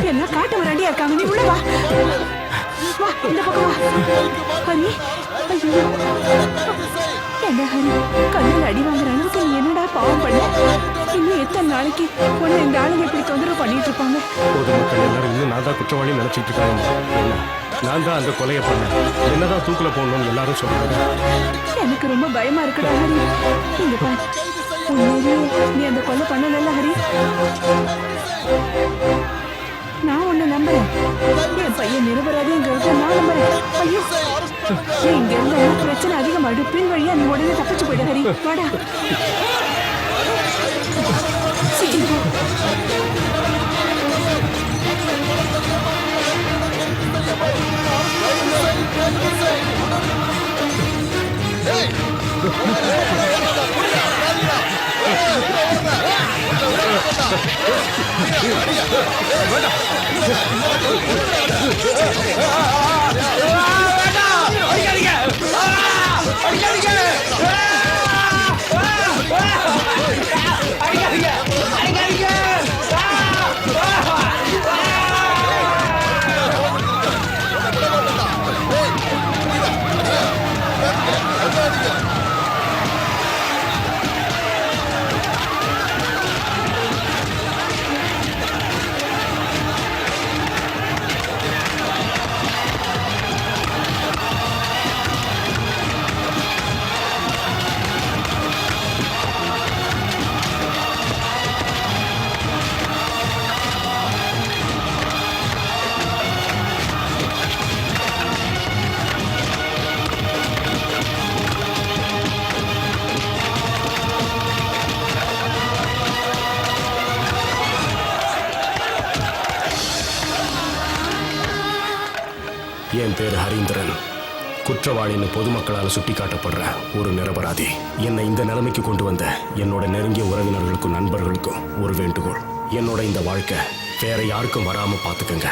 Speaker 8: எல்லாம் காட்டு ரெடியா இருக்காங்க. நீ உள்ள வா. வா இந்த பக்கம் வா. ஹரி, ஐயோ என்ன ஹரி, கண்ணில் அடி வாங்குற அளவுக்கு நீ என்னடா பாவம் பண்ண? இன்னும் எத்தனை நாளைக்கு உன்னை இந்த ஆளுங்க இப்படி தொந்தரவு பண்ணிட்டு இருப்பாங்க?
Speaker 7: பொதுமக்கள் எல்லாரும் இன்னும் நான் தான் குற்றவாளி நினைச்சிட்டு இருக்காங்க. நான் தான் அந்த கொலையை பண்ணேன். என்னதான் தூக்குல போடணும்னு எல்லாரும் சொல்றாங்க.
Speaker 8: எனக்கு ரொம்ப பயமா இருக்குடா ஹரி. இங்க பாரு, உண்மையிலேயே நீ அந்த கொலை பண்ணல ஹரி. நான் உன்னை நம்புறேன். என் பையன் நிரபராதிங்கிறத நான் நம்புறேன். ஐயோ, நீ இங்க இருந்த பிரச்சனை அதிகமாயிடும். பின் வழியா நீ உடனே தப்பிச்சு போயிடு ஹரி. வாடா சீக்கிரம்.
Speaker 7: என் பேர் ஹரீந்திரன். குற்றவாளின்னு பொதுமக்களால் சுட்டி காட்டப்படுற ஒரு நிரபராதி. என்னை இந்த நிலைமைக்கு கொண்டு வந்த என்னோட நெருங்கிய உறவினர்களுக்கும் நண்பர்களுக்கும் ஒரு வேண்டுகோள். என்னோட இந்த வாழ்க்கை வேற யாருக்கும் வராம பாத்துக்கங்க.